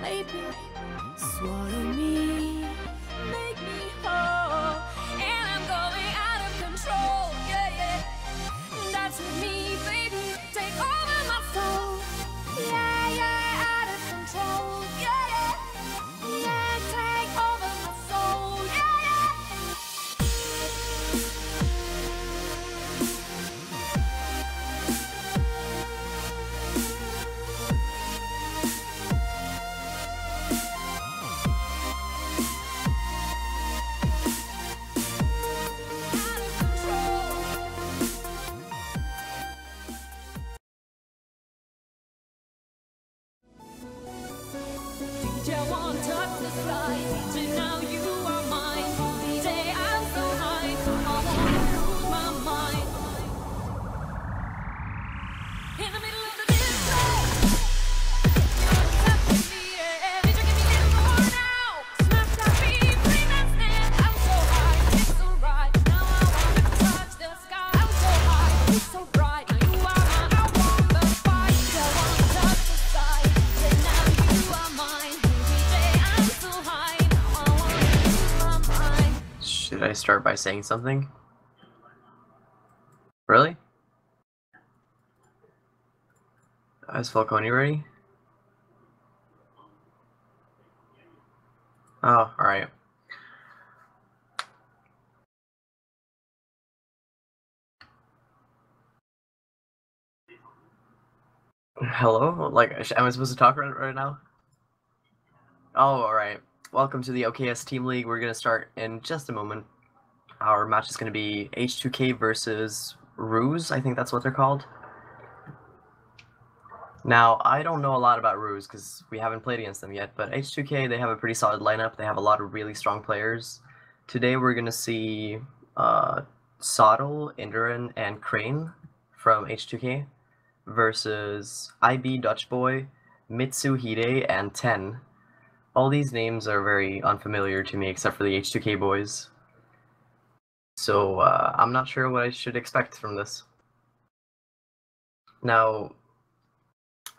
baby. Swallow me, make me whole, and I'm going out of control. Yeah, yeah. That's with me, baby. Take over my soul. Yeah, yeah, out of control. Yeah, yeah. Yeah, take over my soul. Yeah, yeah. Out of control. DJ won't touch the sky. DJ, now you are mine. DJ, I'm so high. I wanna lose my mind. In the middle of the disco, you're touching me, yeah. DJ, give me a little more now. Smash that beat, bring that snare. I'm so high, it's so right. Now I wanna touch the sky. I'm so high, it's so bright. Now you are mine, I want the fight. DJ, won't touch the sky. DJ, now you are mine. DJ, I'm so high. I wanna lose my mind. Should I start by saying something? Really? Is Falcone ready? Oh, alright. Hello? Like, am I supposed to talk right now? Oh, alright. Welcome to the OKS Team League. We're gonna start in just a moment. Our match is gonna be H2K versus RuZ, I think that's what they're called. Now, I don't know a lot about RuZ because we haven't played against them yet, but H2K, they have a pretty solid lineup. They have a lot of really strong players. Today we're gonna see Sottle, Indiran, and Crane from H2K versus IB Dutch Boy, Mitsu Hide, and Ten. All these names are very unfamiliar to me except for the H2K boys. So I'm not sure what I should expect from this. Now,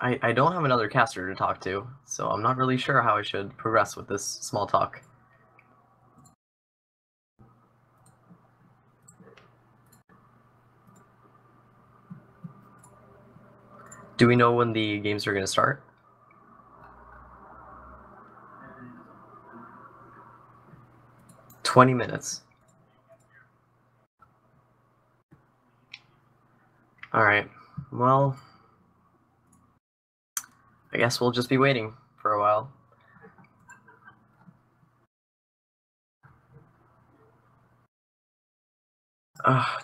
I don't have another caster to talk to, so I'm not really sure how I should progress with this small talk. Do we know when the games are going to start? "20 minutes. Alright, well, I guess we'll just be waiting for a while.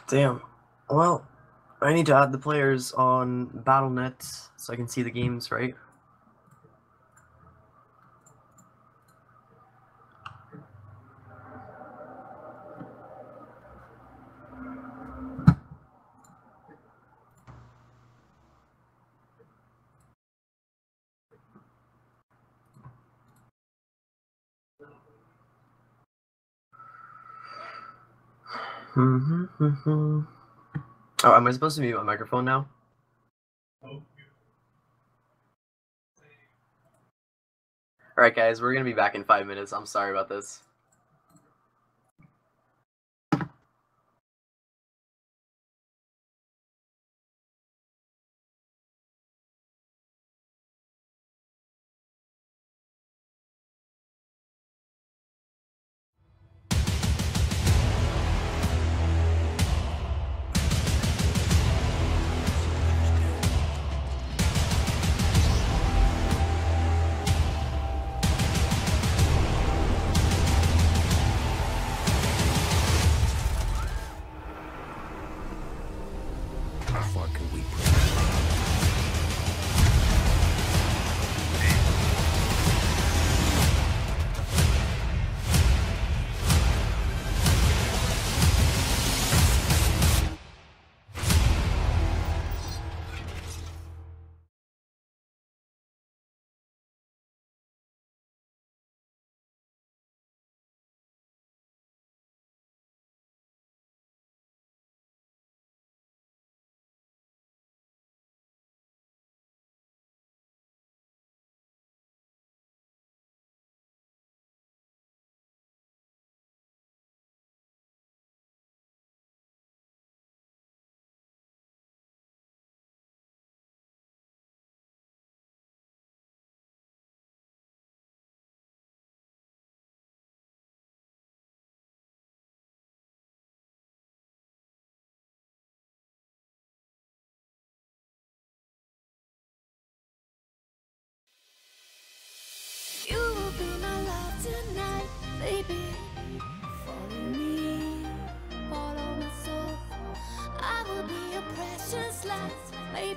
Damn. Well, I need to add the players on Battle.net so I can see the games, right? Oh, am I supposed to mute my microphone now? Alright guys, we're gonna be back in 5 minutes. I'm sorry about this. How far can we push?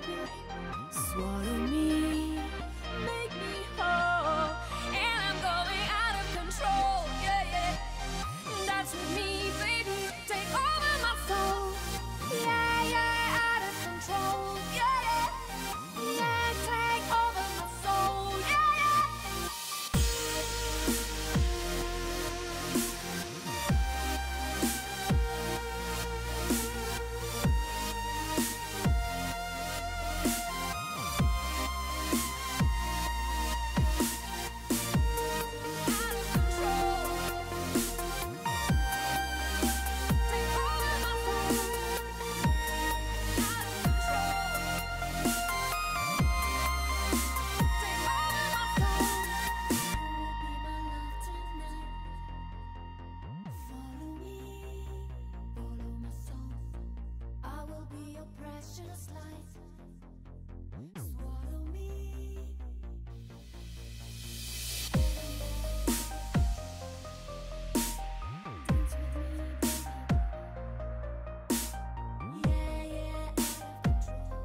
baby. Swallow me, make me whole, and I'm going out of control. Yeah, yeah. Dance with me, baby. Take over my soul. Yeah, yeah, out of control. Yeah, yeah. Yeah, take over my soul. Yeah, yeah. Out of control. Take over my soul. Out of control. Take over my soul. You will be my love tonight. Follow me, follow my soul. I will be your precious light. Swallow me. Dance with me, baby. Yeah, yeah, out of control.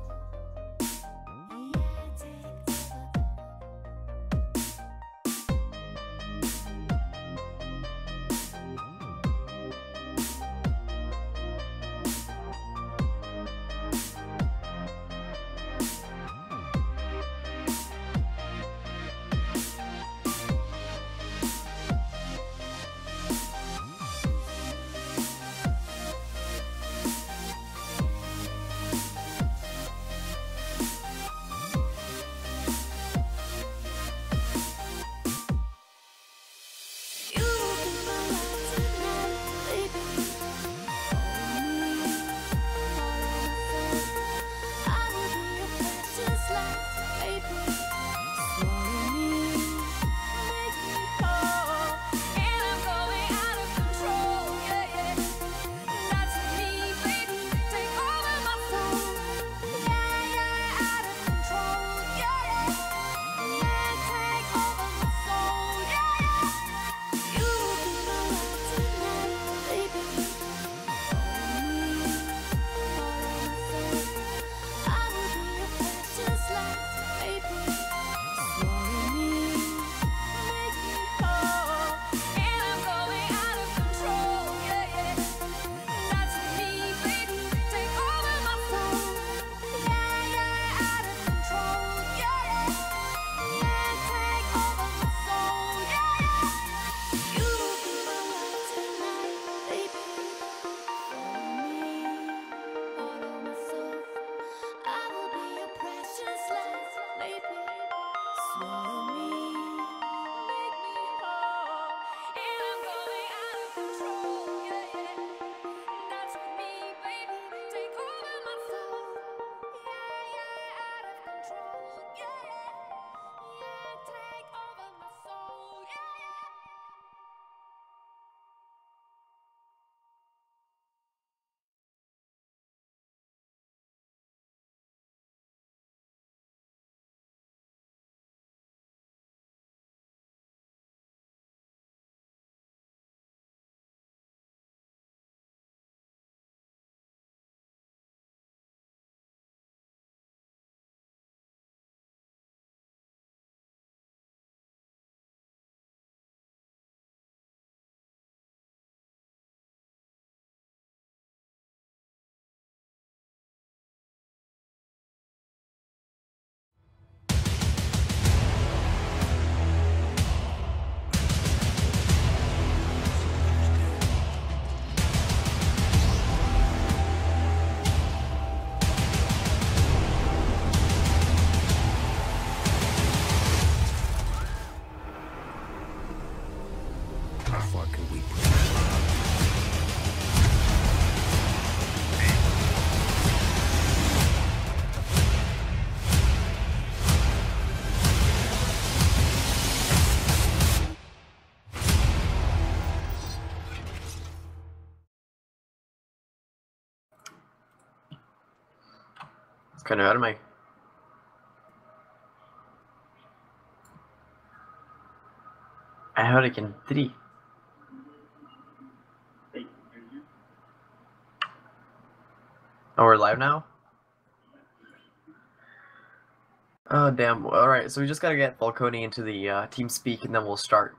Yeah, take over. You will be my light tonight, baby. Follow me, follow my soul. I will be your precious light, baby. Swallow me, make me whole, and I'm going out of control. Yeah, yeah. Dance with me, baby. Take over my soul. Yeah, yeah, out of control. Yeah, yeah. Yeah, take over my soul. Yeah, yeah. You will be my light tonight, baby. Follow me, follow my soul. I will be your precious light, baby. Swallow me, make me whole, and I'm going out of control. Yeah, yeah. Dance with me, baby. Take over my soul. Yeah, yeah, out of control. Yeah, yeah. Yeah, take over my soul. Yeah, yeah. You will be my light tonight, baby. Follow me, follow my soul. I will be your precious light, baby. Swallow me, make me whole, and I'm going out of control. Yeah, yeah. Dance with me, baby. Take over my soul. Yeah, yeah, out of control. Yeah, yeah. Yeah, take over my soul. Yeah, yeah. How far can we push? Kan du höra mig? Jag hör vilken drit. Oh, we're live now? Oh, damn. Alright, so we just gotta get Falcone into the team speak and then we'll start.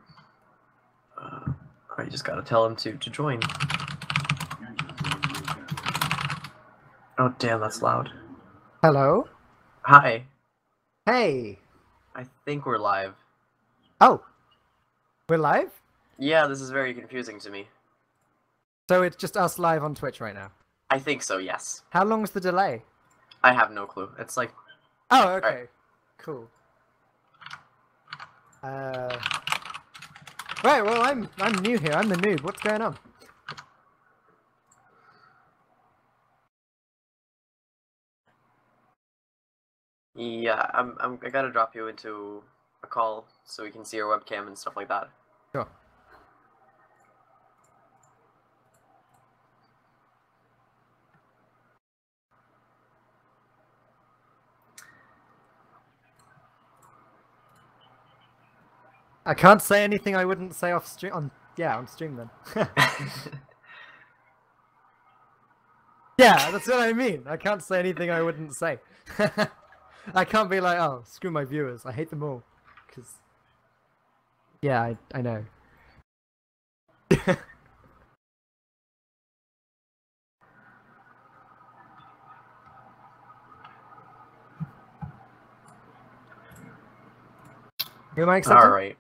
I just gotta tell him to join. Oh, damn, that's loud. Hello? Hi. Hey. I think we're live. Oh. We're live? Yeah, this is very confusing to me. So it's just us live on Twitch right now. I think so, yes. How long is the delay? I have no clue. It's like... Oh, okay. Alright. Cool. Right, well, I'm new here. I'm the noob. What's going on? Yeah, I gotta drop you into a call so we can see your webcam and stuff like that. Sure. I can't say anything I wouldn't say off stream. On stream then. Yeah, that's what I mean. I can't say anything I wouldn't say. I can't be like, oh, screw my viewers. I hate them all. Because, yeah, I know. Who am I accepting? Alright.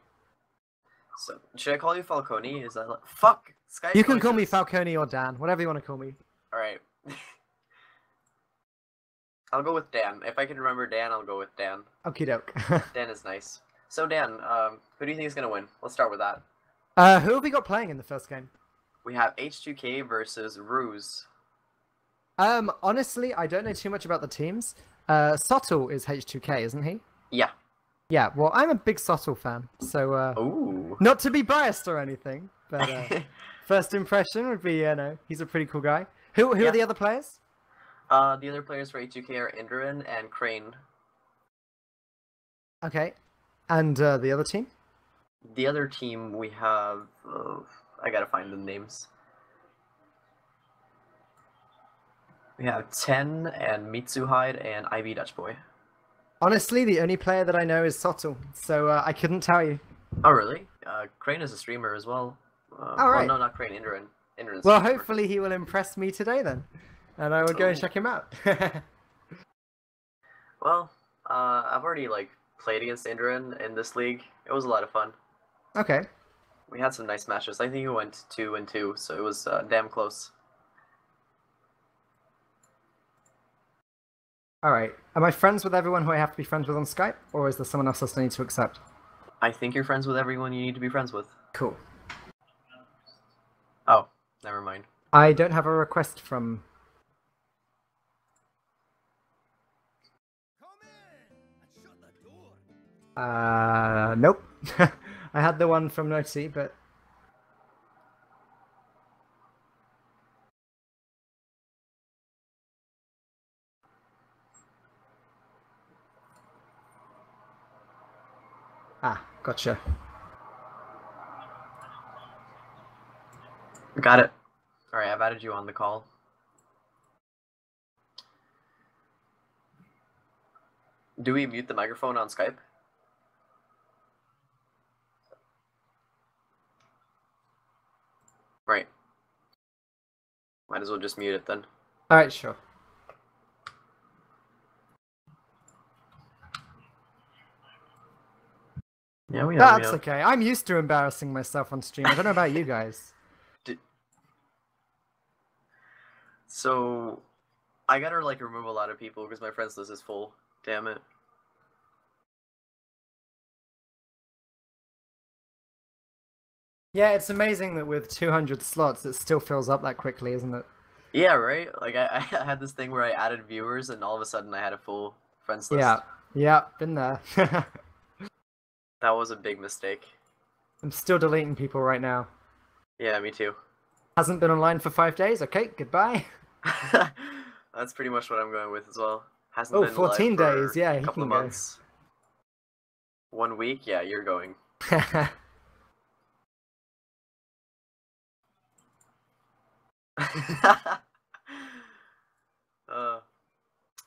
So, should I call you Falcone? Is that like... Fuck! Skype You can call me noises. Falcone or Dan, whatever you want to call me. Alright. I'll go with Dan. If I can remember Dan, I'll go with Dan. Okie doke. Dan is nice. So Dan, who do you think is gonna win? Let's start with that. Who have we got playing in the first game? We have H2K versus RuZ. Honestly, I don't know too much about the teams. Sottle is H2K, isn't he? Yeah. Yeah, well, I'm a big Sottle fan, so, Ooh. not to be biased or anything, but, first impression would be, he's a pretty cool guy. Who Yeah. are the other players? The other players for H2K are Indran and Crane. Okay. And, the other team? The other team we have... I gotta find the names. We have Ten and Mitsuhide and Ivy Dutch Boy. Honestly, the only player that I know is Sottle, so, I couldn't tell you. Oh, really? Crane is a streamer as well. Well, Alright. no, not Crane, Indran. Indran's Well, a streamer. hopefully he will impress me today then. And I will go and check him out. Well, I've already, like, played against Indran in this league. It was a lot of fun. Okay. We had some nice matches. I think we went 2-2, so it was damn close. Alright. Am I friends with everyone who I have to be friends with on Skype? Or is there someone else I need to accept? I think you're friends with everyone you need to be friends with. Cool. Oh, never mind. I don't have a request from... Nope. I had the one from Noti, but... Ah, gotcha. Got it. Alright, I've added you on the call. Do we mute the microphone on Skype? Right. Might as well just mute it then. Alright, sure. Yeah, we know. That's okay. I'm used to embarrassing myself on stream. I don't know about you guys. So, I gotta, like, remove a lot of people because my friends list is full. Damn it. Yeah, it's amazing that with 200 slots, it still fills up that quickly, isn't it? Yeah, right? Like, I had this thing where I added viewers and all of a sudden I had a full friends list. Yeah, been there. That was a big mistake. I'm still deleting people right now. Yeah, me too. Hasn't been online for 5 days. Okay, goodbye. That's pretty much what I'm going with as well. Hasn't Oh, been 14 live for days. Yeah, a he couple of can go. months. 1 week? Yeah, you're going.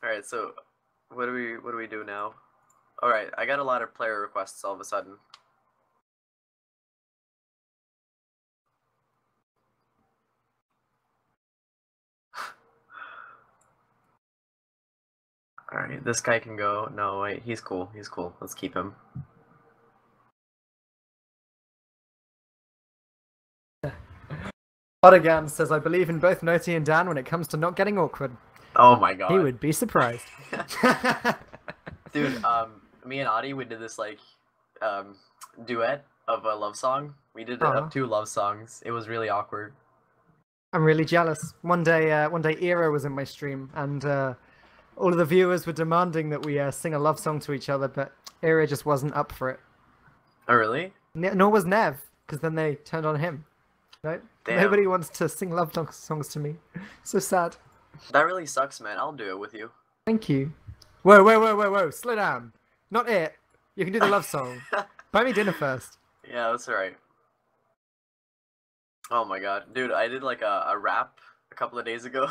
Alright, so what do we do now? Alright, I got a lot of player requests all of a sudden. Alright, this guy can go. No, wait, he's cool. He's cool. Let's keep him. Odogan says, I believe in both Noti and Dan when it comes to not getting awkward. Oh my god. He would be surprised. Dude, me and Audie, we did this, like, duet of a love song. We did Aw. 2 love songs. It was really awkward. I'm really jealous. One day Era was in my stream, and all of the viewers were demanding that we sing a love song to each other, but Era just wasn't up for it. Oh, really? Nor was Nev, because then they turned on him. No, Damn. nobody wants to sing love songs to me. So sad. That really sucks, man. I'll do it with you. Thank you. Whoa! Slow down. Not it. You can do the love song. Buy me dinner first. Yeah, that's alright. Oh my god. Dude, I did like a rap a couple of days ago.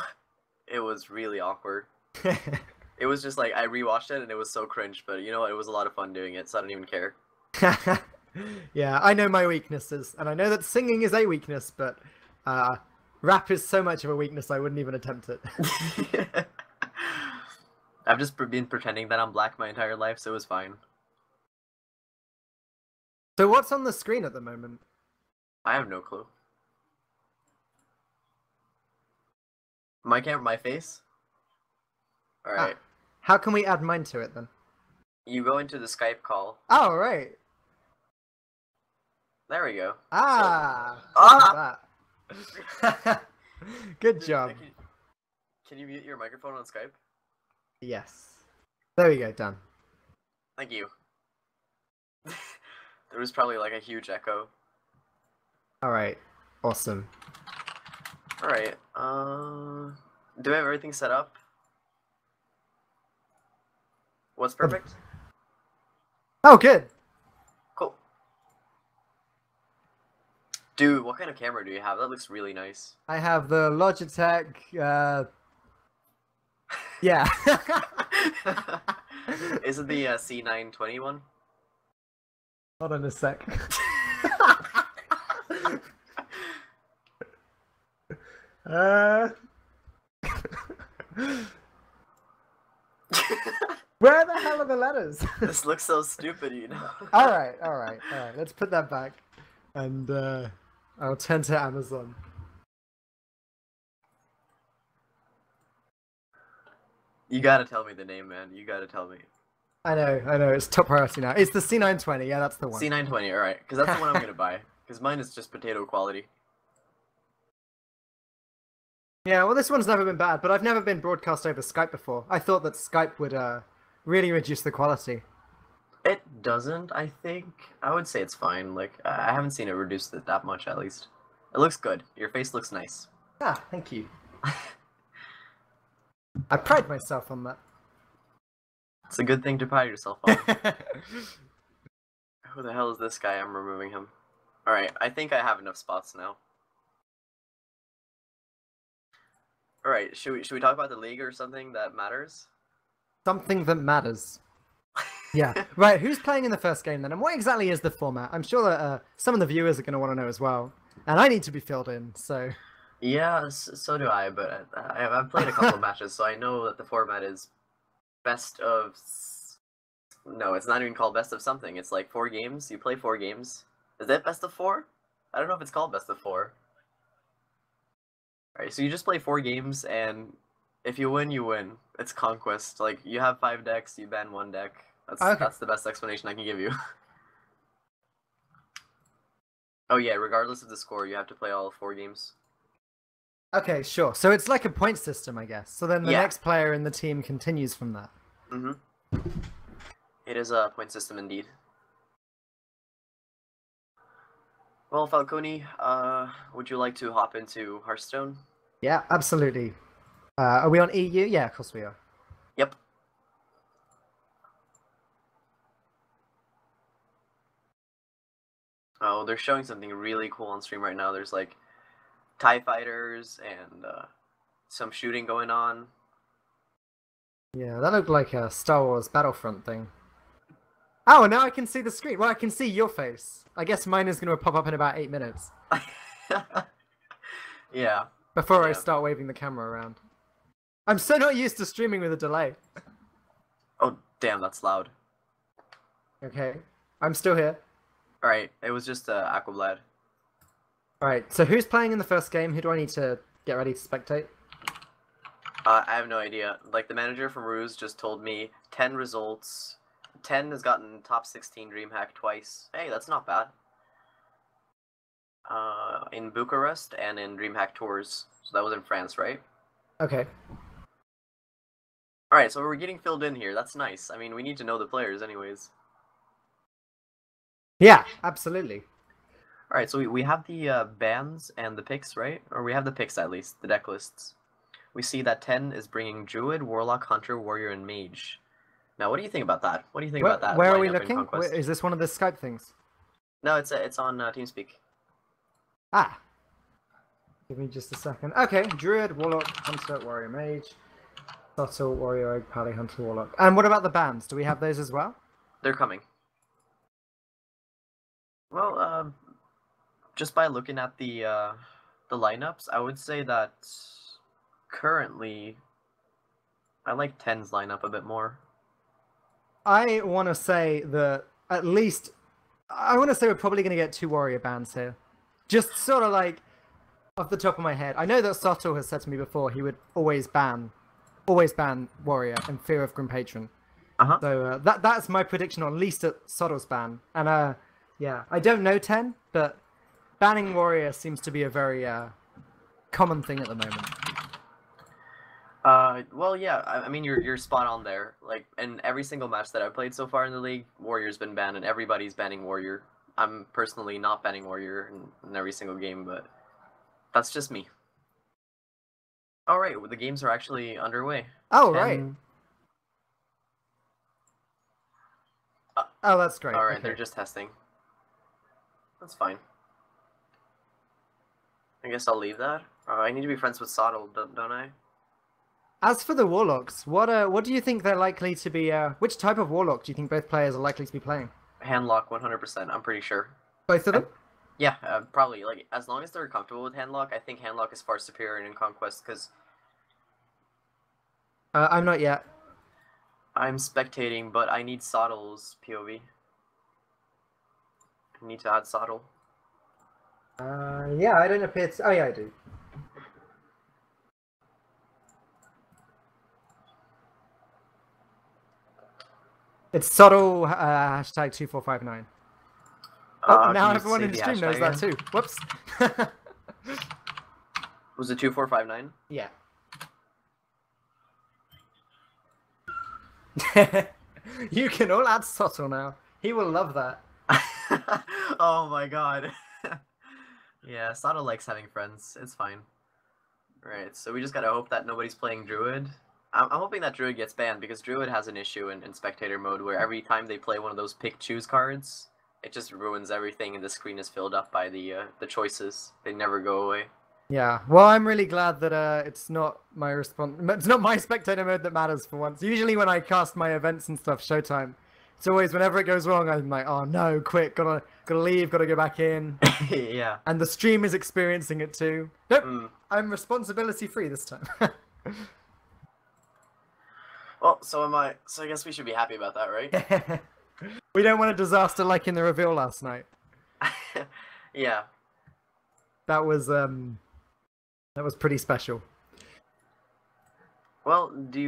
It was really awkward. It was just like, I rewatched it and it was so cringe, but you know what? It was a lot of fun doing it, so I don't even care. Yeah, I know my weaknesses, and I know that singing is a weakness, but rap is so much of a weakness I wouldn't even attempt it. I've just been pretending that I'm black my entire life, so it was fine. So what's on the screen at the moment? I have no clue. My face? Alright. How can we add mine to it then? You go into the Skype call. Oh, right. There we go. Ah. Ah! That. Good Dude, job. Can you mute your microphone on Skype? Yes. There we go, done. Thank you. There was probably like a huge echo. Alright. Awesome. Alright, do I have everything set up? What's perfect? Oh, good. Cool. Dude, what kind of camera do you have? That looks really nice. I have the Logitech, yeah. Is it the C920 one? Hold on a sec. Where the hell are the letters? This looks so stupid, you know? Alright. Let's put that back. And I'll turn to Amazon. You gotta tell me the name, man. You gotta tell me. I know. It's top priority now. It's the C920. Yeah, that's the one. C920, alright. Because that's the one I'm gonna buy. Because mine is just potato quality. Yeah, well, this one's never been bad, but I've never been broadcast over Skype before. I thought that Skype would really reduce the quality. It doesn't, I think. I would say it's fine. Like, I haven't seen it reduce it that much, at least. It looks good. Your face looks nice. Ah, thank you. I pride myself on that. It's a good thing to pride yourself on. Who the hell is this guy? I'm removing him. Alright, I think I have enough spots now. Alright, should we talk about the league or something that matters? Something that matters. Yeah. Right, who's playing in the first game then? And what exactly is the format? I'm sure that some of the viewers are going to want to know as well. And I need to be filled in, so... Yeah, so do I, but I've played a couple of matches, so I know that the format is best of... No, it's not even called best of something. It's like 4 games. You play 4 games. Is that best of 4? I don't know if it's called best of 4. Alright, so you just play 4 games, and if you win, you win. It's conquest. Like, you have 5 decks, you ban 1 deck. That's the best explanation I can give you. Oh yeah, regardless of the score, you have to play all 4 games. Okay, sure. So it's like a point system, I guess. So then the Yeah. next player in the team continues from that. Mm-hmm. It is a point system indeed. Well, Falcone, would you like to hop into Hearthstone? Yeah, absolutely. Are we on EU? Yeah, of course we are. Yep. Oh, they're showing something really cool on stream right now. There's like TIE fighters and some shooting going on. Yeah, that looked like a Star Wars Battlefront thing. Oh, now I can see the screen. Well, I can see your face. I guess mine is going to pop up in about 8 minutes Yeah. before I Yeah. start waving the camera around. I'm so not used to streaming with a delay. Oh, damn, that's loud. Okay, I'm still here. Alright, it was just Aquablad. Alright, so who's playing in the first game? Who do I need to get ready to spectate? I have no idea. Like, the manager from RuZ just told me 10 results. 10 has gotten top 16 DreamHack twice. Hey, that's not bad. In Bucharest and in DreamHack Tours. So that was in France, right? Okay. Alright, so we're getting filled in here. That's nice. I mean, we need to know the players anyways. Yeah, absolutely. Alright, so we have the bans and the picks, right? Or we have the picks at least, the deck lists. We see that 10 is bringing Druid, Warlock, Hunter, Warrior, and Mage. Now, what do you think about that? What do you think about that? Where are we lineup in looking? Conquest? Is this one of the Skype things? No, it's on TeamSpeak. Ah. Give me just a second. Okay, Druid, Warlock, Hunter, Warrior, Mage, Subtle, Warrior, Egg, Pally, Hunter, Warlock. And what about the bands? Do we have those as well? They're coming. Well, just by looking at the lineups, I would say that currently I like 10's lineup a bit more. I want to say that at least... I want to say we're probably going to get 2 Warrior bands here. Just sort of like off the top of my head. I know that Soto has said to me before he would always ban Warrior in fear of Grim Patron. Uh-huh. So that's my prediction on at least at Soto's ban. And yeah, I don't know 10, but banning Warrior seems to be a very common thing at the moment. Well, yeah, I mean, you're spot on there. Like, in every single match that I've played so far in the league, Warrior's been banned, and everybody's banning Warrior. I'm personally not banning Warrior in every single game, but that's just me. Alright, well, the games are actually underway. Oh, right. Oh, that's great. Alright, Okay. they're just testing. That's fine. I guess I'll leave that. I need to be friends with Soddle, don't I? As for the Warlocks, what do you think they're likely to be... which type of Warlock do you think both players are likely to be playing? Handlock 100%, I'm pretty sure. Both of them? Yeah, probably. Like, as long as they're comfortable with Handlock, I think Handlock is far superior in Conquest, because... I'm not yet. I'm spectating, but I need Soddle's POV. I need to add Soddle. Yeah, I don't appear to... Oh, yeah, I do. It's subtle hashtag 2459. Oh, now everyone in the stream knows that too. Whoops. Was it 2459? Yeah. You can all add subtle now. He will love that. Oh my god. Yeah, Sato likes having friends. It's fine. Right, so we just gotta hope that nobody's playing Druid. I'm hoping that Druid gets banned, because Druid has an issue in spectator mode where every time they play one of those pick-choose cards, it just ruins everything and the screen is filled up by the choices. They never go away. Yeah, well, I'm really glad that it's not my it's not my spectator mode that matters for once. Usually when I cast my events and stuff, Showtime, it's always whenever it goes wrong, I'm like, oh no, quick, gotta leave, gotta go back in. Yeah. And the stream is experiencing it too. Nope, I'm responsibility free this time. Well, so am I. So I guess we should be happy about that, right? We don't want a disaster like in the reveal last night. Yeah. That was pretty special. Well, do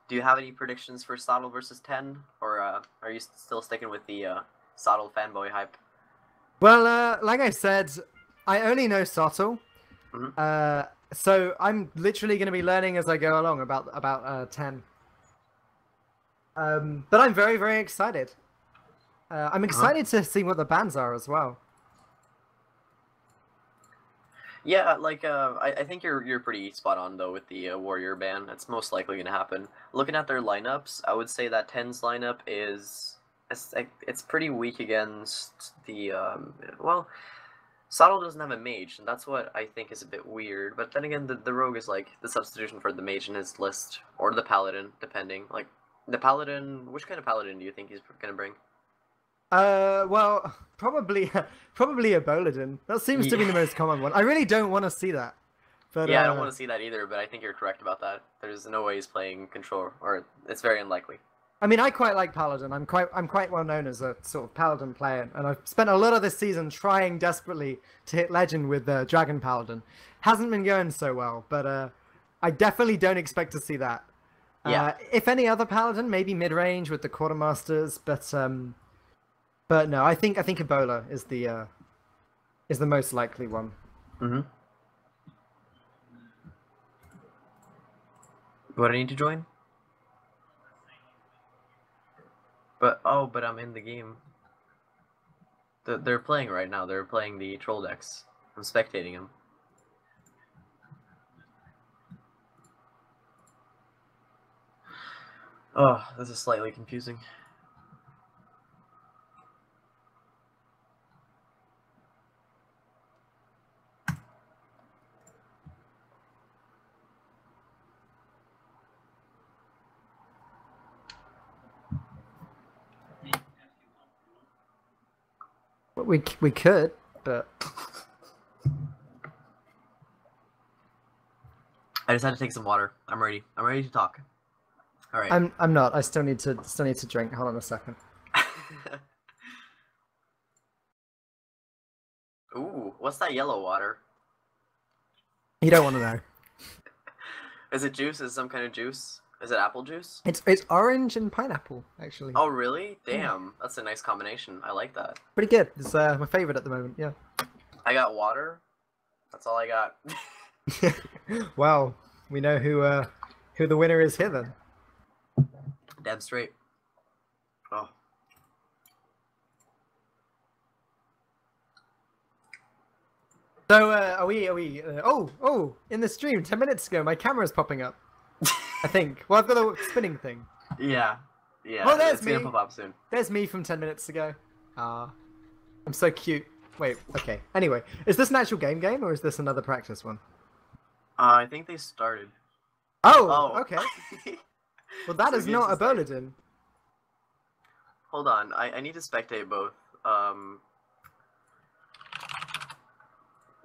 you have any predictions for Soddle versus 10, or are you still sticking with the Soddle fanboy hype? Well, like I said, I only know Soto. So I'm literally going to be learning as I go along about 10. But I'm very, very excited. I'm excited to see what the bans are as well. Yeah, like I think you're pretty spot on though with the Warrior ban. It's most likely going to happen. Looking at their lineups, I would say that 10's lineup is it's pretty weak against the well, Soddle doesn't have a mage, and that's what I think is a bit weird. But then again, the rogue is like the substitution for the mage in his list, or the paladin, depending. Like, The paladin. Which kind of paladin do you think he's gonna bring? Well, probably a Boladin. That seems to be the most common one. I really don't want to see that. But Yeah, I don't want to see that either, but I think you're correct about that. There's no way he's playing control, or it's very unlikely. I mean, I quite like Paladin. I'm quite well known as a sort of Paladin player, and I've spent a lot of this season trying desperately to hit Legend with Dragon Paladin. Hasn't been going so well, but I definitely don't expect to see that. Yeah. If any other Paladin, maybe mid-range with the Quartermasters, but no, I think Ebola is the most likely one. Mm-hmm. What, I need to join? But I'm in the game. They're playing right now. They're playing the troll decks. I'm spectating them. Oh, this is slightly confusing. We could, but I just had to take some water. I'm ready. I'm ready to talk. All right. I'm not. I still need to drink. Hold on a second. Ooh, what's that yellow water? You don't want to know. Is it juice? Is it some kind of juice? Is it apple juice? It's orange and pineapple, actually. Oh, really? Damn, that's a nice combination. I like that. Pretty good. It's my favorite at the moment. Yeah. I got water. That's all I got. Well, we know who the winner is here then. Damn straight. Oh. So are we? Oh! In the stream 10 minutes ago, my camera's popping up. I think. Well, I've got a spinning thing. Yeah. Yeah. Oh, there's it's gonna me. pop up soon. There's me from 10 minutes ago. I'm so cute. Wait. Okay. Anyway, is this an actual game or is this another practice one? I think they started. Oh. Okay. Well, that So is games not a is like- Boladin. Hold on. I need to spectate both.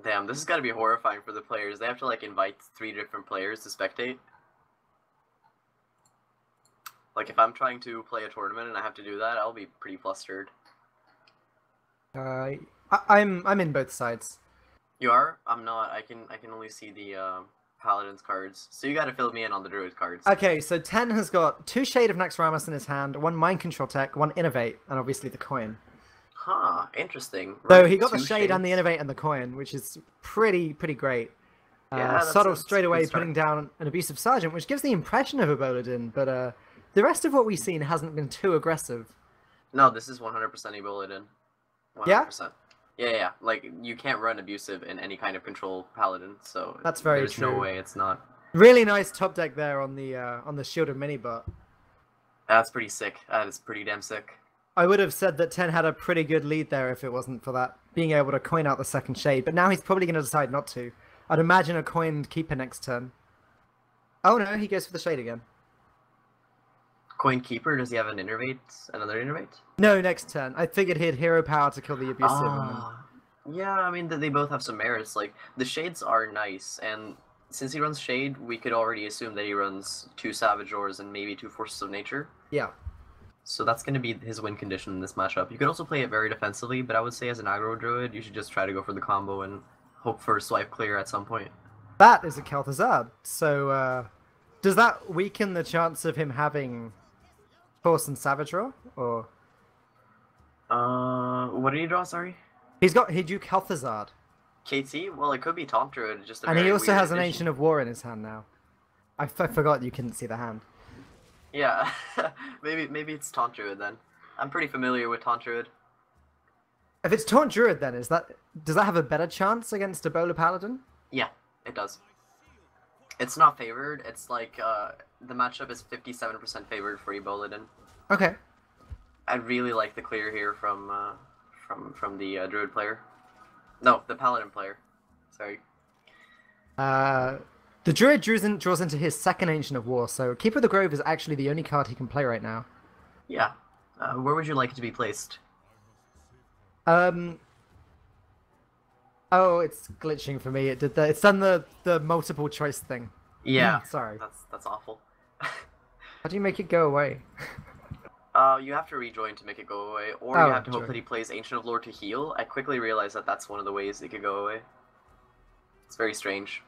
Damn, this has got to be horrifying for the players. They have to like invite 3 different players to spectate. Like if I'm trying to play a tournament and I have to do that, I'll be pretty flustered. I'm in both sides. You are? I'm not. I can only see the Paladin's cards. So you got to fill me in on the Druid cards. Okay, so 10 has got 2 Shade of Naxxramas in his hand, 1 Mind Control Tech, 1 Innovate, and obviously the coin. Huh, interesting. So Right, he got the 2 Shade and the shades. Innovate and the coin, which is pretty great. Yeah, that's Subtle a straight good away start. putting down an Abusive Sergeant, which gives the impression of a Boladin, but the rest of what we've seen hasn't been too aggressive. No, this is 100% Eboladin. 100%. Yeah? Yeah. Like, you can't run Abusive in any kind of control Paladin, so That's very there's true. no way it's not. Really nice top deck there on the Shielded Minibot. That's pretty sick. That is pretty damn sick. I would have said that 10 had a pretty good lead there if it wasn't for that, being able to coin out the second Shade, but now he's probably going to decide not to. I'd imagine a coined keeper next turn. Oh no, he goes for the Shade again. Coin Keeper, does he have an Innervate? Another Innervate? No, next turn. I figured he had Hero Power to kill the Abusive. Yeah, I mean, they both have some merits. Like, the Shades are nice, and since he runs Shade, we could already assume that he runs 2 Savage Roars and maybe 2 Forces of Nature. Yeah. So that's going to be his win condition in this matchup. You could also play it very defensively, but I would say as an aggro druid, you should just try to go for the combo and hope for swipe clear at some point. That is a Kel'Thuzad. So, does that weaken the chance of him having Force and Savage Roar? Or What did he draw, sorry? he drew Kel'Thuzad. KT? Well, it could be Taunt Druid, just a And he very also weird has an addition. Ancient of War in his hand now. I forgot you couldn't see the hand. Yeah, maybe it's Taunt Druid then. I'm pretty familiar with Taunt Druid. If it's Taunt Druid, then does that have a better chance against Ebola Paladin? Yeah, it does. It's not favored. It's like the matchup is 57% favored for Eboladin. Okay. I really like the clear here from the Druid player. No, the Paladin player. Sorry. The Druid draws into his second Ancient of War, so Keeper of the Grove is actually the only card he can play right now. Yeah. Where would you like it to be placed? Oh, it's glitching for me. It's done the multiple choice thing. Yeah. Sorry. That's awful. How do you make it go away? You have to rejoin to make it go away, or Oh, you have to hope sure. that he plays Ancient of Lore to heal. I quickly realized that that's one of the ways it could go away. It's very strange.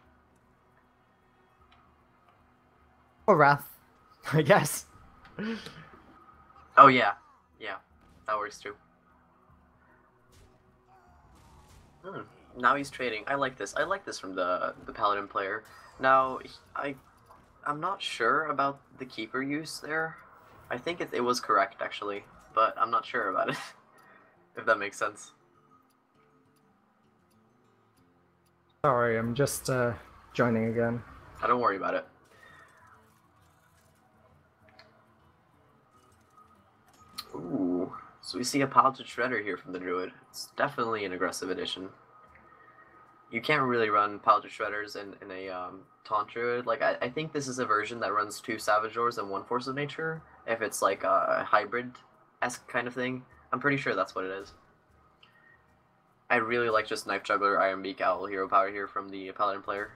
Or Wrath, I guess. Oh yeah, yeah, that works too. Now he's trading. I like this. I like this from the Paladin player. Now I'm not sure about the Keeper use there. I think it was correct actually, but I'm not sure about it. If that makes sense. Sorry, I'm just joining again. Don't worry about it. Ooh, so we see a Paladin Shredder here from the Druid. It's definitely an aggressive addition. You can't really run Paladin Shredders in a Taunt Druid. Like, I think this is a version that runs 2 Savage Roars and 1 Force of Nature, if it's like a hybrid-esque kind of thing. I'm pretty sure that's what it is. I really like just Knife Juggler, Iron Beak, Owl hero power here from the Paladin player.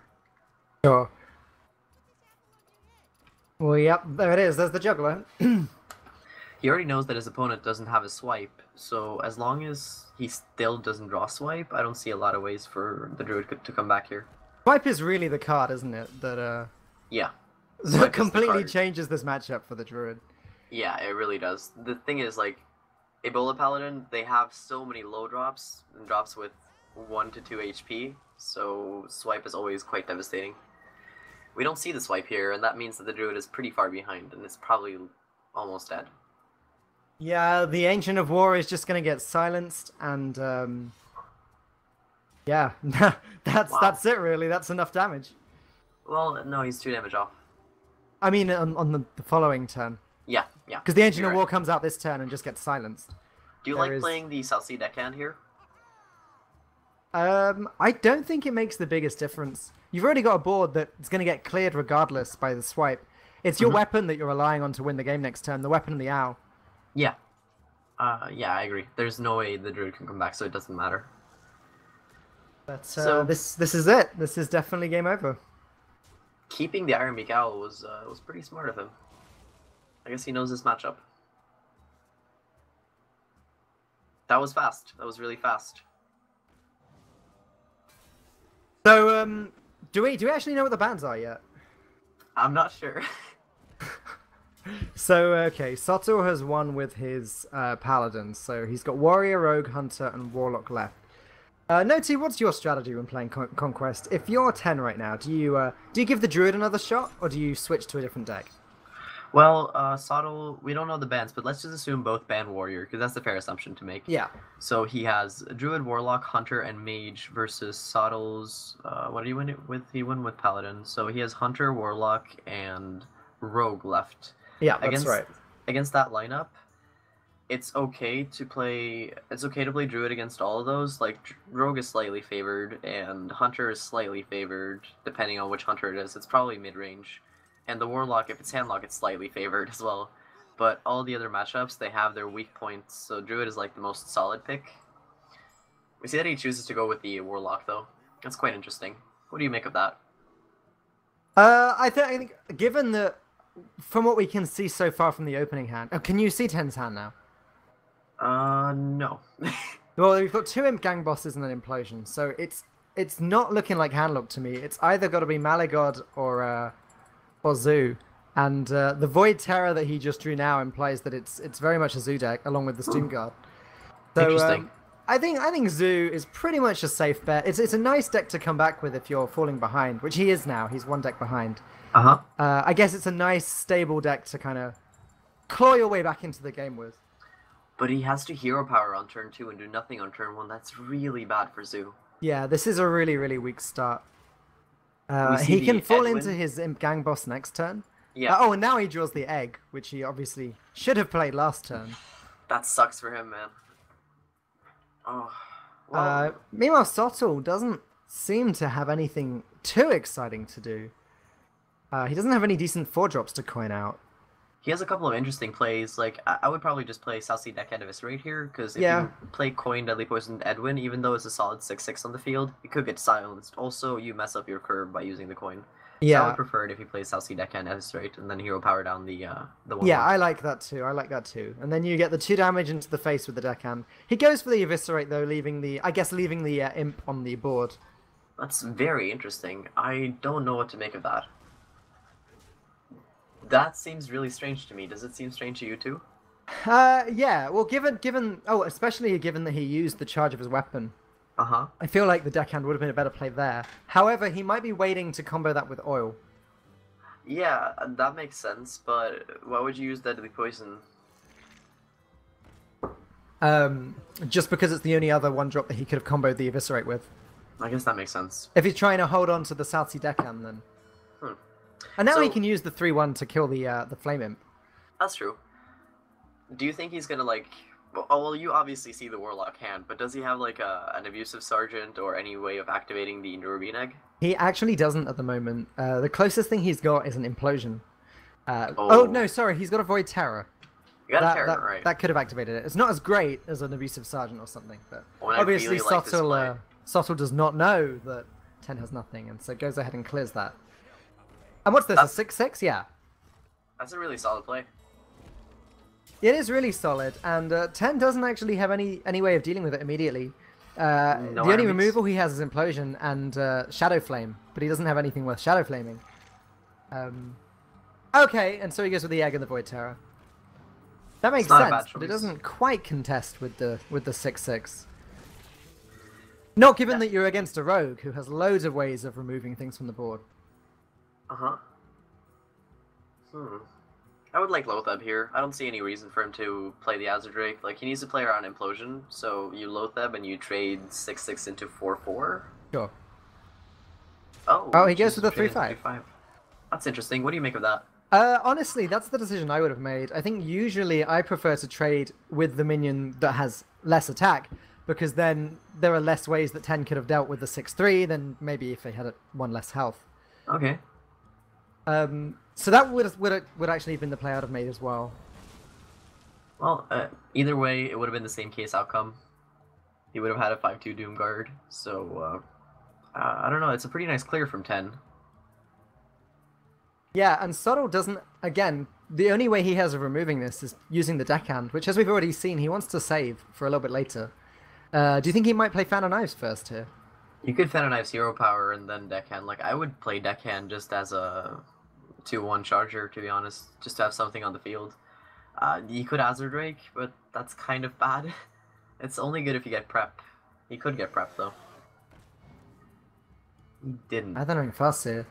Sure. Well, yep, there it is. There's the Juggler. He already knows that his opponent doesn't have a swipe, so as long as he still doesn't draw swipe, I don't see a lot of ways for the Druid to come back here. Swipe is really the card, isn't it? That Yeah. Swipe that is the completely card. changes this matchup for the Druid. Yeah, it really does. The thing is, like, Ebola Paladin, they have so many low drops, and drops with 1 to 2 HP, so swipe is always quite devastating. We don't see the swipe here, and that means that the Druid is pretty far behind, and it's probably almost dead. Yeah, the Ancient of War is just gonna get silenced, and yeah, that's it really. That's enough damage. Well, no, he's 2 damage off. I mean, on the following turn, Yeah, yeah. because the Ancient You're of War right. comes out this turn and just gets silenced. Do you there like is- playing the South Sea deckhand here? I don't think it makes the biggest difference. You've already got a board that's gonna get cleared regardless by the swipe. It's your weapon that you're relying on to win the game next turn. The weapon and the owl. Yeah. Yeah, I agree. There's no way the Druid can come back, so it doesn't matter. But So- this is it. This is definitely game over. Keeping the Iron Beak Owl was pretty smart of him. I guess he knows this matchup. That was fast. That was really fast. So do we actually know what the bans are yet? I'm not sure. So, okay, Soto has won with his Paladins, so he's got Warrior, Rogue, Hunter, and Warlock left. Noti, what's your strategy when playing Conquest? If you're 10 right now, do you give the Druid another shot, or do you switch to a different deck? Well, Sottle, we don't know the bans, but let's just assume both ban Warrior, because that's the fair assumption to make. Yeah. So he has Druid, Warlock, Hunter, and Mage versus Sottle's... what did he win it with? He won with Paladin. So he has Hunter, Warlock, and Rogue left. Yeah, that's right. Against that lineup, it's okay to play Druid against all of those. Like, Rogue is slightly favored, and Hunter is slightly favored, depending on which Hunter it is. It's probably mid-range. And the Warlock, if it's Handlock, it's slightly favored as well. But all the other matchups, they have their weak points, so Druid is like the most solid pick. We see that he chooses to go with the Warlock, though. That's quite interesting. What do you make of that? I think, given that, from what we can see so far from the opening hand... Oh, can you see 10's hand now? No. Well, we've got 2 Imp Gang bosses and an Implosion, so it's not looking like Handlock to me. It's either got to be Malagod or Zoo. And the Void Terror that he just drew now implies that it's very much a Zoo deck, along with the Stoomguard. So, Interesting. I think Zoo is pretty much a safe bet. It's a nice deck to come back with if you're falling behind, which he is now. He's 1 deck behind. Uh-huh. I guess it's a nice, stable deck to kind of claw your way back into the game with. But he has to hero power on turn 2 and do nothing on turn 1. That's really bad for Zoo. Yeah, this is a really, really weak start. We see He can the fall Edwin. into his Imp Gang boss next turn. Yeah, Oh, and now he draws the egg, which he obviously should have played last turn. that sucks for him, man. Oh. Well, Meanwhile, Sottle doesn't seem to have anything too exciting to do. He doesn't have any decent 4-drops to coin out. He has a couple of interesting plays. Like, I would probably just play South Sea Deckhand Eviscerate here, because if Yeah. you play Coin Deadly Poison Edwin, even though it's a solid 6/6 on the field, it could get silenced. Also, you mess up your curve by using the coin. So I Yeah. would prefer it if you play South Sea Deckhand Eviscerate and then hero power down the 1/1. Yeah, I like that too. I like that too. And then you get the 2 damage into the face with the deckhand. He goes for the eviscerate though, leaving the imp on the board. That's very interesting. I don't know what to make of that. That seems really strange to me. Does it seem strange to you too? Yeah. Well, especially given that he used the charge of his weapon, Uh-huh. I feel like the deckhand would have been a better play there. However, he might be waiting to combo that with oil. Yeah, that makes sense, but why would you use Deadly Poison? Just because it's the only other 1-drop that he could have comboed the eviscerate with. I guess that makes sense. If he's trying to hold on to the South Sea deckhand, then. And now he So- can use the 3/1 to kill the flame imp. That's true. Do you think he's gonna like? Well, you obviously see the Warlock hand, but does he have like an abusive sergeant or any way of activating the Neurobine egg? He actually doesn't at the moment. The closest thing he's got is an implosion. Oh no, sorry, he's got a void terror. You got a That, terror, that, right? that could have activated it. It's not as great as an abusive sergeant or something, but Well, I obviously really like this play. Sotul does not know that 10 has nothing, and so goes ahead and clears that. And what's this? That's- A 6/6? Yeah. That's a really solid play. It is really solid, and 10 doesn't actually have any way of dealing with it immediately. The only enemies? removal he has is Implosion and Shadow Flame, but he doesn't have anything worth Shadow Flaming. Okay, and so he goes with the Egg and the Void Terror. That makes not a bad sense, but it choice. doesn't quite contest with the 6/6. Not given that you're against a rogue who has loads of ways of removing things from the board. Uh-huh. I would like Lotheb here. I don't see any reason for him to play the Azure Drake. Like, he needs to play around Implosion, so you Lotheb and you trade 6/6 into 4/4. Sure. Oh, he goes chooses with the to trade into 3/5. 3/5. That's interesting. What do you make of that? Honestly, that's the decision I would have made. I think usually I prefer to trade with the minion that has less attack, because then there are less ways that 10 could have dealt with the 6/3 than maybe if they had 1 less health. Okay. So that would actually have been the play I'd have made as well. Well, either way, it would have been the same case outcome. He would have had a 5/2 Doom Guard, so I don't know. It's a pretty nice clear from 10. Yeah, and Subtle doesn't. Again, the only way he has of removing this is using the deckhand, which, as we've already seen, he wants to save for a little bit later. Do you think he might play Fan of Knives first here? You could Fan of Knife's hero power and then deckhand. Like, I would play deckhand just as a 2/1 charger, to be honest, just to have something on the field. You could Azure Drake, but that's kind of bad. It's only good if you get prep. He could get prep though. He didn't. I don't know fast here.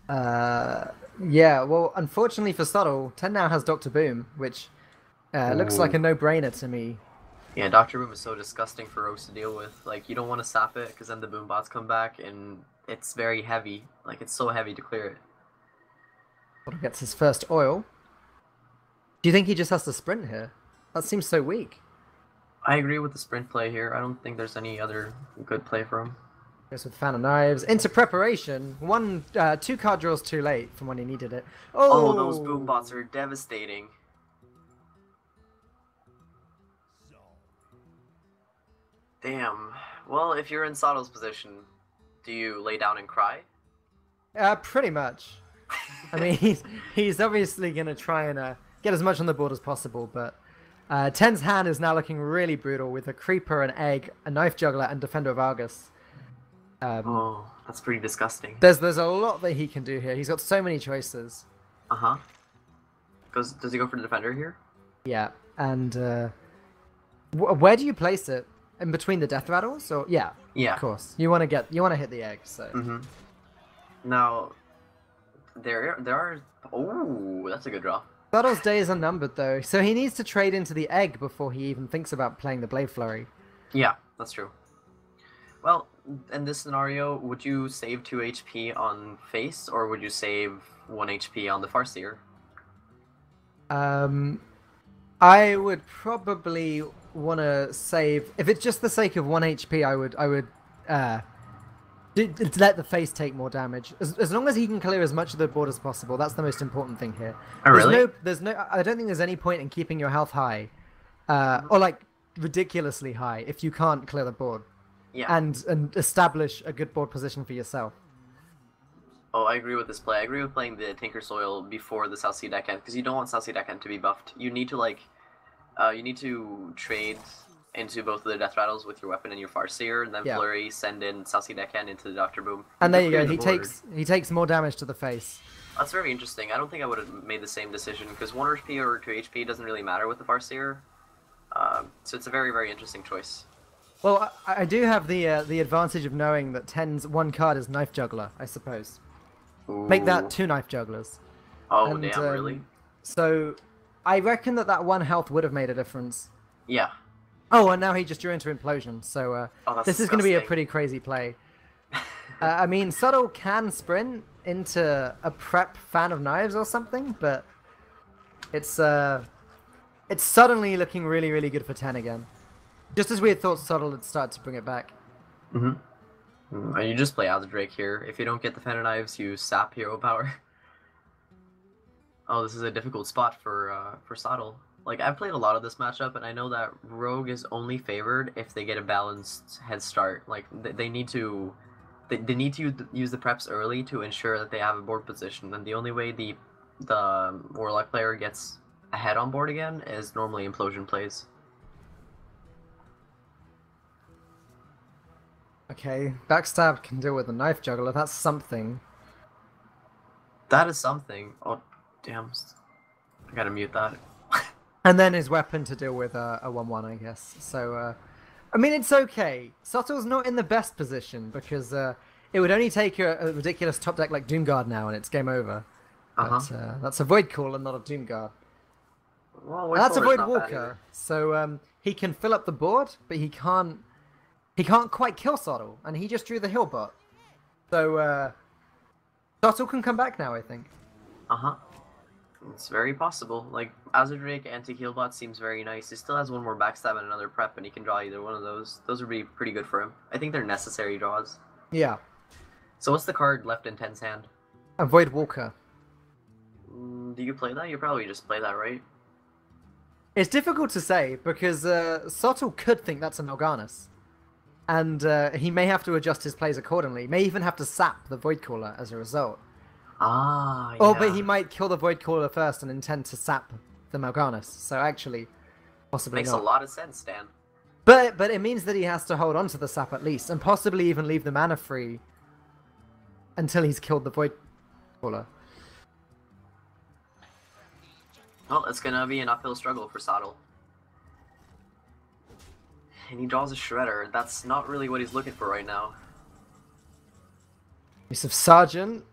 Yeah, well, unfortunately for Subtle, 10 now has Dr. Boom, which looks like a no-brainer to me. Yeah, Dr. Boom is so disgusting for Rose to deal with. Like, you don't want to sap it, because then the Boom bots come back, and it's very heavy. Like, it's so heavy to clear it. Subtle gets his first oil. Do you think he just has to sprint here? That seems so weak. I agree with the sprint play here. I don't think there's any other good play for him. Goes with Fan of Knives. Into preparation. 2 card draws too late from when he needed it. Oh, those Boom bots are devastating. Damn. Well, if you're in Sato's position, do you lay down and cry? Pretty much. I mean, he's obviously going to try and get as much on the board as possible, but 10's hand is now looking really brutal with a Creeper, an Egg, a Knife Juggler, and Defender of Argus. Oh, that's pretty disgusting. There's a lot that he can do here. He's got so many choices. Uh-huh. Does he go for the Defender here? Yeah, and where do you place it? In between the death rattles? Or yeah, Yeah. of course. You want to hit the egg. So Mm-hmm. Now, there are. Oh, that's a good draw. Battle's days are numbered though, so he needs to trade into the egg before he even thinks about playing the Blade Flurry. Yeah, that's true. Well, in this scenario, would you save 2 HP on face, or would you save 1 HP on the Farseer? I would probably want to save, if it's just the sake of 1 HP, Let the face take more damage. As long as he can clear as much of the board as possible, that's the most important thing here. Oh, really? I don't think there's any point in keeping your health high, or like ridiculously high if you can't clear the board. Yeah. And establish a good board position for yourself. Oh, I agree with this play. I agree with playing the Tinker Soil before the South Sea Deckhand, because you don't want South Sea Deckhand to be buffed. You need to you need to trade into both of the Death Rattles with your weapon and your Farseer, and then Flurry, send in South Sea Deckhand into the Dr. Boom. And there you go. He takes more damage to the face. That's very interesting. I don't think I would have made the same decision, because 1 HP or 2 HP doesn't really matter with the Farseer. So it's a very, very interesting choice. Well, I do have the advantage of knowing that 10's one card is Knife Juggler, I suppose. Ooh. Make that 2 Knife Jugglers. Oh, And, damn, really? So, I reckon that 1 health would have made a difference. Yeah. Oh, and now he just drew into Implosion, so this is going to be a disgusting. pretty crazy play. I mean, Subtle can sprint into a prep Fan of Knives or something, but it's suddenly looking really, really good for 10 again. Just as we had thought Subtle had started to bring it back. Mm-hmm. And you just play as Drake here. If you don't get the Fan of Knives, you sap hero power. Oh, this is a difficult spot for Sottle. Like, I've played a lot of this matchup, and I know that Rogue is only favored if they get a balanced head start. Like, they need to use the preps early to ensure that they have a board position, and the only way the Warlock player gets ahead on board again is normally Implosion plays. Okay, Backstab can deal with a Knife Juggler, that's something. That is something. Oh, damn. I gotta mute that. And then his weapon to deal with a 1-1, I guess. So, I mean, it's okay. Sottle's not in the best position because it would only take a ridiculous top deck like Doomguard now and it's game over. But that's a Void Call and not a Doomguard. Well, And that's a Void Void Walker. So he can fill up the board, but he can't quite kill Sottle, and he just drew the heal bot. So Sottle can come back now, I think. It's very possible. Like, Azure anti-healbot seems very nice. He still has 1 more backstab and another prep, and he can draw either one of those. Those would be pretty good for him. I think they're necessary draws. Yeah. So what's the card left in 10's hand? A Void Walker. Do you play that? You probably just play that, right? It's difficult to say, because Sottle could think that's a Mal'Ganis. And he may have to adjust his plays accordingly. May even have to sap the Void Caller as a result. Ah, yeah. Oh, but he might kill the Void Caller first and intend to sap the Mal'Ganis. So actually, possibly Makes not. a lot of sense, Dan. But it means that he has to hold on to the sap at least, and possibly even leave the mana free until he's killed the Void Caller. Well, it's gonna be an uphill struggle for Sottle. And he draws a Shredder. That's not really what he's looking for right now. Use of Sergeant.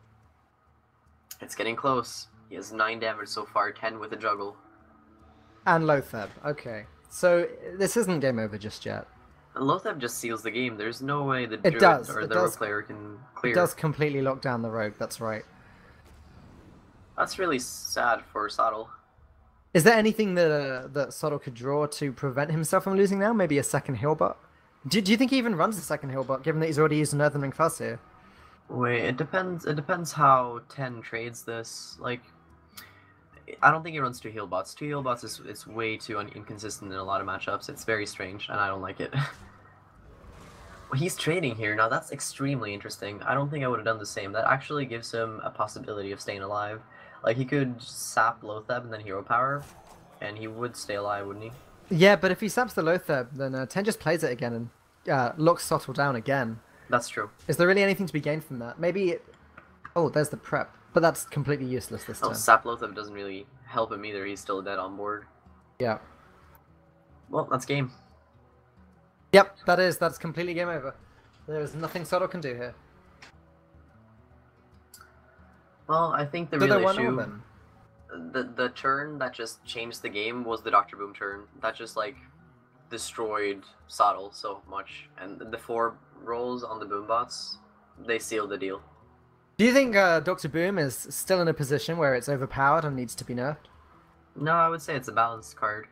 It's getting close. He has 9 damage so far, 10 with a juggle. And Lotheb. Okay. So this isn't game over just yet. And Lotheb just seals the game. There's no way the It Druid does, or it the does. Rogue player can clear. It does completely lock down the Rogue, that's right. That's really sad for Sottle. Is there anything that Sottle could draw to prevent himself from losing now? Maybe a second Healbot? Do you think he even runs a second Healbot, given that he's already used an Earthen Ring Fuzz here? Wait, it depends. It depends how 10 trades this. Like, I don't think he runs 2 heal bots. 2 heal bots is it's way too inconsistent in a lot of matchups. It's very strange, and I don't like it. Well, he's trading here now. That's extremely interesting. I don't think I would have done the same. That actually gives him a possibility of staying alive. Like, he could sap Lotheb and then hero power, and he would stay alive, wouldn't he? Yeah, but if he saps the Lotheb, then 10 just plays it again and locks Sottle down again. That's true. Is there really anything to be gained from that? Maybe it... Oh, there's the prep. But that's completely useless this Oh, time. sap Lotheb doesn't really help him either. He's still dead on board. Yeah. Well, that's game. Yep, that's completely game over. There is nothing Sottle can do here. Well, I think the So real they're 1-0 issue... then. The turn that just changed the game was the Dr. Boom turn. That just, like, destroyed Sottle so much. And the 4 rolls on the Boom bots, they sealed the deal. Do you think Dr. Boom is still in a position where it's overpowered and needs to be nerfed? No, I would say it's a balanced card.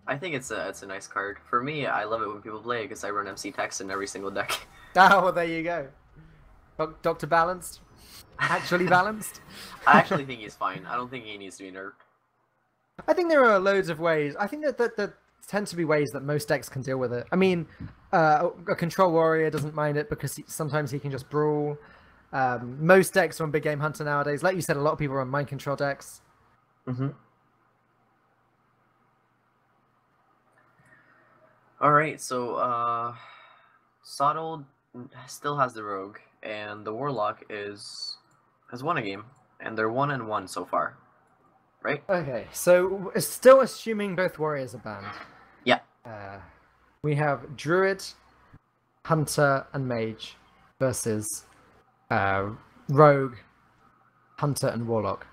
I think it's a nice card. For me, I love it when people play it because I run MC Tex in every single deck. Ah, well, there you go. Dr. Balanced? Actually balanced? I actually think he's fine. I don't think he needs to be nerfed. I think there are loads of ways. I think that there tend to be ways that most decks can deal with it. I mean, a Control Warrior doesn't mind it because sometimes he can just brawl. Most decks are on Big Game Hunter nowadays. Like you said, a lot of people are on Mind Control decks. Mm-hmm. Alright, so, Sottle still has the Rogue, and the Warlock has won a game, and they're 1-1 so far. Right? Okay, so still assuming both warriors are banned. Yeah. We have Druid, Hunter, and Mage versus Rogue, Hunter, and Warlock.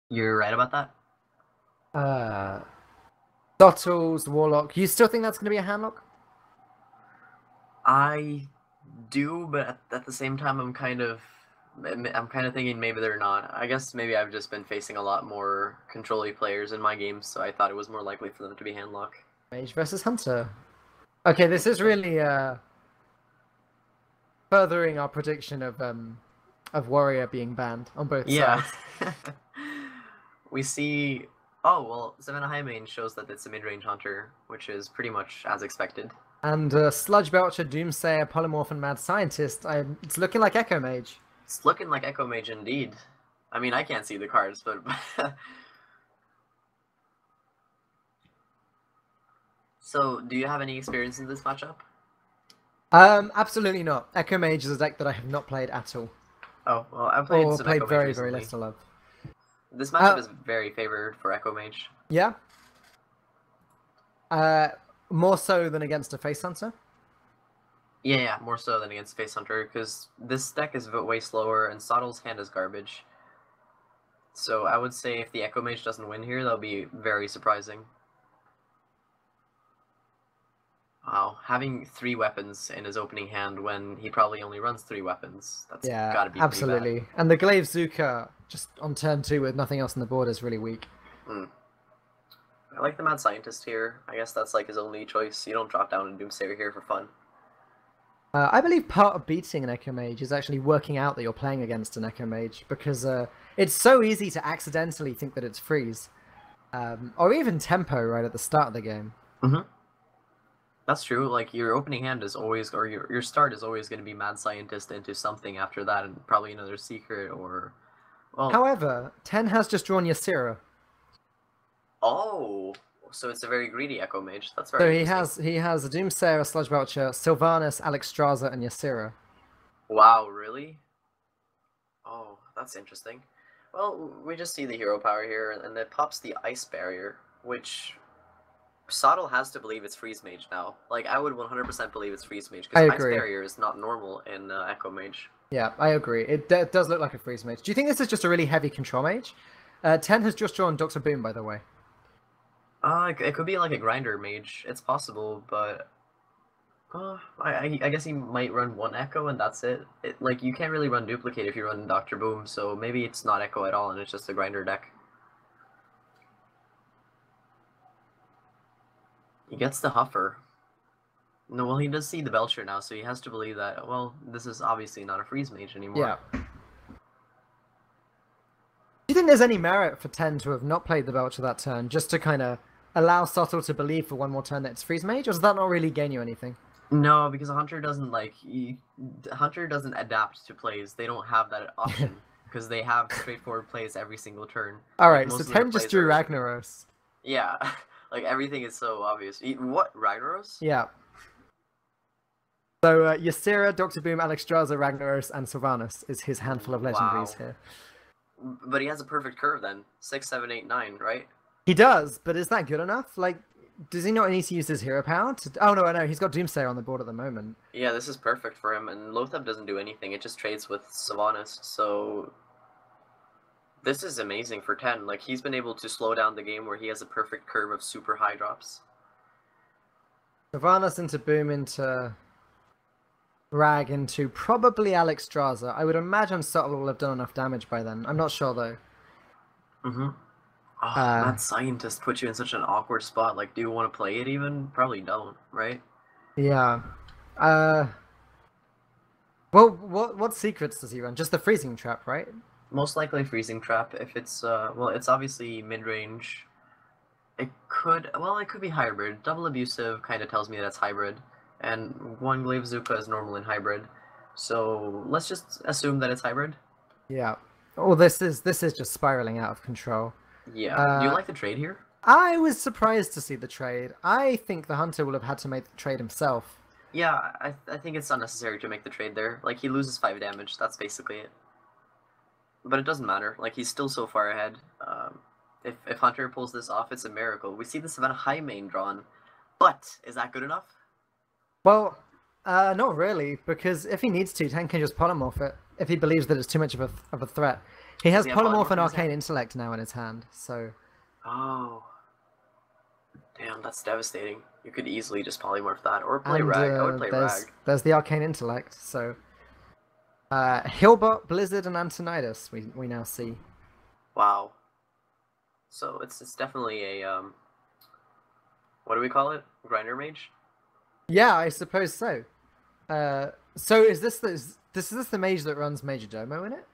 You're right about that? Dottles, Warlock. You still think that's going to be a handlock? I do, but at the same time, I'm kind of thinking maybe they're not. I guess maybe I've just been facing a lot more control-y players in my games, so I thought it was more likely for them to be handlock. Mage versus Hunter. Okay, this is really furthering our prediction of Warrior being banned on both sides. We see... Oh, well, Savannah Highmane shows that it's a mid-range hunter, which is pretty much as expected. And Sludge Belcher, Doomsayer, Polymorph, and Mad Scientist. It's looking like Echo Mage. It's looking like Echo Mage indeed. I mean, I can't see the cards, but... So, do you have any experience in this matchup? Absolutely not. Echo Mage is a deck that I have not played at all. Oh, well, I've played Or some played Echo Mage very, recently. very little of. This matchup is very favored for Echo Mage. Yeah? More so than against a Face Hunter? Yeah, more so than against Face Hunter, because this deck is way slower, and Sottle's hand is garbage. So I would say if the Echo Mage doesn't win here, that'll be very surprising. Wow, having 3 weapons in his opening hand when he probably only runs 3 weapons, that's gotta be absolutely. pretty bad. And the Glaive Zuka, just on turn 2 with nothing else on the board, is really weak. I like the Mad Scientist here. I guess that's like his only choice. You don't drop down a Doomsayer here for fun. I believe part of beating an Echo Mage is actually working out that you're playing against an Echo Mage, because it's so easy to accidentally think that it's freeze. Or even tempo right at the start of the game. That's true. Like, your opening hand is always, or your start is always going to be Mad Scientist into something after that, and probably another Secret, or... Well... However, 10 has just drawn Ysera. Oh! So it's a very greedy Echo Mage. That's very So he has a Doomsayer, a Sludge Belcher, Sylvanas, Alexstrasza, and Ysera. Wow, really? Oh, that's interesting. Well, we just see the hero power here, and it pops the Ice Barrier, which... Sottle has to believe it's Freeze Mage now. Like, I would 100% believe it's Freeze Mage, because Ice Barrier is not normal in Echo Mage. Yeah, I agree. It does look like a Freeze Mage. Do you think this is just a really heavy control mage? 10 has just drawn Dr. Boom, by the way. It could be like a Grinder Mage. It's possible, but... I guess he might run 1 Echo, and that's it. Like, you can't really run Duplicate if you run Dr. Boom, so maybe it's not Echo at all, and it's just a Grinder deck. He gets the Huffer. No, well, he does see the Belcher now, so he has to believe that, well, this is obviously not a Freeze Mage anymore. Yeah. Do you think there's any merit for 10 to have not played the Belcher that turn, just to kind of allow Sottle to believe for one more turn that it's Freeze Mage, or does that not really gain you anything? No, because Hunter doesn't, like, Hunter doesn't adapt to plays. They don't have that option, because they have straightforward plays every single turn. Alright, like, so 10 just drew Ragnaros. Yeah. Like, everything is so obvious. What? Ragnaros? Yeah. So, Ysera, Dr. Boom, Alexstrasza, Ragnaros, and Sylvanas is his handful of legendaries here. But he has a perfect curve then. 6, 7, 8, 9, right? He does, but is that good enough? Like, does he not need to use his hero power? Oh, no, I know. He's got Doomsayer on the board at the moment. Yeah, this is perfect for him, and Lothab doesn't do anything. It just trades with Sylvanas, so... This is amazing for 10. Like, he's been able to slow down the game where he has a perfect curve of super high drops. Sylvanas into Boom into Rag into probably Alexstrasza. I would imagine Sottle will have done enough damage by then. I'm not sure, though. Oh, Mad Scientist put you in such an awkward spot. Like, do you want to play it even? Probably don't, right? Yeah. Well, what secrets does he run? Just the freezing trap, right? Most likely freezing trap. If it's well, it's obviously mid range. It could be hybrid. Double abusive kind of tells me that's hybrid, and one glaive bazooka is normal in hybrid. So let's just assume that it's hybrid. Yeah. Oh, this is just spiraling out of control. Yeah. Do you like the trade here? I was surprised to see the trade. I think the hunter will have had to make the trade himself. Yeah, I think it's unnecessary to make the trade there. Like, he loses 5 damage, that's basically it. But it doesn't matter, like, he's still so far ahead. If Hunter pulls this off, it's a miracle. We see the Savannah High main drawn, but is that good enough? Well, not really, because if he needs to, Ten can just polymorph it, if he believes that it's too much of a threat. He has Does he have polymorph polymorph and in his arcane hand? intellect now in his hand, so... Oh. Damn, that's devastating. You could easily just polymorph that, or play And, Rag. I would play there's, Rag. There's the arcane intellect, so... Hillbot, Blizzard, and Antonidas, we now see. Wow. So it's definitely a, what do we call it? Grinder mage? Yeah, I suppose so. So is this the mage that runs Major Domo in it?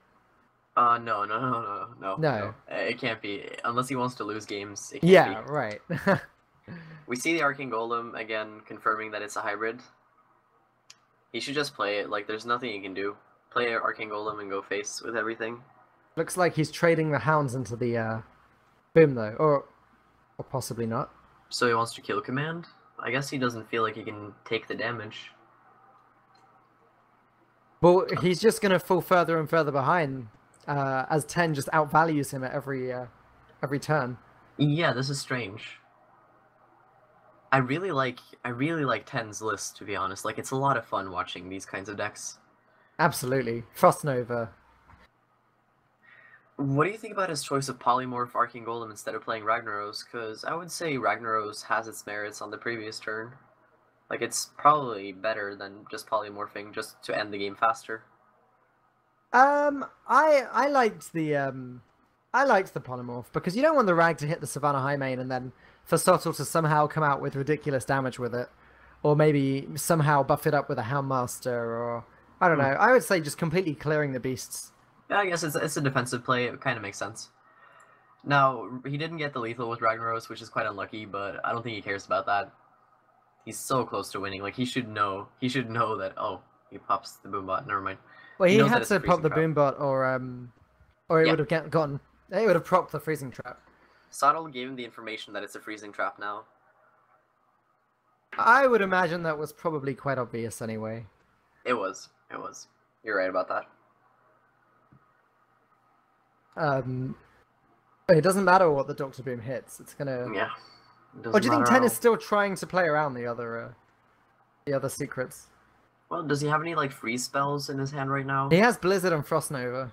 No. It can't be. Unless he wants to lose games, it can't Yeah, be. right. We see the Arcane Golem, again, confirming that it's a hybrid. He should just play it. Like, there's nothing he can do. Play Arcane Golem and go face with everything. Looks like he's trading the hounds into the boom though, or possibly not. So he wants to kill command? I guess he doesn't feel like he can take the damage. Well, he's just gonna fall further and further behind as Ten just outvalues him at every turn. Yeah, this is strange. I really like Ten's list, to be honest. Like, it's a lot of fun watching these kinds of decks. Absolutely, Frost Nova. What do you think about his choice of Polymorph Arcane Golem instead of playing Ragnaros? Because I would say Ragnaros has its merits on the previous turn. Like, it's probably better than just polymorphing just to end the game faster. I liked the polymorph because you don't want the rag to hit the Savannah High main and then for Sottle to somehow come out with ridiculous damage with it, or maybe somehow buff it up with a Houndmaster, or I don't know. I would say just completely clearing the beasts. Yeah, I guess it's a defensive play. It kind of makes sense. Now, he didn't get the lethal with Ragnaros, which is quite unlucky, but I don't think he cares about that. He's so close to winning. Like, he should know that, oh, he pops the Boombot. Never mind. Well, he knows that had it's a to pop the freezing trap. Boombot, or it Yeah. would have gone. It would have propped the freezing trap. Sottle gave him the information that it's a freezing trap now. I would imagine that was probably quite obvious anyway. It was. You're right about that. But it doesn't matter what the Doctor Boom hits. It's gonna. Yeah. Or do you think Ten is Doesn't still trying to play around the other secrets? Well, does he have any, like, freeze spells in his hand right now? He has Blizzard and Frost Nova.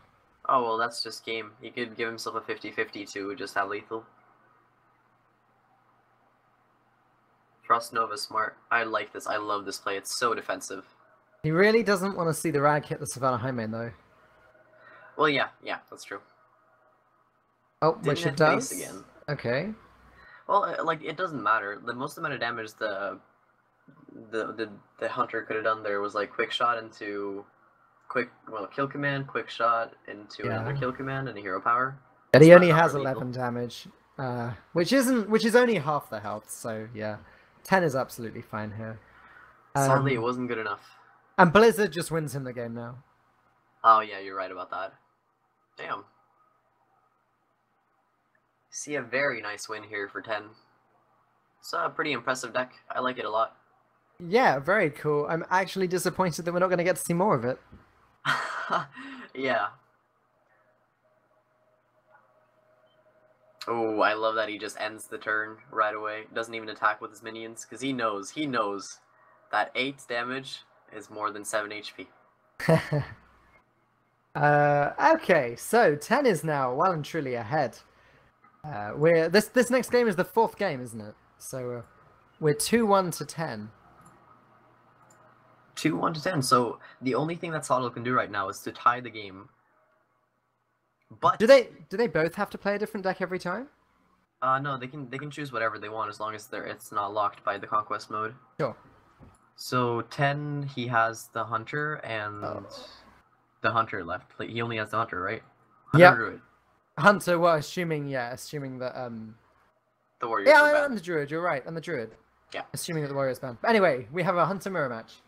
Oh, well, that's just game. He could give himself a 50-50 to just have lethal. Frost Nova smart. I like this. I love this play. It's so defensive. He really doesn't want to see the rag hit the Savannah High main though. Well, yeah, that's true. Oh, Didn't which it hit face does. again. Okay. Well, like, it doesn't matter. The most amount of damage the hunter could have done there was like quick shot into kill command, quick shot into another kill command, and a hero power. But he It's only not has lethal. 11 damage, which is only half the health. So yeah, 10 is absolutely fine here. Sadly, it wasn't good enough. And Blizzard just wins him the game now. Oh yeah, you're right about that. Damn. See a very nice win here for 10. It's a pretty impressive deck. I like it a lot. Yeah, very cool. I'm actually disappointed that we're not going to get to see more of it. Yeah. Oh, I love that he just ends the turn right away. Doesn't even attack with his minions, because he knows that 8 damage is more than 7 HP. Okay, so 10 is now well and truly ahead. This next game is the 4th game, isn't it? So we're 2-1 to 10. 2-1 to 10. So the only thing that Sottle can do right now is to tie the game. But Do they both have to play a different deck every time? no, they can choose whatever they want as long as it's not locked by the conquest mode. Sure. So 10, he has the hunter and the hunter left. Like, he only has the hunter, right? Hunter Yep. druid. Hunter, well, assuming that The warriors yeah, were banned. and the druid. You're right, and the druid. Yeah. Assuming that the warrior's banned. But anyway, we have a hunter mirror match.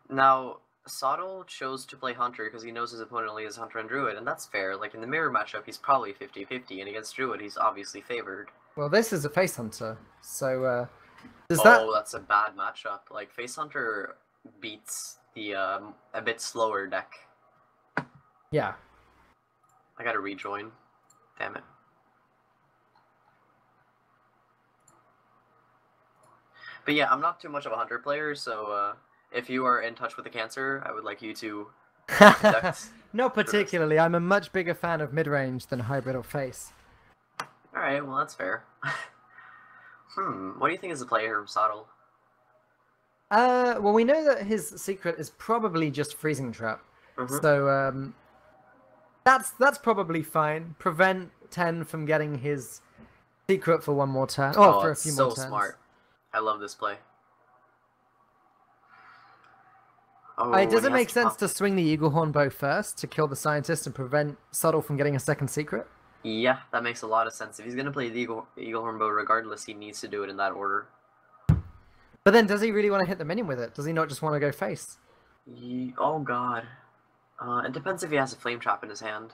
Now, Sottle chose to play hunter because he knows his opponent only has hunter and druid, and that's fair. Like, in the mirror matchup, he's probably 50-50, and against druid, he's obviously favored. Well, this is a face hunter, so does Oh, that's a bad matchup. Like, face hunter beats the a bit slower deck. yeah. I gotta rejoin. Damn it. But yeah, I'm not too much of a hunter player, so if you are in touch with the cancer, I would like you to conduct. Not particularly. I'm a much bigger fan of mid-range than hybrid or face. Alright, well, that's fair. What do you think is the player from Sottle? Well, we know that his secret is probably just freezing trap. So that's probably fine. Prevent 10 from getting his secret for one more turn. Oh, for a it's few so more turns. smart. I love this play. Oh, Does it and he make has sense pop- to swing the eagle horn bow first to kill the scientist and prevent Subtle from getting a second secret? Yeah, that makes a lot of sense. If he's gonna play the Eagle Horn Bow regardless, he needs to do it in that order. But then does he really want to hit the minion with it? Does he not just want to go face? Oh god. It depends if he has a flame trap in his hand.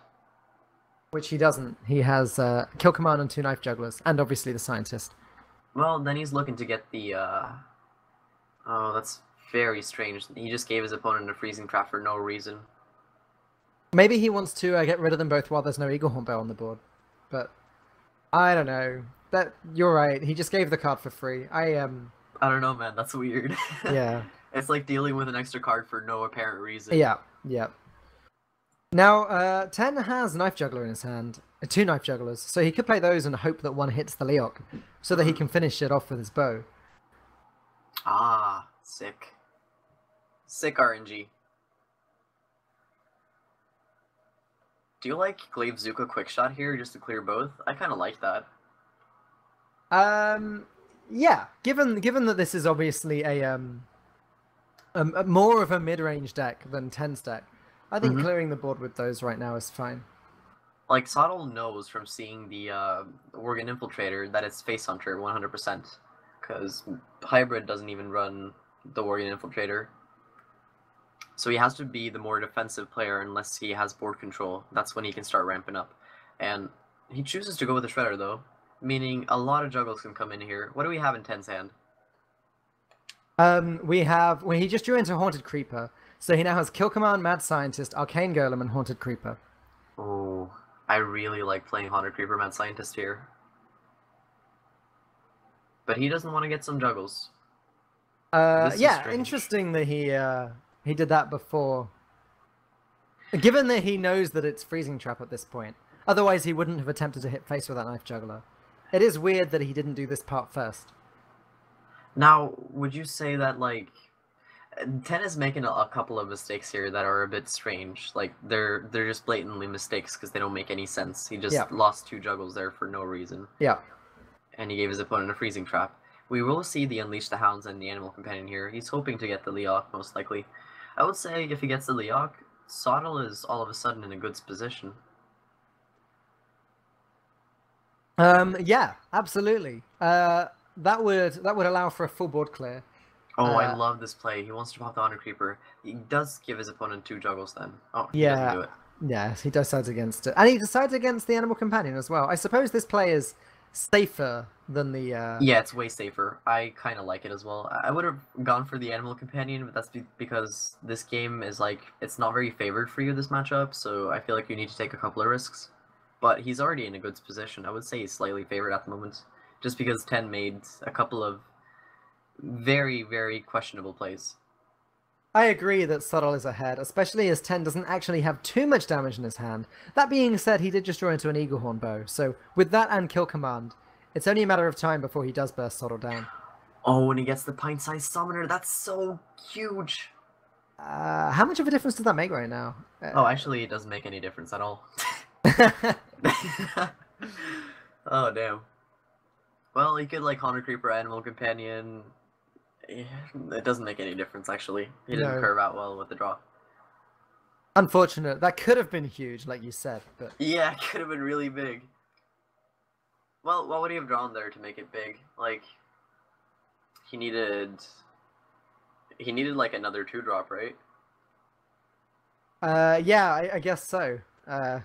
Which he doesn't. He has kill command and 2 knife jugglers, and obviously the scientist. Well, then he's looking to get the Oh, that's very strange. He just gave his opponent a freezing trap for no reason. Maybe he wants to get rid of them both while there's no eagle horn bow on the board. But I don't know. You're right. He just gave the card for free. I don't know, man. That's weird. Yeah. It's like dealing with an extra card for no apparent reason. Yeah. Now, 10 has knife juggler in his hand. 2 knife jugglers. So he could play those and hope that one hits the Leok, so that he can finish it off with his bow. Ah, sick. Sick RNG. Do you like Glaive Zuka Quickshot here just to clear both? I kind of like that. Yeah. Given that this is obviously a more of a mid-range deck than 10's deck, I think clearing the board with those right now is fine. Like, Sottle knows from seeing the Worgen Infiltrator that it's Face Hunter 100%. Because Hybrid doesn't even run the Worgen Infiltrator. So he has to be the more defensive player unless he has board control. That's when he can start ramping up. And he chooses to go with the Shredder, though. Meaning a lot of juggles can come in here. What do we have in 10's hand? He just drew into Haunted Creeper. So he now has Kill Command, Mad Scientist, Arcane Golem, and Haunted Creeper. Oh, I really like playing Haunted Creeper Mad Scientist here. But he doesn't want to get some juggles. This is Yeah, strange. interesting that he did that before. Given that he knows that it's freezing trap at this point. Otherwise, he wouldn't have attempted to hit face with that knife juggler. It is weird that he didn't do this part first. Now, would you say that, like, 10 is making a couple of mistakes here that are a bit strange. Like, they're just blatantly mistakes because they don't make any sense. He just lost 2 juggles there for no reason. Yeah. And he gave his opponent a freezing trap. We will see the Unleash the Hounds and the Animal Companion here. He's hoping to get the Leok, most likely. I would say if he gets the Leok, Sottle is all of a sudden in a good position. Yeah, absolutely. That would allow for a full board clear. Oh, I love this play. He wants to pop the Honor Creeper. He does give his opponent 2 juggles then. Oh, he doesn't do it. Yeah, he decides against it. And he decides against the Animal Companion as well. I suppose this play is safer than the... Yeah, it's way safer. I kind of like it as well. I would have gone for the Animal Companion, but that's because this game is like... It's not very favored for you, this matchup, so I feel like you need to take a couple of risks. But he's already in a good position. I would say he's slightly favored at the moment. Just because 10 made a couple of very, very questionable plays. I agree that Subtle is ahead, especially as 10 doesn't actually have too much damage in his hand. That being said, he did just draw into an Eagle Horn bow, so with that and Kill Command, it's only a matter of time before he does burst Subtle down. Oh, and he gets the Pint-Sized Summoner. That's so huge. How much of a difference does that make right now? Oh, actually, it doesn't make any difference at all. Oh, damn. Well, he could, like, Haunter Creeper, Animal Companion. Yeah, it doesn't make any difference actually. He didn't No. curve out well with the draw. Unfortunate. That could have been huge, like you said, but Yeah, it could have been really big. Well, what would he have drawn there to make it big? Like, he needed like another 2-drop, right? yeah, I guess so. No,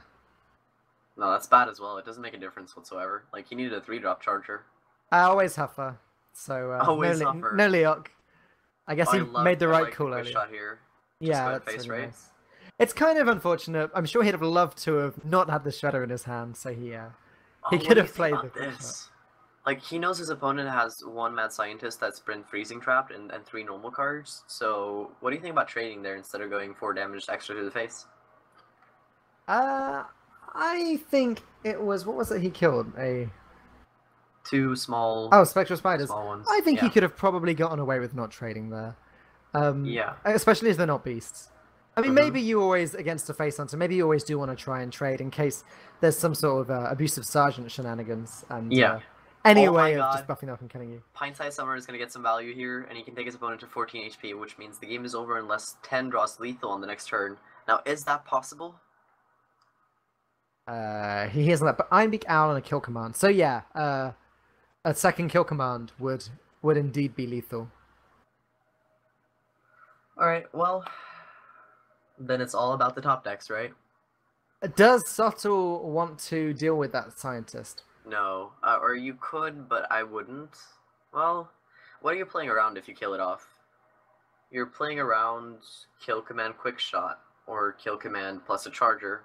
that's bad as well. It doesn't make a difference whatsoever. Like, he needed a 3-drop charger. I always Huffer. So Always no, Huffer. No Leok. I guess he made the I right like call the quick earlier. shot here. Just Yeah, go ahead, that's face, really right? nice. It's kind of unfortunate. I'm sure he'd have loved to have not had the shredder in his hand, so he Oh, he what could do you have think played about the quick shot. this? Like, he knows his opponent has 1 Mad Scientist that's been freezing trapped and 3 normal cards. So, what do you think about trading there instead of going 4 damage extra to the face? I think it was, what was it he killed? 2 small. Oh, Spectral Spiders. Small ones. I think he Yeah. could have probably gotten away with not trading there. Yeah. Especially as they're not beasts. I mean, Mhm. maybe you always, against a face hunter, maybe you always do want to try and trade in case there's some sort of abusive sergeant shenanigans and Yeah. any Oh my way of just God. buffing up and killing you. Pint-sized Summer is going to get some value here, and he can take his opponent to 14 HP, which means the game is over unless 10 draws lethal on the next turn. Now, is that possible? He hears that, but Ironbeak Owl and a kill command. So yeah, a second kill command would indeed be lethal. Alright, well, then it's all about the top decks, right? Does Subtle want to deal with that scientist? No. Or you could, but I wouldn't. Well, what are you playing around if you kill it off? You're playing around kill command quick shot, or kill command plus a charger,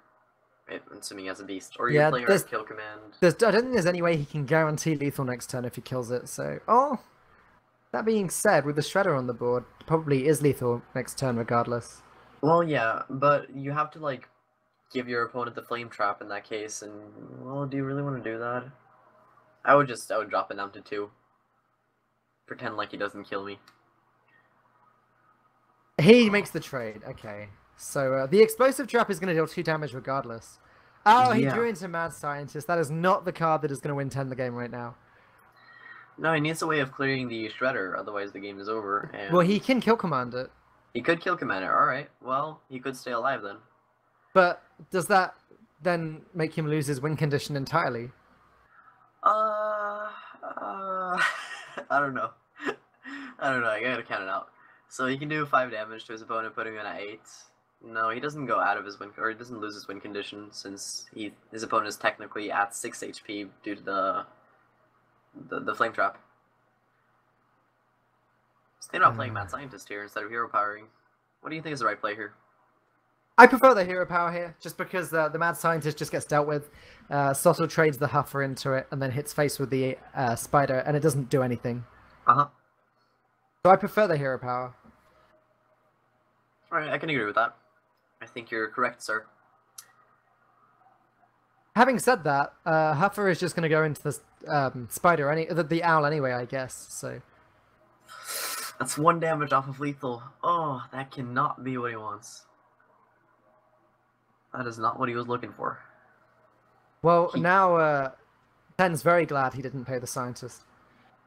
assuming as a beast. Or you're Yeah, playing there's- around kill command. I don't think there's any way he can guarantee lethal next turn if he kills it. So, that being said, with the shredder on the board, probably is lethal next turn regardless. Well, yeah, but you have to, like, give your opponent the flame trap in that case, and, well, do you really want to do that? I would drop it down to 2. Pretend like he doesn't kill me. He makes the trade. Okay, so the explosive trap is going to deal 2 damage regardless. Oh, he Yeah. drew into Mad Scientist. That is not the card that is going to win 10 the game right now. No, he needs a way of clearing the shredder, otherwise the game is over. And Well, he can kill command it, he could kill commander. All right, well, he could stay alive then. but does that then make him lose his win condition entirely? I don't know. I don't know. I gotta count it out. So he can do 5 damage to his opponent, putting him in at 8. No, he doesn't go out of his win, or he doesn't lose his win condition since his opponent is technically at 6 HP due to the flame trap. So they're not playing Mad Scientist here instead of hero powering. What do you think is the right play here? I prefer the hero power here, just because the Mad Scientist just gets dealt with. Sottle trades the Huffer into it, and then hits face with the Spider, and it doesn't do anything. Uh-huh. So I prefer the hero power. Alright, I can agree with that. I think you're correct, sir. Having said that, Huffer is just going to go into the Spider, the Owl anyway, I guess. So That's 1 damage off of lethal. Oh, that cannot be what he wants. That is not what he was looking for. well, now Ten's very glad he didn't pay the Scientist.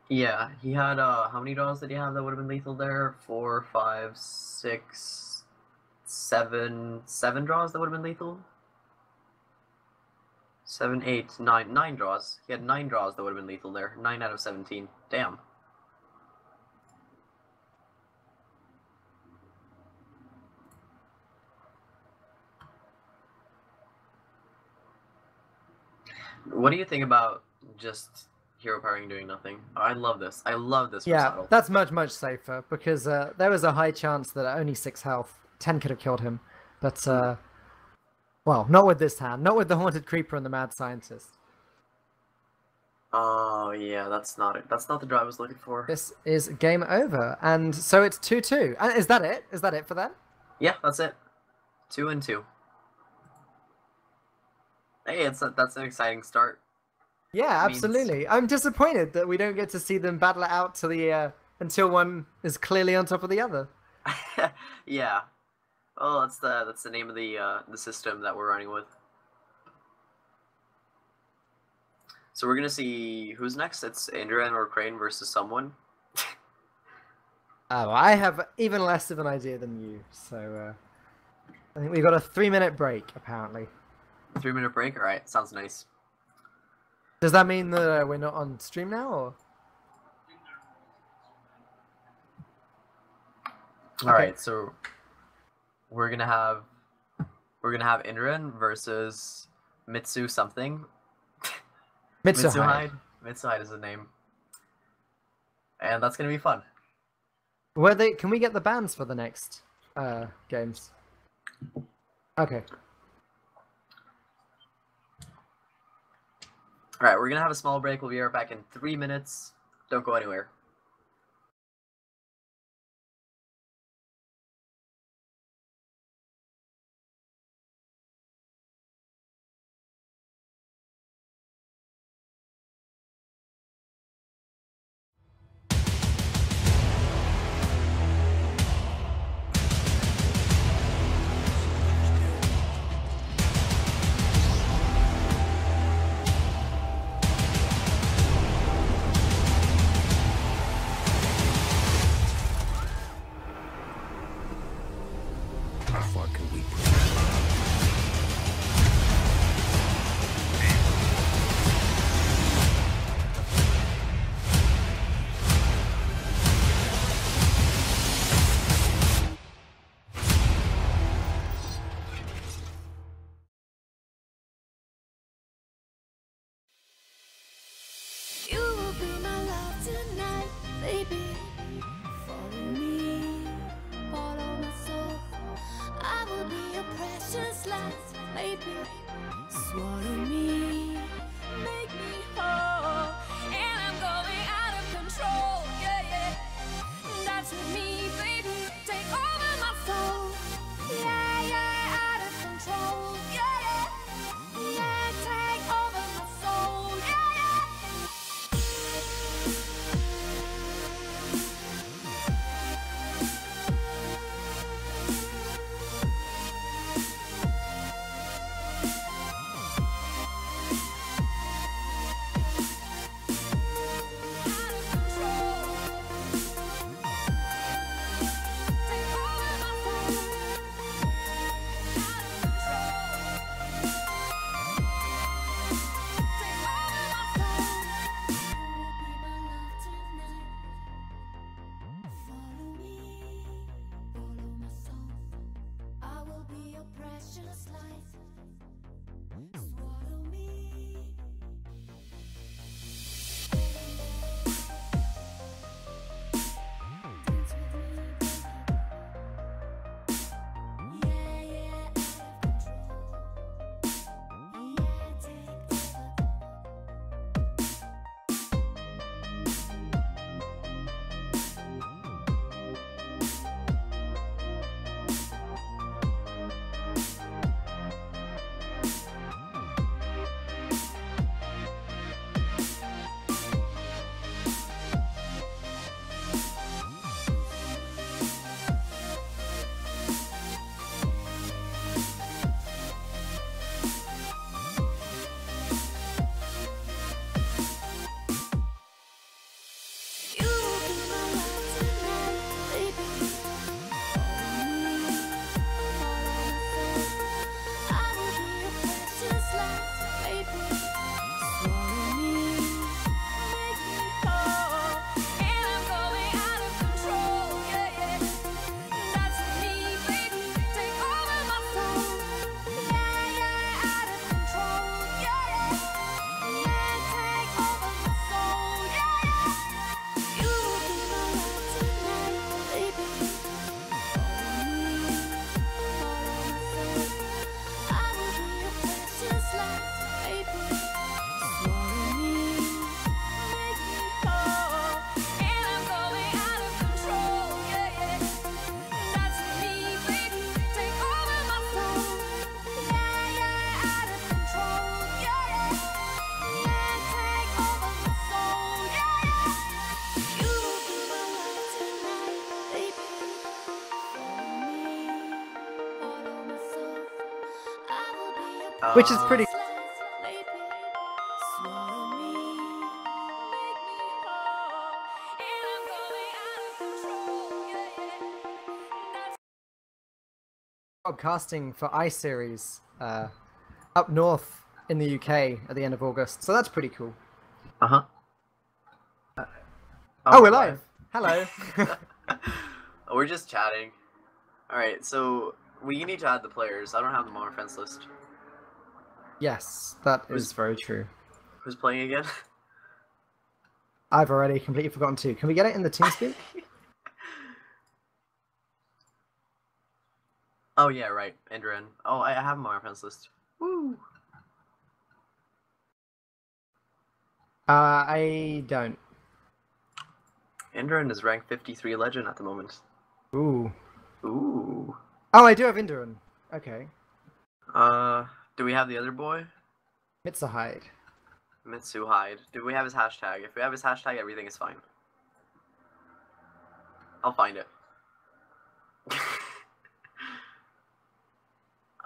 Yeah, he had, how many draws did he have that would have been lethal there? 4, 5, 6, 7 draws that would have been lethal? 7, 8, 9, 9 draws. He had 9 draws that would have been lethal there. 9 out of 17. Damn. What do you think about just hero powering doing nothing? I love this. I love this for Yeah, Subtle. that's much safer, because there was a high chance that at only 6 health, 10 could have killed him. But, well, not with this hand. Not with the Haunted Creeper and the Mad Scientist. Oh, yeah, that's not it. That's not the draw I was looking for. This is game over, and so it's 2-2. And is that it? Is that it for them? Yeah, that's it. 2 and 2. Hey, that's an exciting start. Yeah, Means- absolutely. I'm disappointed that we don't get to see them battle it out to the until one is clearly on top of the other. Yeah. Well, that's the name of the system that we're running with. So we're gonna see who's next. It's Indran or Crane versus someone. Oh, I have even less of an idea than you, so I think we've got a 3-minute break, apparently. 3-minute break? Alright, sounds nice. Does that mean that we're not on stream now, or? Alright, so we're gonna have Inran versus Mitsu something. Mitsuhide. Mitsuhide is the name. And that's gonna be fun. Can we get the bans for the next games? Okay. Alright, we're gonna have a small break. We'll be right back in 3 minutes. Don't go anywhere. How far can we push? You will be my love tonight, baby. Follow me, follow my soul. I will be your precious light, baby. Swallow me, make me whole. And I'm going out of control, yeah, yeah. Dance with me, baby. Take over my soul. Yeah, yeah, out of control, yeah, yeah. Yeah, take over my soul, yeah, yeah. Precious life, swallow me. Dance with me, yeah, yeah, out of control. Yeah, take over. You will be my love tonight, baby. Follow me, follow my soul. I will be your precious light, baby. Swallow me, make me whole. And I'm going out of control, yeah, yeah. Dance with me, baby. Take over my soul. Yeah, yeah, out of control, yeah, yeah. Yeah, take over my soul, yeah, yeah. You will be my love tonight, baby. Follow me, follow my soul. I will be your precious light, baby. Swallow me, make me whole. And I'm going out of control, yeah, yeah. Dance with me, baby. Take over my soul. Yeah, yeah, out of control, yeah, yeah. Yeah, take over my soul, yeah, yeah. You will be my love tonight, baby. Follow me, follow my soul. I will be your Which is pretty. precious light, baby. Swallow me, make me whole. And I'm going out of control, podcasting for iSeries up north in the UK at the end of August, so that's pretty cool. Uh-huh. Oh, we're live. Hello. We're just chatting. Alright, so we need to add the players. I don't have them on our friends list. Yes, that is very true. Who's playing again? I've already completely forgotten to. Can we get it in the TeamSpeak? Oh yeah, right. Endrin. Oh, I have him on our friends list. Woo! I don't. Endrin is ranked 53 legend at the moment. Ooh. Ooh. Oh, I do have Indran. Okay. Do we have the other boy? Mitsuhide. Mitsuhide. Do we have his hashtag? If we have his hashtag, everything is fine. I'll find it.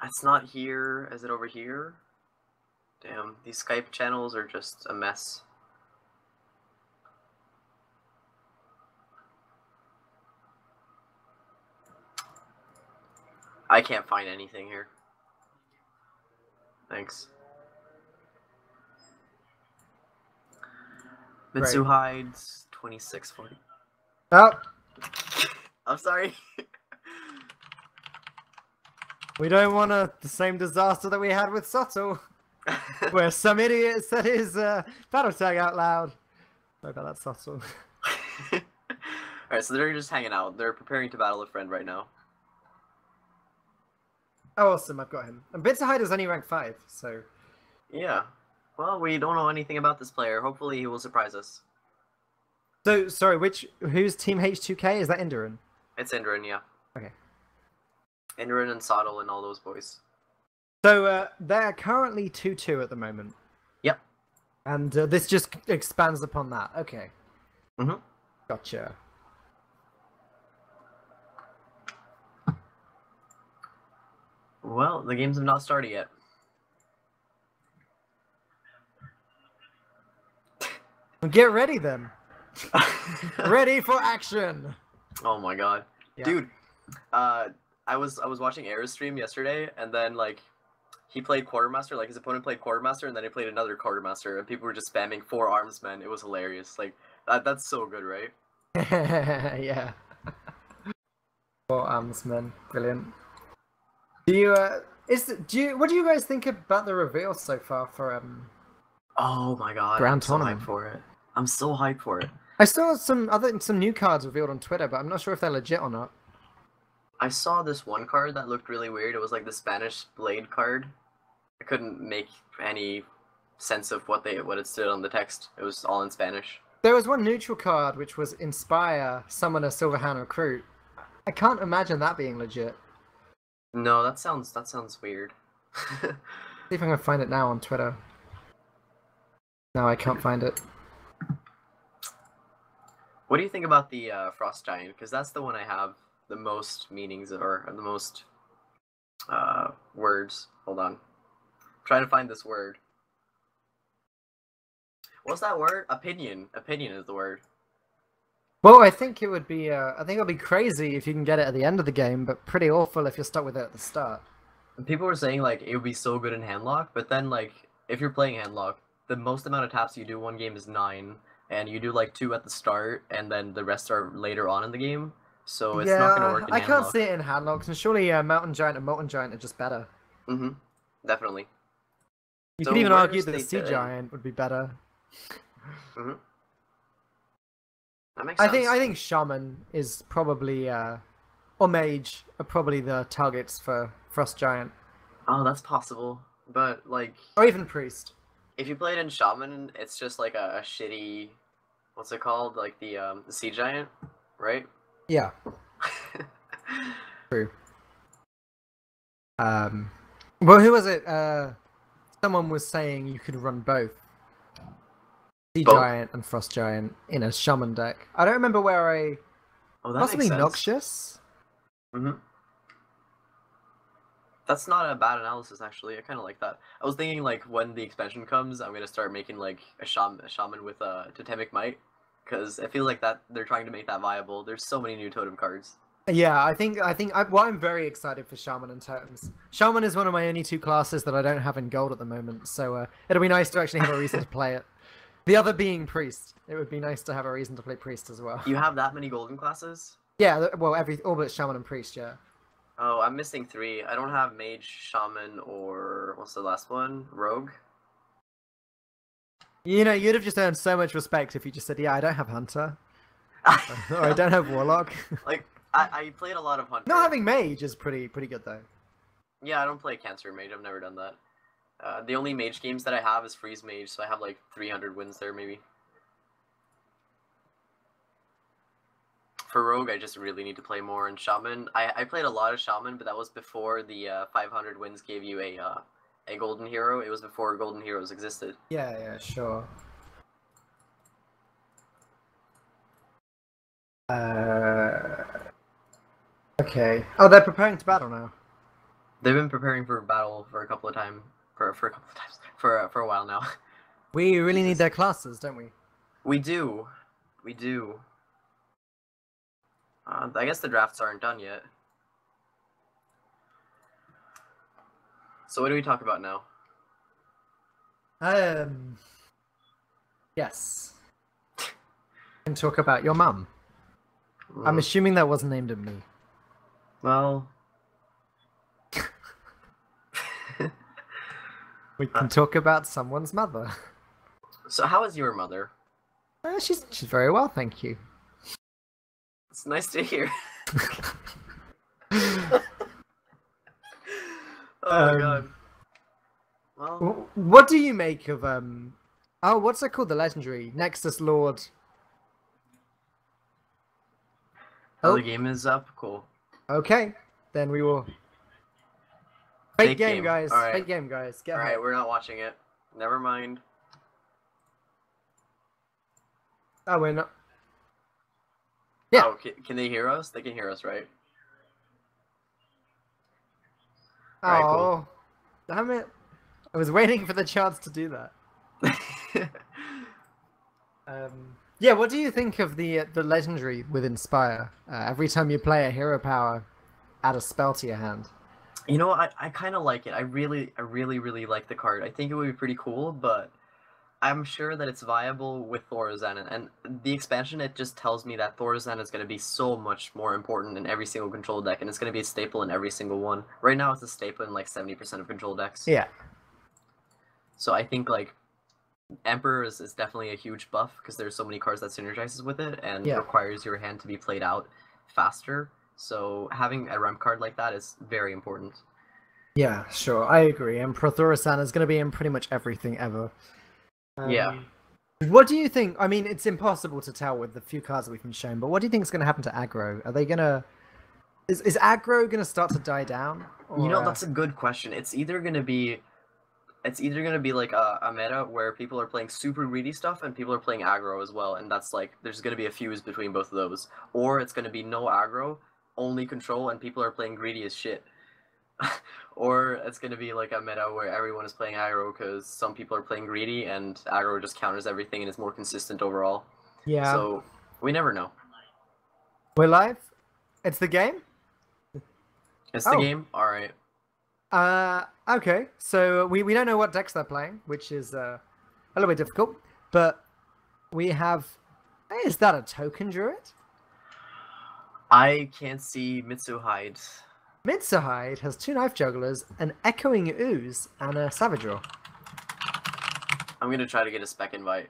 It's not here. Is it over here? Damn, these Skype channels are just a mess. I can't find anything here. Thanks. Right. Mitsuhide's 2640. Oh, I'm sorry. we don't want the same disaster that we had with Soto, where some idiot said his battle tag out loud. Sorry about that, Soto. Alright, so they're just hanging out. They're preparing to battle a friend right now. Oh, awesome, I've got him. And Mitsuhide is only rank 5, so... Yeah. Well, we don't know anything about this player. Hopefully he will surprise us. So, sorry, who's Team H2K? Is that Indran? It's Indran, yeah. Okay. Indran and Sottle and all those boys. So, they're currently 2-2 at the moment. Yep. And this just expands upon that. Okay. Mm-hmm. Gotcha. Well, the games have not started yet. Get ready then. Ready for action. Oh my god. Yeah. Dude, I was watching Air's stream yesterday, and then like he played Quartermaster, like his opponent played Quartermaster, and then he played another Quartermaster, and people were just spamming 4 armsmen. It was hilarious. Like that's so good, right? Yeah. 4 armsmen. Brilliant. Do you what do you guys think about the reveal so far for Oh my god. Grand I'm so Tournament? hyped for it. I'm so hyped for it. I saw some new cards revealed on Twitter, but I'm not sure if they're legit or not. I saw this one card that looked really weird. It was like the Spanish Blade card. I couldn't make any sense of what it stood on the text. It was all in Spanish. There was one neutral card which was Inspire, Summon a Silverhand Recruit. I can't imagine that being legit. No, that sounds weird. See if I can find it now on Twitter. No, I can't find it. What do you think about the Frost Giant? Because that's the one I have the most meanings or the most words. Hold on. I'm trying to find this word. What's that word? Opinion. Opinion is the word. Well, I think it would be crazy if you can get it at the end of the game, but pretty awful if you're stuck with it at the start. And people were saying like it would be so good in handlock, but then like if you're playing handlock, the most amount of taps you do one game is 9, and you do like 2 at the start, and then the rest are later on in the game. So it's not gonna work in I can't handlock. see it in handlocks, and surely Mountain Giant and Molten Giant are just better. Mm-hmm. Definitely. You So could even where argue is that the the Sea Giant would be better. Mm-hmm. That makes I sense. think Shaman is probably or Mage are probably the targets for Frost Giant, Oh, that's possible. But like or even Priest. if you play it in Shaman, it's just like a shitty, what's it called? Like the Sea Giant, right? Yeah, true. Well, who was it? Someone was saying you could run both Sea Both? Giant and Frost Giant in a Shaman deck. I don't remember where I. Oh, that Possibly makes sense. Noxious. Mm-hmm. That's not a bad analysis, actually. I kind of like that. I was thinking, like, when the expansion comes, I'm gonna start making, like, a shaman with Totemic Might, because I feel like that they're trying to make that viable. There's so many new totem cards. Yeah, well, I'm very excited for Shaman and Totems. Shaman is one of my only two classes that I don't have in gold at the moment, so it'll be nice to actually have a reason to play it. The other being Priest. It would be nice to have a reason to play Priest as well. You have that many golden classes? Yeah, well, all but Shaman and Priest, yeah. Oh, I'm missing 3. I don't have Mage, Shaman, or what's the last one? Rogue? You know, you'd have just earned so much respect if you just said, yeah, I don't have Hunter. Or I don't have Warlock. Like, I played a lot of Hunter. Not having Mage is pretty good, though. Yeah, I don't play Cancer Mage. I've never done that. The only Mage games that I have is Freeze Mage, so I have like 300 wins there, maybe. For Rogue, I just really need to play more. And Shaman, I played a lot of Shaman, but that was before the 500 wins gave you a Golden Hero. It was before Golden Heroes existed. Yeah, sure. Okay. Oh, they're preparing to battle now. They've been preparing for battle for a couple of times. For a while now. We really need their classes, don't we? We do. We do. I guess the drafts aren't done yet. So what do we talk about now? Yes. We can talk about your mum. I'm assuming that wasn't aimed at me. Well... We can talk about someone's mother. So how is your mother? She's very well, thank you. It's nice to hear. Oh god. Well, what do you make of oh, what's that called? The legendary Nexus Lord. oh, the game is up. Cool. Okay, then we will. Fake game, guys. All right. Fake game, guys. Get Alright, we're not watching it. Never mind. Oh, we're not. Yeah. Oh, can they hear us? They can hear us, right? Alright, Oh, damn it! I was waiting for the chance to do that. Yeah, what do you think of the legendary with Inspire? Every time you play a hero power, add a spell to your hand. You know, I kind of like it. I really like the card. I think it would be pretty cool, but I'm sure that it's viable with Thorazan, and the expansion, it just tells me that Thorazan is going to be so much more important in every single control deck, and it's going to be a staple in every single one. Right now, it's a staple in like 70% of control decks. Yeah. So I think like Emperor is definitely a huge buff because there's so many cards that synergizes with it and requires your hand to be played out faster. So having a ramp card like that is very important. Yeah, sure, I agree. And Thorazan is going to be in pretty much everything ever. Yeah. What do you think? I mean, it's impossible to tell with the few cards that we've been shown, but what do you think is going to happen to aggro? Are they going to... Is aggro going to start to die down? Or, you know, that's a good question. It's either going to be like a meta where people are playing super greedy stuff and people are playing aggro as well, and that's like, there's going to be a fuse between both of those. Or it's going to be no aggro, only control, and people are playing greedy as shit. Or it's going to be like a meta where everyone is playing aggro because some people are playing greedy and aggro just counters everything and is more consistent overall. Yeah. So, we never know. We're live? It's the game? It's the game? Alright. Okay. So we don't know what decks they're playing, which is a little bit difficult, but we have... Is that a token druid? I can't see Mitsuhide. Mitsuhide has 2 Knife Jugglers, an Echoing Ooze, and a Savage Roar. I'm gonna try to get a spec invite.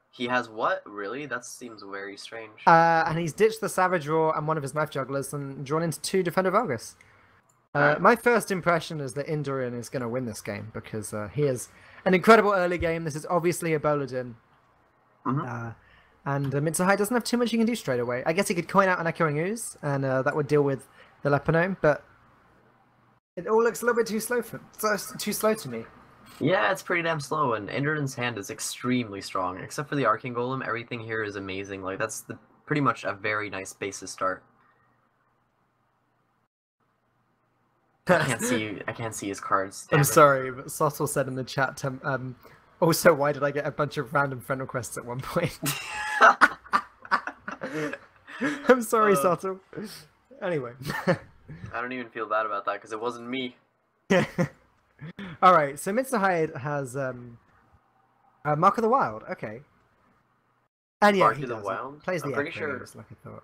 He has what? Really? That seems very strange. And he's ditched the Savage Roar and one of his Knife Jugglers and drawn into 2 Defender of Argus. My first impression is that Indurian is going to win this game because he has an incredible early game. This is obviously a Boladin. And Mitsuhide doesn't have too much he can do straight away. I guess he could coin out an Echoing Ooze, and that would deal with the Leponome, but it all looks a little bit too slow to me. Yeah, it's pretty damn slow, and Indurian's hand is extremely strong. Except for the Arcane Golem, everything here is amazing. Like, that's pretty much a very nice basis start. I can't see his cards. Damn I'm it. sorry, but Sottle said in the chat, also, why did I get a bunch of random friend requests at one point? I'm sorry, Sottle. Anyway. I don't even feel bad about that because it wasn't me. All right, so Mitsuhide has Mark of the Wild. Okay. And yeah, Mark he of the does. Wild? Plays the I'm pretty Echoes, sure. like I thought.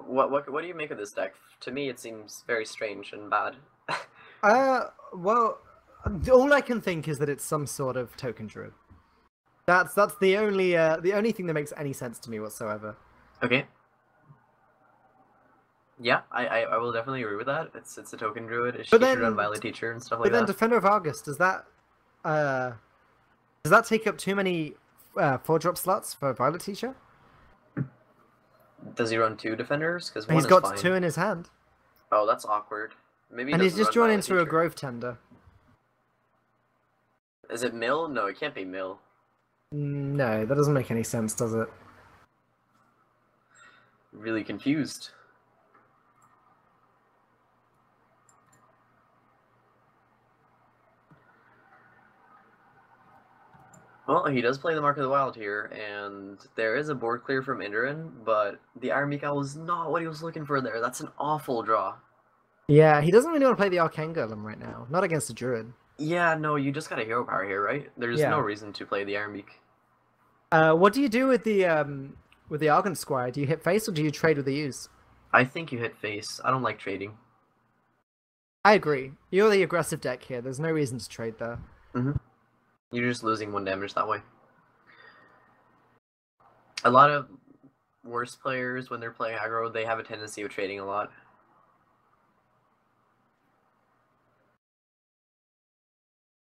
What do you make of this deck? To me, it seems very strange and bad. Well, all I can think is that it's some sort of token druid. That's the only thing that makes any sense to me whatsoever. Okay. Yeah, I will definitely agree with that. It's a token druid. She But should run then- Violet Teacher and stuff But like then that. Defender of Argus, does that take up too many 4-drop slots for Violet Teacher? Does he run 2 defenders? Because one He's is got fine. 2 in his hand. Oh, that's awkward. Maybe. And he's doesn't just run drawn Violet into a Teacher. Grove Tender. Is it Mill? No, it can't be Mill. No, that doesn't make any sense, does it? Really confused. Well, he does play the Mark of the Wild here, and there is a board clear from Indrin, but the Iron Beak Owl was not what he was looking for there. That's an awful draw. Yeah, he doesn't really want to play the Arcane Golem right now. Not against a Druid. Yeah, no, you just got a hero power here, right? There's Yeah. no reason to play the Iron Beak. What do you do with the Argent Squire? Do you hit face or do you trade with the use? I think you hit face. I don't like trading. I agree. You're the aggressive deck here. There's no reason to trade there. You're just losing 1 damage that way. A lot of worse players, when they're playing aggro, they have a tendency of trading a lot.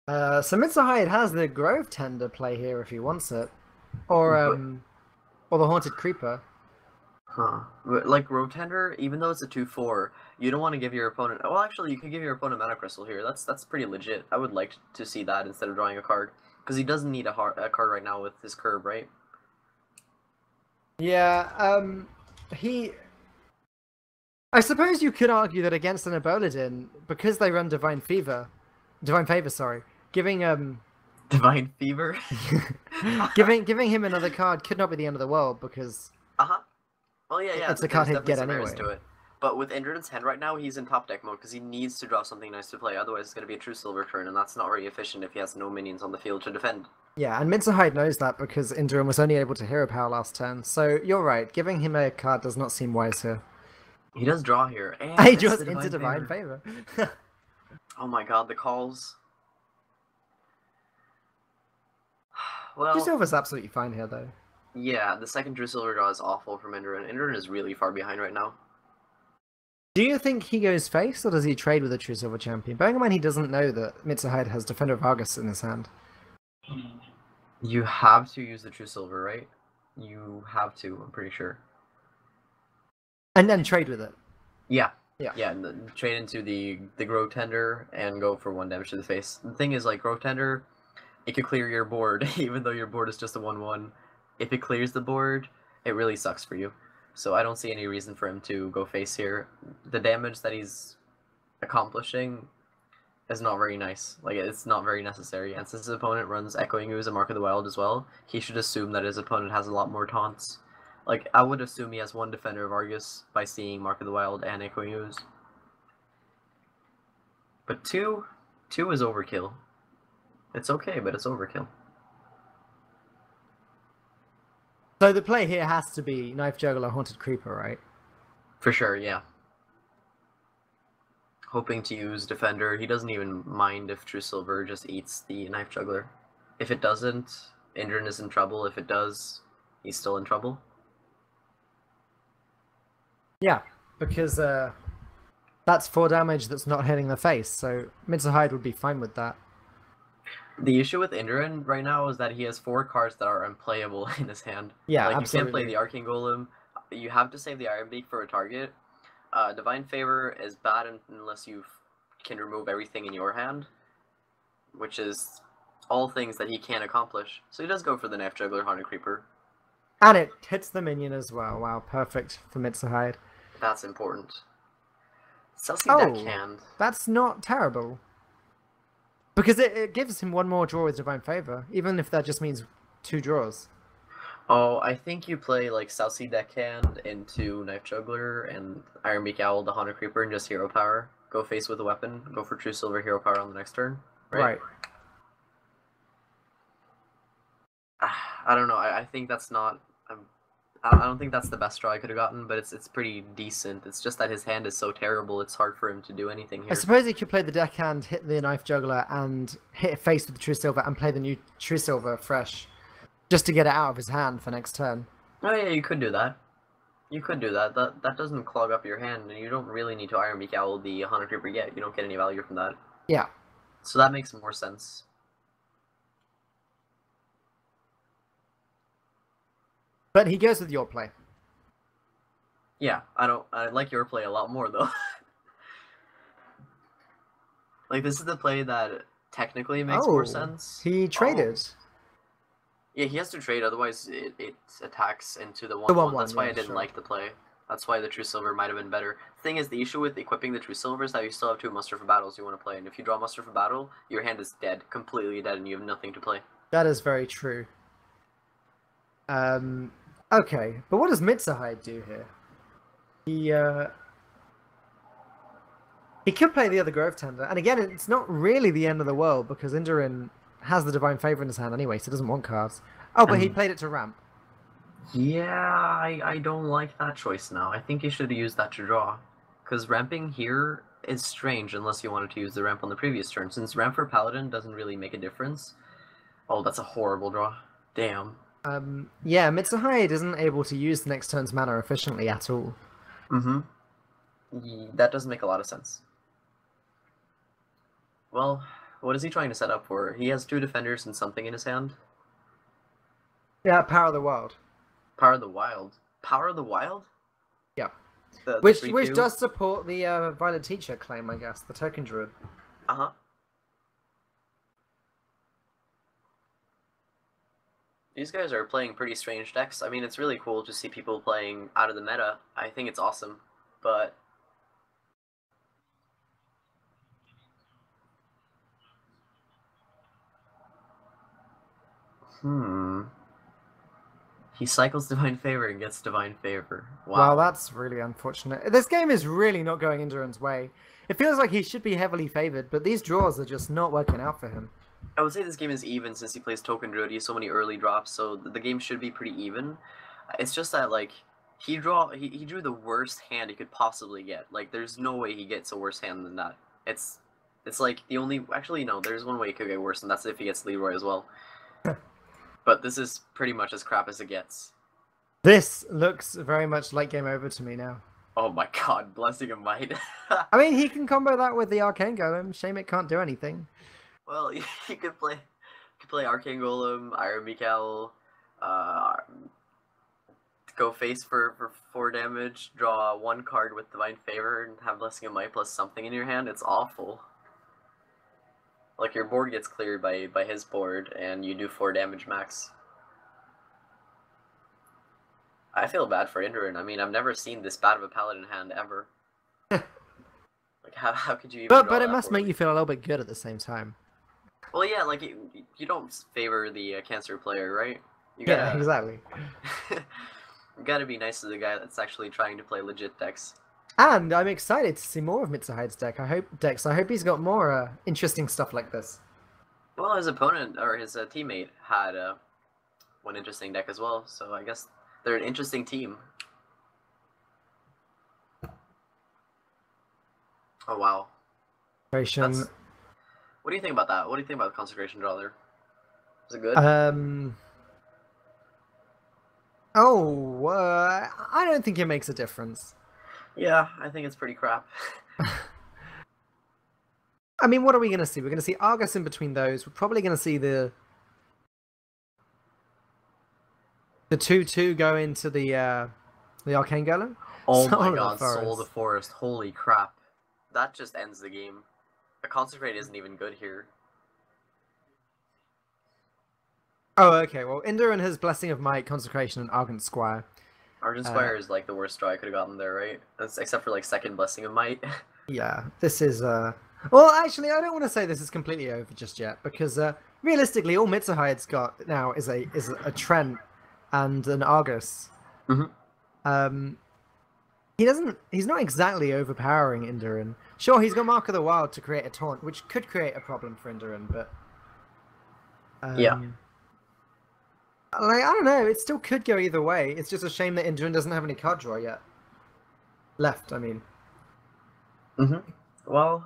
So Mitsuhide has the Grove Tender play here if he wants it. Or the Haunted Creeper. Huh. But like Road Tender, even though it's a 2/4, you don't want to give your opponent... Well, actually, you could give your opponent Mana Crystal here. That's pretty legit. I would like to see that instead of drawing a card. Because he doesn't need a card right now with his curve, right? Yeah, I suppose you could argue that against an Eboladin, because they run Divine Favor, sorry, giving Divine Fever? giving him another card could not be the end of the world because Uh-huh. Well, yeah, it's a card there's he'd get definitely some anyway. merits to it. But with Indrin's hand right now, he's in top deck mode because he needs to draw something nice to play. Otherwise, it's going to be a true silver turn, and that's not very efficient if he has no minions on the field to defend. Yeah, and Mitsuhide knows that because Indrin was only able to hero power last turn. So you're right, giving him a card does not seem wise here. He does draw here. And He it's draws the into Divine Favor. Oh my god, the calls. Well, True Silver's absolutely fine here though. yeah, the second True Silver draw is awful from Indrin. Indrin is really far behind right now. Do you think he goes face or does he trade with a True Silver champion? Bearing in mind he doesn't know that Mitsuhide has Defender of Argus in his hand. You have to use the True Silver, right? You have to, I'm pretty sure. And then trade with it. Yeah. Yeah. Yeah, and then trade into the Grove Tender and go for 1 damage to the face. The thing is, like, Grove Tender, it could clear your board, even though your board is just a 1/1. If it clears the board, it really sucks for you. So I don't see any reason for him to go face here. The damage that he's accomplishing is not very nice. Like, it's not very necessary. And since his opponent runs Echoing Ooze and Mark of the Wild as well, he should assume that his opponent has a lot more taunts. Like, I would assume he has 1 Defender of Argus by seeing Mark of the Wild and Echoing Ooze. But 2 is overkill. It's okay, but it's overkill. So the play here has to be Knife Juggler, Haunted Creeper, right? For sure, yeah. Hoping to use Defender. He doesn't even mind if True Silver just eats the Knife Juggler. If it doesn't, Indrin is in trouble. If it does, he's still in trouble. Yeah, because that's 4 damage that's not hitting the face, so Mitsuhide would be fine with that. The issue with Indrin right now is that he has 4 cards that are unplayable in his hand. Yeah, like, absolutely. you can't play the Arcane Golem. You have to save the Iron Beak for a target. Divine Favor is bad unless you can remove everything in your hand, which is all things that he can't accomplish. So he does go for the Knife Juggler, Haunted Creeper. And it hits the minion as well. Wow, perfect for Mitsuhide. That's important. Celsi Oh. Deckhand. That's not terrible. Because it gives him 1 more draw with Divine Favor, even if that just means 2 draws. Oh, I think you play like South Sea Deckhand into Knife Juggler and Iron Beak Owl, the Haunted Creeper, and just hero power. Go face with a weapon. Go for True Silver hero power on the next turn. Right. I don't know. I think that's not. I don't think that's the best draw I could have gotten, but it's pretty decent. It's just that his hand is so terrible. It's hard for him to do anything here. I suppose he could play the deckhand, hit the Knife Juggler, and hit a face with the True Silver, and play the new True Silver fresh, just to get it out of his hand for next turn. Oh yeah, you could do that. You could do that. That doesn't clog up your hand, and you don't really need to Iron Beak Owl the Haunted Creeper yet. You don't get any value from that. Yeah. So that makes more sense. But he goes with your play. Yeah, I like your play a lot more though. Like this is the play that technically makes more sense. He traded. Yeah, he has to trade, otherwise it attacks into the 1/1. The 1/1, That's why yeah, I didn't sure. like the play. That's why the True Silver might have been better. Thing is, the issue with equipping the True Silver is that you still have 2 Muster for Battles you want to play, and if you draw Muster for Battle, your hand is dead, completely dead, and you have nothing to play. That is very true. Okay, but what does Mitsuhide do here? He could play the other Grove Tender, and again, it's not really the end of the world because Indorin has the Divine Favor in his hand anyway, so he doesn't want cards. Oh, but he played it to ramp. Yeah, I don't like that choice now. I think you should have used that to draw. Because ramping here is strange unless you wanted to use the ramp on the previous turn. Since ramp for Paladin doesn't really make a difference. Oh, that's a horrible draw. Damn. Yeah, Mitsuhide isn't able to use the next turn's mana efficiently at all. That doesn't make a lot of sense. Well, what is he trying to set up for? He has 2 defenders and something in his hand. Yeah, Power of the Wild. Power of the Wild. Power of the Wild? Yeah. The Which 3/2? does support the Violet Teacher claim, I guess, the Token Druid. Uh-huh. These guys are playing pretty strange decks. I mean, it's really cool to see people playing out of the meta. I think it's awesome, but... He cycles Divine Favor and gets Divine Favor. Wow, Wow. that's really unfortunate. This game is really not going Indoran's way. It feels like he should be heavily favored, but these draws are just not working out for him. I would say this game is even since he plays Token Druid. He has so many early drops, so the game should be pretty even. It's just that, like, he drew the worst hand he could possibly get. Like, there's no way he gets a worse hand than that. It's like the only... Actually, no, there's one way he could get worse, and that's if he gets Leroy as well. But this is pretty much as crap as it gets. This looks very much like game over to me now. Oh my god, Blessing of Might. I mean, he can combo that with the Arcane Golem. Shame it can't do anything. Well, you could play Arcane Golem, Iron Beak Owl, go face for 4 damage, draw 1 card with Divine Favor, and have Blessing of Might plus something in your hand. It's awful. Like, your board gets cleared by his board, and you do 4 damage max. I feel bad for Indoran. I mean, I've never seen this bad of a Paladin hand ever. Like, how could you even draw But it that must make poorly? you feel a little bit good at the same time. Well, yeah, like, you don't favor the Cancer player, right? You Yeah, gotta, exactly. you gotta be nice to the guy that's actually trying to play legit decks. And I'm excited to see more of Mitsuhide's deck. I hope he's got more interesting stuff like this. Well, his opponent, or his teammate, had one interesting deck as well, so I guess they're an interesting team. Oh, wow. That's... What do you think about that? What do you think about the Consecration draw there? Is it good? I don't think it makes a difference. Yeah, I think it's pretty crap. I mean, what are we going to see? We're going to see Argus in between those. We're probably going to see the 2/2 go into the Arcane Golem. Oh Soul my of the god, Soul of Forest. the Forest. Holy crap. That just ends the game. The Consecrate isn't even good here. Oh, okay. Well, Indoran has Blessing of Might, Consecration, and Argent Squire. Argent Squire is like the worst draw I could have gotten there, right? Except for like second Blessing of Might. Yeah, this is well, actually, I don't want to say this is completely over just yet because realistically, all Mitsuhide's got now is a Trent and an Argus. Mhm. He's not exactly overpowering Indurinn. Sure, he's got Mark of the Wild to create a taunt, which could create a problem for Indurinn, but Yeah. like I don't know, it still could go either way. It's just a shame that Indurinn doesn't have any card draw yet. Left, I mean. Well,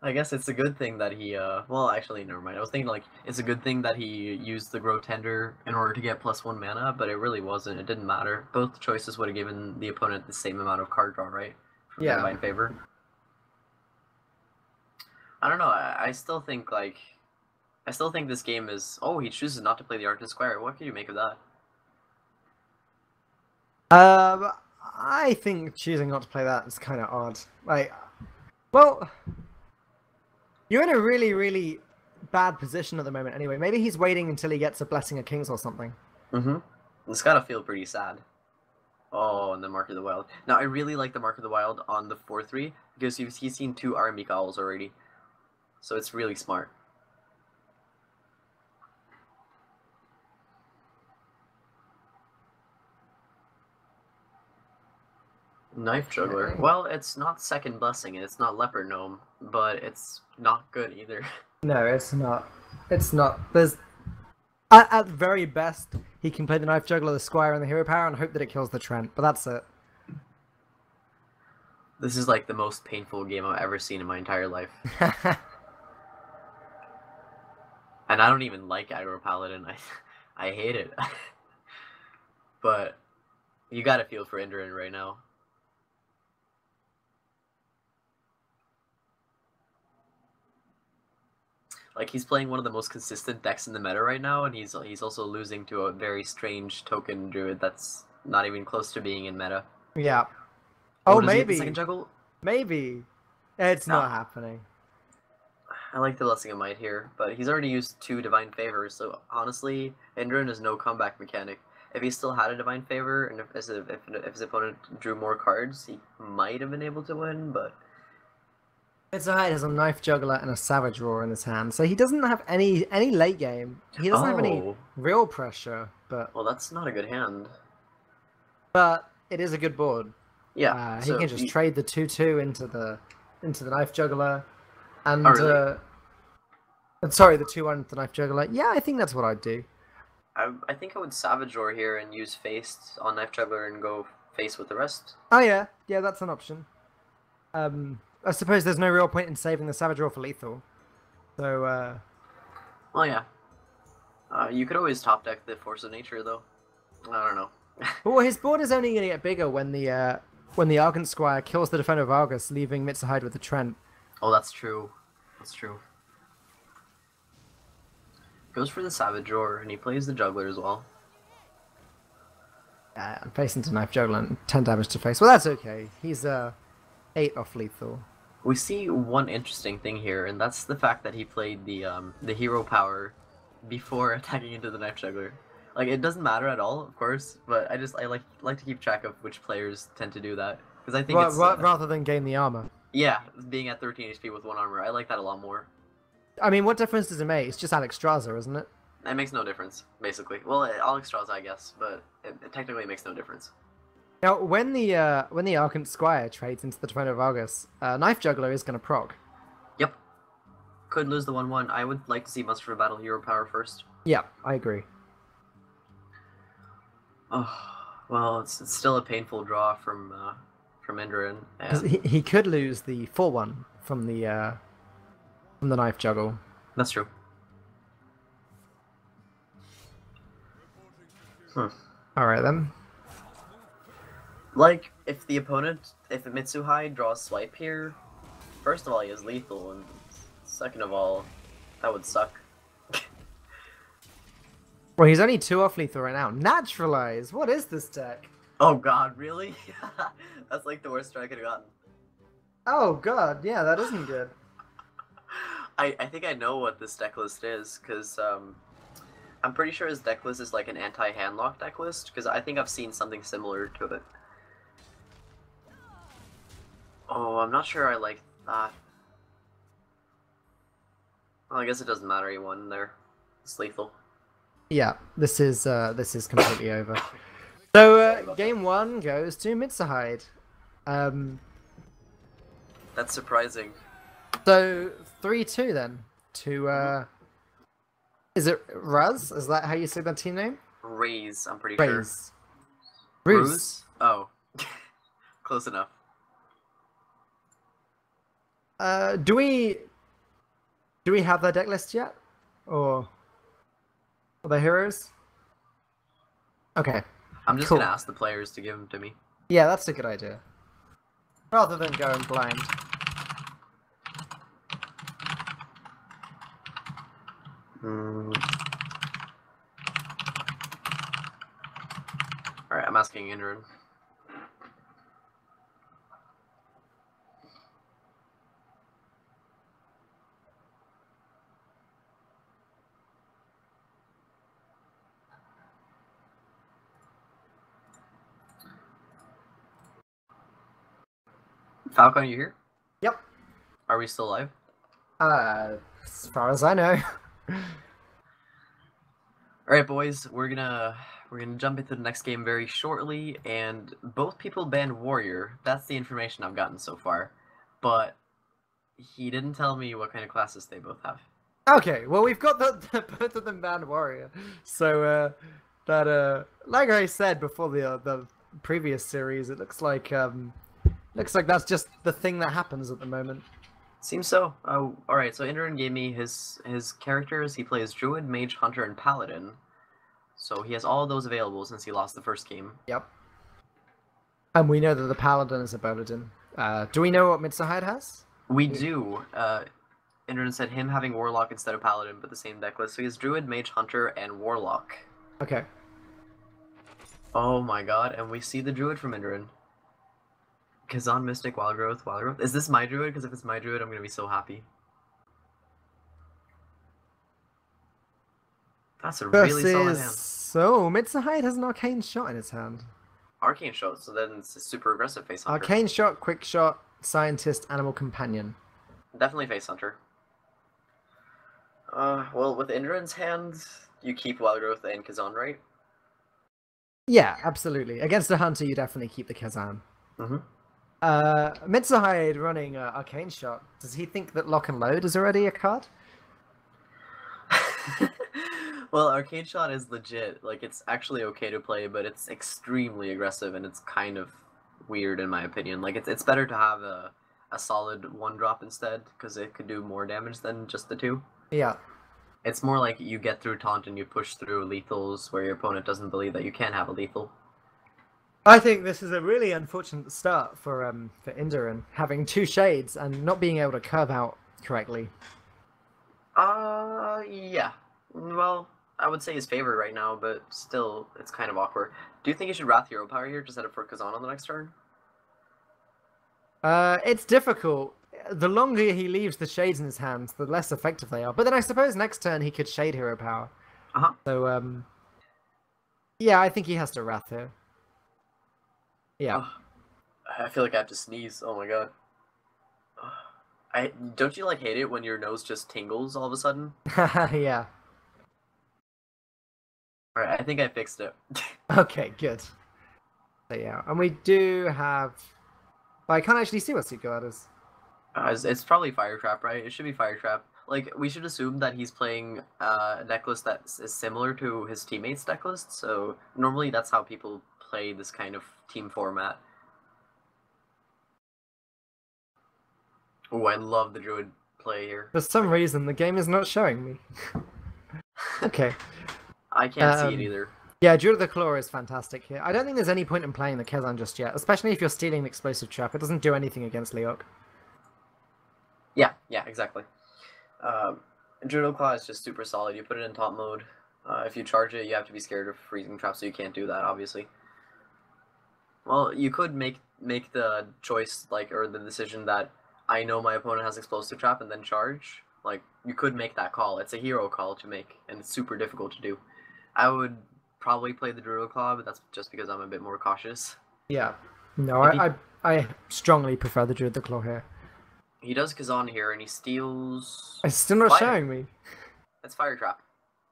I guess it's a good thing that he, well, actually, never mind. I was thinking, like, it's a good thing that he used the Grow Tender in order to get +1 mana, but it really wasn't. It didn't matter. Both choices would have given the opponent the same amount of card draw, right? From Yeah. Divine Favor. I don't know. I still think, like, I still think this game is... Oh, he chooses not to play the Arctic Squire. What can you make of that? I think choosing not to play that is kind of odd. Like, well, you're in a really, really bad position at the moment anyway. Maybe he's waiting until he gets a Blessing of Kings or something. It's gotta feel pretty sad. Oh, and the Mark of the Wild. Now, I really like the Mark of the Wild on the 4-3, because he's seen 2 Aramik Owls already. So it's really smart. Knife Juggler. Well, it's not Second Blessing, and it's not Leopard Gnome, but it's not good either. No, it's not. It's not. There's at very best he can play the Knife Juggler, the Squire, and the Hero Power, and hope that it kills the Trent. But that's it. This is like the most painful game I've ever seen in my entire life. And I don't even like Aggro Paladin. I hate it. But you gotta feel for Indurinn right now. Like, he's playing one of the most consistent decks in the meta right now, and he's also losing to a very strange token druid that's not even close to being in meta. Yeah. Oh, Oh, maybe. Second juggle? Maybe. It's No. not happening. I like the Blessing of Might here, but he's already used 2 Divine Favors, so honestly, Indurinn is no comeback mechanic. If he still had a Divine Favor, and if his opponent drew more cards, he might have been able to win, but... It's alright, has a Knife Juggler and a Savage Roar in his hand, so he doesn't have any late game. He doesn't have any Oh. real pressure, but Well, that's not a good hand. it is a good board. Yeah, He so can just trade the 2/2 into the Knife Juggler, and Oh, really? sorry, the 2/1 into the Knife Juggler. Yeah, I think that's what I'd do. I think I would Savage Roar here and use Face on Knife Juggler and go Face with the rest. Oh yeah, that's an option. I suppose there's no real point in saving the Savage Roar for lethal. So, Well, yeah. You could always top deck the Force of Nature, though. I don't know. well, his board is only going to get bigger when the Argent Squire kills the Defender of Argus, leaving Mitsuhide with the Trent. Oh, that's true. That's true. Goes for the Savage Roar, and he plays the Juggler as well. I'm facing to Knife Juggler and 10 damage to face. Well, that's okay. He's 8 off lethal. We see one interesting thing here, and that's the fact that he played the Hero Power before attacking into the Knife Juggler. Like, it doesn't matter at all, of course, but I like to keep track of which players tend to do that, because I think it's rather than gain the armor. yeah, being at 13 HP with 1 armor, I like that a lot more. I mean, what difference does it make? It's just Alexstrasza, isn't it? It makes no difference, basically. Well, Alexstrasza, I guess, but it technically makes no difference. Now, when the Argent Squire trades into the Defender of Argus, Knife Juggler is going to proc. Yep. Could lose the 1/1. I would like to see Muster for Battle Hero Power first. Yeah, I agree. Oh, well, it's still a painful draw from Indurinn. 'Cause he could lose the 4/1 from the Knife Juggle. That's true. Alright then. Like, if Mitsuhide draws Swipe here, first of all, he has lethal, and second of all, that would suck. Well, he's only 2 off lethal right now. Naturalize! What is this deck? Oh god, really? That's like the worst try I could have gotten. Oh god, yeah, that isn't good. I think I know what this deck list is, because I'm pretty sure his deck list is like an anti-handlock deck list, because I think I've seen something similar to it. Oh, I'm not sure I like that. Well, I guess it doesn't matter, he won there. It's lethal. Yeah, this is completely over. So game one goes to Mitsuhide. That's surprising. So 3-2 then to is it RuZ? Is that how you say that team name? Raise, I'm pretty sure. RuZ. RuZ. RuZ? Oh. Close enough. Do we have their deck list yet? Or are they heroes? Okay. I'm just Cool. gonna ask the players to give them to me. Yeah, that's a good idea. Rather than going blind. Alright, I'm asking Indran. Falcon, you here? Yep. Are we still live? As far as I know. Alright boys, we're gonna jump into the next game very shortly, and both people banned Warrior. That's the information I've gotten so far. But he didn't tell me what kind of classes they both have. Okay, well we've got the both of them banned warrior. So like I said before the previous series, it looks like that's just the thing that happens at the moment. Seems so. Oh, alright, so Indran gave me his characters. He plays Druid, Mage, Hunter, and Paladin. So he has all of those available since he lost the first game. Yep. And we know that the Paladin is a Paladin. Do we know what Mitsuhide has? We do. Indran said him having Warlock instead of Paladin, but the same deck list. So he has Druid, Mage, Hunter, and Warlock. Okay. Oh my god, and we see the Druid from Indran. Kazan, Mystic, Wild Growth. Is this my Druid? Because if it's my Druid, I'm gonna be so happy. That's a really solid hand. So Mitsuhide has an Arcane Shot in his hand. Arcane Shot, so then it's a super aggressive Face Hunter. Arcane Shot, Quick Shot, Scientist, Animal Companion. Definitely Face Hunter. Well, with Indran's hand, you keep Wild Growth and Kazan, right? Yeah, absolutely. Against a Hunter, you definitely keep the Kazan. Mm-hmm. Mitsuhide running Arcane Shot. Does he think that Lock and Load is already a card? Well, Arcane Shot is legit. Like, it's actually okay to play, but it's extremely aggressive, and it's kind of weird in my opinion. Like, it's better to have a solid 1-drop instead, because it could do more damage than just the 2. Yeah. It's more like you get through taunt and you push through lethals where your opponent doesn't believe that you can have a lethal. I think this is a really unfortunate start for Indran, having 2 shades and not being able to curve out correctly. Yeah. Well, I would say his favorite right now, but still, it's kind of awkward. Do you think you should Wrath Hero Power here to set up for Kazan on the next turn? It's difficult. The longer he leaves the shades in his hands, the less effective they are. But then I suppose next turn he could Shade Hero Power. Uh-huh. So, yeah, I think he has to Wrath here. Yeah. I feel like I have to sneeze. Oh my god. Don't you like hate it when your nose just tingles all of a sudden? Yeah. Alright, I think I fixed it. Okay, good. So yeah, and we do have... But I can't actually see what Seat Guard is. It's probably Fire Trap, right? It should be Fire Trap. Like, we should assume that he's playing a deck list that is similar to his teammates' deck list, so normally that's how people play this kind of team format. Oh, I love the Druid play here. For some reason, the game is not showing me. Okay. I can't see it either. Yeah, Druid of the Claw is fantastic here. I don't think there's any point in playing the Kezan just yet, especially if you're stealing the Explosive Trap. It doesn't do anything against Leok. Yeah, exactly. Druid of the Claw is just super solid. You put it in top mode. If you charge it, you have to be scared of freezing traps, so you can't do that, obviously. Well, you could make the choice, like, or the decision that I know my opponent has Explosive Trap and then charge. Like, you could make that call. It's a hero call to make, and it's super difficult to do. I would probably play the Druid Claw, but that's just because I'm a bit more cautious. Yeah. No, I strongly prefer the Druid of the Claw here. He does Kazan here, and he steals... It's still not Fire. showing me. That's Fire Trap.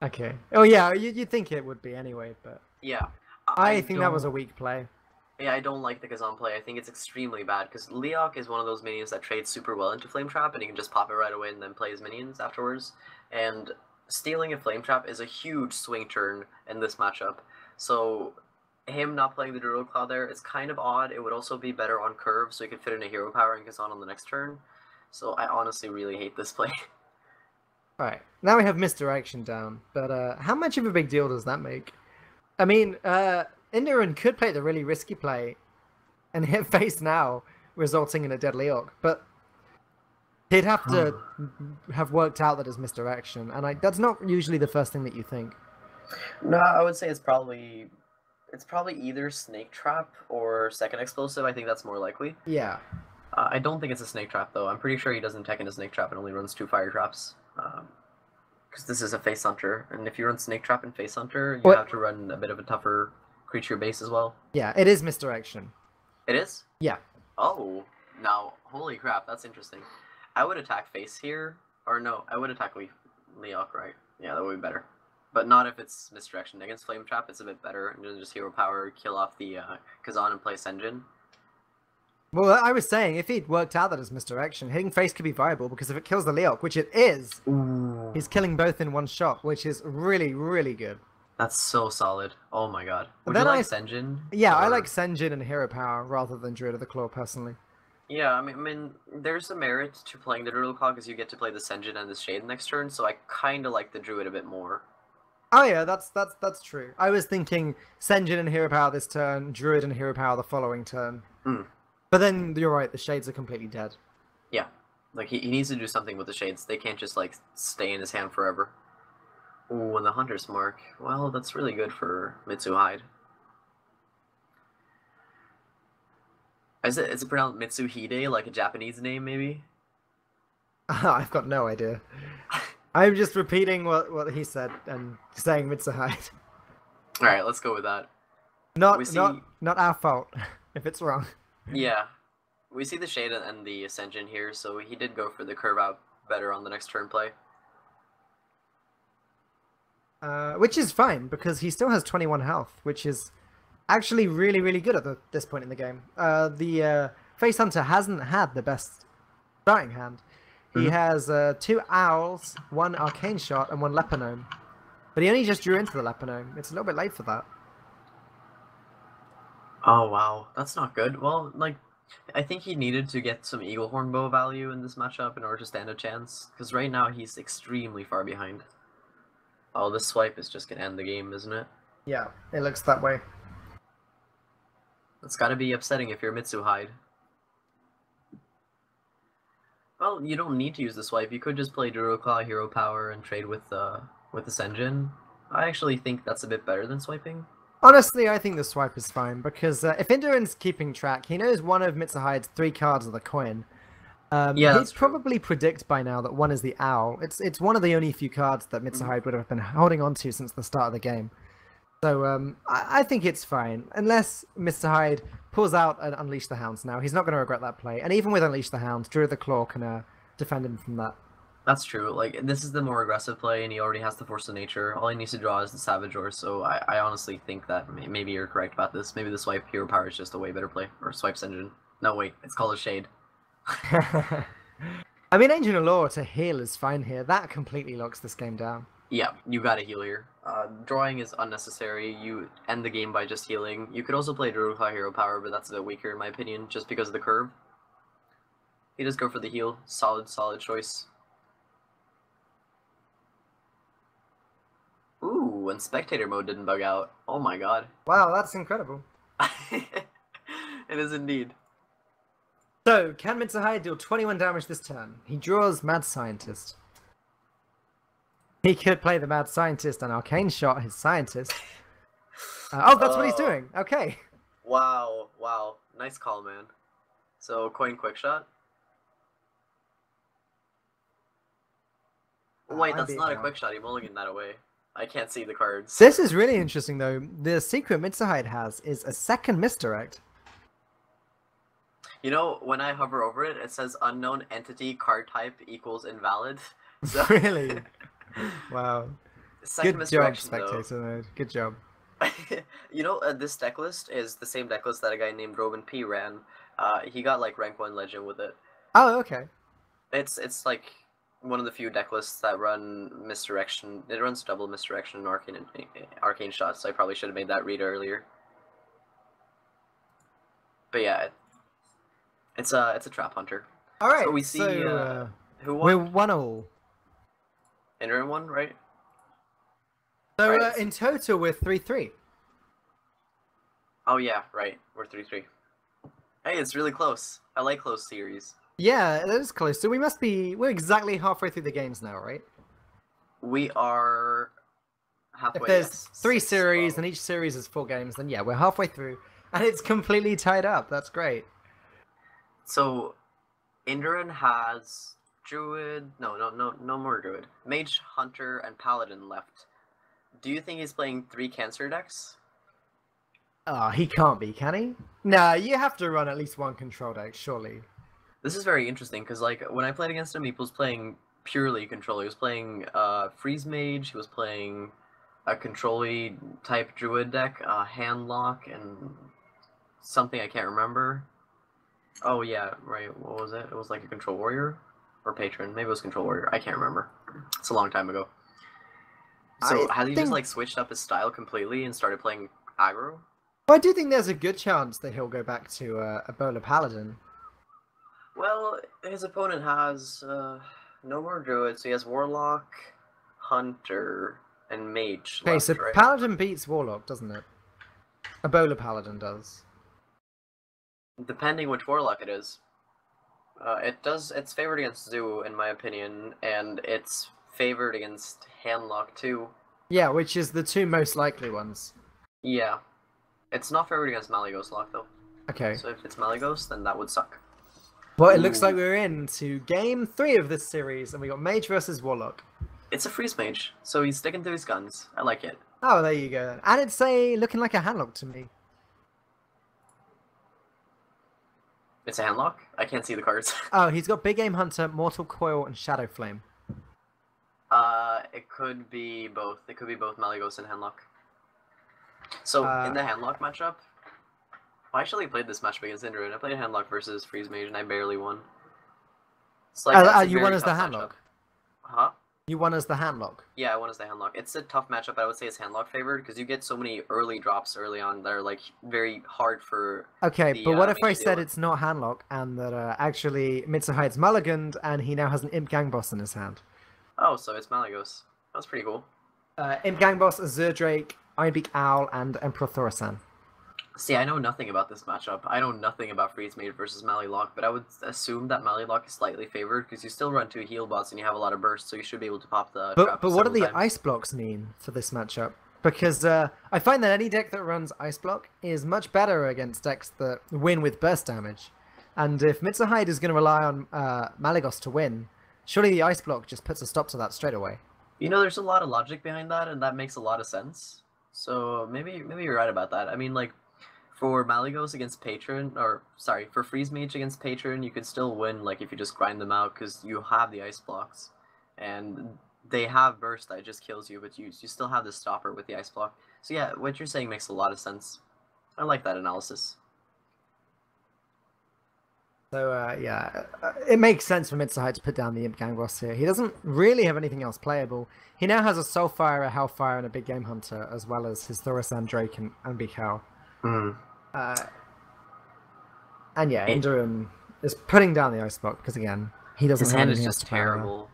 Okay. Oh yeah, you'd think it would be anyway, but Yeah. I think that was a don't- weak play. Yeah, I don't like the Kazan play. I think it's extremely bad because Leok is one of those minions that trades super well into Flame Trap, and he can just pop it right away and then play his minions afterwards. And stealing a Flame Trap is a huge swing turn in this matchup. So him not playing the Druid Claw there is kind of odd. It would also be better on curve, so he could fit in a Hero Power and Kazan on the next turn. So I honestly really hate this play. Right. Now we have misdirection down, but how much of a big deal does that make? I mean, Indiran could play the really risky play and hit face now, resulting in a dead Leok, but he'd have to have worked out that as misdirection, and that's not usually the first thing that you think. No, I would say it's probably either Snake Trap or Second Explosive. I think that's more likely. Yeah. I don't think it's a Snake Trap though. I'm pretty sure he doesn't tech into Snake Trap and only runs 2 Fire Traps. Because this is a Face Hunter, and if you run Snake Trap and Face Hunter, you have to run a bit of a tougher creature base as well. Yeah, it is misdirection. It is? Yeah. Oh, now, holy crap, that's interesting. I would attack Face here, or no, I would attack Leok, right? Yeah, that would be better. But not if it's misdirection. Against Flame Trap, it's a bit better, and then just Hero Power, kill off the Kazan and play Senjin. Well, I was saying, if he'd worked out that as misdirection, hitting face could be viable, because if it kills the Leok, which it is, he's killing both in one shot, which is really, really good. That's so solid. Oh my god. Would Then you like Senjin? Yeah, I or- like Senjin and Hero Power rather than Druid of the Claw, personally. Yeah, I mean, there's a merit to playing the Druid Claw because you get to play the Senjin and the Shade next turn, so I kind of like the Druid a bit more. Oh yeah, that's true. I was thinking Senjin and Hero Power this turn, Druid and Hero Power the following turn. Mm. But then you're right, the Shades are completely dead. Yeah, like he needs to do something with the Shades. They can't just like stay in his hand forever. Ooh, and the Hunter's Mark. Well, that's really good for Mitsuhide. Is it pronounced Mitsuhide, like a Japanese name, maybe? I've got no idea. I'm just repeating what he said and saying Mitsuhide. Alright, let's go with that. Not our fault if it's wrong. Yeah. We see the Shade and the Ascension here, so he did go for the curve out better on the next turn play. Which is fine, because he still has 21 health, which is actually really, really good at this point in the game. The Face Hunter hasn't had the best starting hand. He has 2 Owls, 1 Arcane Shot, and 1 Leponome. But he only just drew into the Leponome. It's a little bit late for that. Oh wow, that's not good. Well, like, I think he needed to get some Eaglehorn Bow value in this matchup in order to stand a chance, because right now he's extremely far behind. Oh, this swipe is just gonna end the game, isn't it? Yeah, it looks that way. That's gotta be upsetting if you're Mitsuhide. Well, you don't need to use the swipe. You could just play Druid Claw, Hero Power, and trade with the Senjin. I actually think that's a bit better than swiping. Honestly, I think the swipe is fine, because if Indiran's keeping track, he knows one of Mitsuhide's 3 cards of the coin. Yeah, he'd that's true. probably predict by now that 1 is the Owl. It's one of the only few cards that Mitsuhide would have been holding on to since the start of the game. So I think it's fine, unless Mitsuhide pulls out and Unleash the Hounds now. He's not going to regret that play, and even with Unleash the Hounds, Druid of the Claw can defend him from that. That's true. Like, this is the more aggressive play, and he already has the Force of Nature. All he needs to draw is the Savage Ore, so I honestly think that maybe you're correct about this. Maybe the swipe Hero Power is just a way better play. Or swipe Senjin. No, wait. It's called a Shade. I mean, Ancient Allure to heal is fine here. That completely locks this game down. Yeah, you gotta heal here. Drawing is unnecessary. You end the game by just healing. You could also play Druid Claw Hero Power, but that's a bit weaker in my opinion, just because of the curve. You just go for the heal. Solid choice. Ooh, and Spectator Mode didn't bug out. Oh my god. Wow, that's incredible. It is indeed. So, can Mitsuhide deal 21 damage this turn? He draws Mad Scientist. He could play the Mad Scientist and Arcane Shot his Scientist. Oh, that's what he's doing. Okay. Wow. Nice call, man. So, coin quick shot. Wait, that's not a quick shot. He mulliganed that away. I can't see the cards. This is really interesting, though. The secret Mitsuhide has is a second misdirect. You know, when I hover over it, it says unknown entity card type equals invalid. So Really? Wow. Second Good job, misdirection, though. spectator mode. Good job. You know, this deck list is the same deck list that a guy named Roman P ran. He got like rank 1 legend with it. Oh, okay. It's like one of the few deck lists that run misdirection. It runs double misdirection and arcane shots. So I probably should have made that read earlier. But yeah, it's a trap hunter. All right. So we see who we're won. 1-1. Ender won, right? So Right. in total, we're 3-3. Oh yeah, right. We're 3-3. Hey, it's really close. I like close series. Yeah, that is close. So we're exactly halfway through the games now, right? We are halfway. If there's yes. 3 6, series 12. and each series is 4 games, then yeah, we're halfway through, and it's completely tied up. That's great. So, Indran has Druid. No more Druid. Mage, Hunter, and Paladin left. Do you think he's playing 3 Cancer decks? Oh, he can't be, can he? Nah, you have to run at least 1 control deck, surely. This is very interesting because, like, when I played against him, he was playing purely control. He was playing Freeze Mage. He was playing a control-y type Druid deck, Handlock, and something I can't remember. Oh yeah, right. What was it? It was like a Control Warrior or Patron. Maybe it was Control Warrior. I can't remember. It's a long time ago. So has he just like switched up his style completely and started playing aggro? Well, I do think there's a good chance that he'll go back to Ebola Paladin. Well, his opponent has no more Druid, so he has Warlock, Hunter, and Mage Okay, left, so right? Paladin beats Warlock, doesn't it? Ebola Paladin does. Depending which Warlock it is. It does. It's favored against Zoo, in my opinion, and it's favored against Handlock too. Yeah, which is the 2 most likely ones. Yeah. It's not favored against Malygos Lock, though. Okay. So if it's Malygos, then that would suck. Well, it looks like we're into game 3 of this series, and we got Mage versus Warlock. It's a Freeze Mage, so he's sticking to his guns. I like it. Oh, there you go. And it's looking like a handlock to me. It's a Handlock? I can't see the cards. Oh, he's got Big Aim Hunter, Mortal Coil, and Shadow Flame. It could be both. It could be both Malygos and Handlock. So, in the Handlock matchup, I actually played this matchup against Indra, and I played Handlock versus Freeze Mage, and I barely won. It's like, that's a you won very as the tough handlock? matchup. Huh? You won as the handlock. Yeah, I won as the Handlock. It's a tough matchup, but I would say it's Handlock favored, because you get so many early drops early on that are, like, very hard for... Okay, the, but what if mage I to said deal with. it's not handlock, and that actually Mitsuhide's mulliganed, and he now has an Imp Gang Boss in his hand? Oh, so it's Malygos. That's pretty cool. Imp Gang Boss, Azure Drake, Ironbeak Owl, and Emperor Thorasan. See, I know nothing about this matchup. I know nothing about Freeze Mage versus Mallylock, but I would assume that Mallylock is slightly favored because you still run 2 heal bots and you have a lot of burst, so you should be able to pop the trap But what do several the times. ice blocks mean for this matchup? Because I find that any deck that runs ice block is much better against decks that win with burst damage. And if Mitsuhide is going to rely on Malygos to win, surely the ice block just puts a stop to that straight away. You know, there's a lot of logic behind that, and that makes a lot of sense. So maybe you're right about that. I mean, like, for Malygos against Patron, or sorry, for Freeze Mage against Patron, you could still win, like, if you just grind them out, because you have the ice blocks. And they have burst that just kills you, but you still have the stopper with the ice block. So yeah, what you're saying makes a lot of sense. I like that analysis. So yeah, it makes sense for Mitsuhide to put down the Imp Gang Boss here. He doesn't really have anything else playable. He now has a Soulfire, a Hellfire, and a Big Game Hunter, as well as his Thorasan Drake and Big Hell. Hmm. And yeah, Indra is putting down the ice block because again, he doesn't His have hand is anything else just to power. terrible.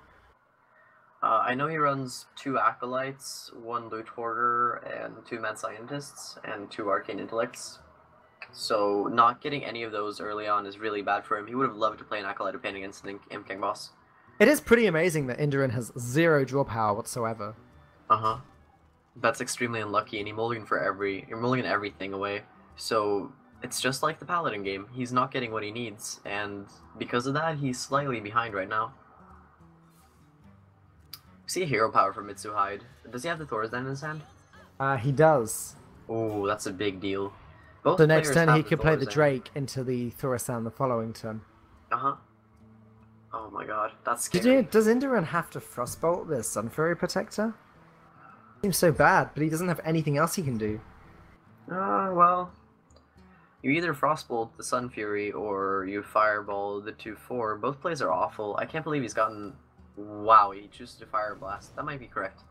I know he runs 2 Acolytes, 1 Loot Hoarder, and 2 Mad Scientists, and 2 Arcane Intellects. So not getting any of those early on is really bad for him. He would have loved to play an Acolyte Pain against an Imp King boss. It is pretty amazing that Indra has 0 draw power whatsoever. Uh-huh. That's extremely unlucky, and you're mulligan everything away. So it's just like the Paladin game. He's not getting what he needs, and because of that, he's slightly behind right now. See a hero power from Mitsuhide. Does he have the Thor's Den in his hand? He does. Oh, that's a big deal. Both So next players turn he have could play the Thor's Den. Drake into the Thorasan the following turn. Uh-huh. Oh my god, that's scary. Does Indra have to Frostbolt the Sun Fury Protector? Seems so bad, but he doesn't have anything else he can do. Well, you either Frostbolt the Sun Fury or you Fireball the 2/4. Both plays are awful. I can't believe he's gotten. Wow, he chooses to Fire Blast. That might be correct.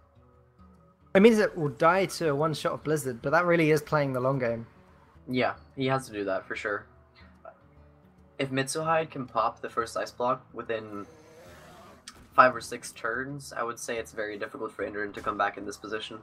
It means it will die to a one shot of Blizzard, but that really is playing the long game. Yeah, he has to do that for sure. If Mitsuhide can pop the first Ice Block within 5 or 6 turns, I would say it's very difficult for Indran to come back in this position.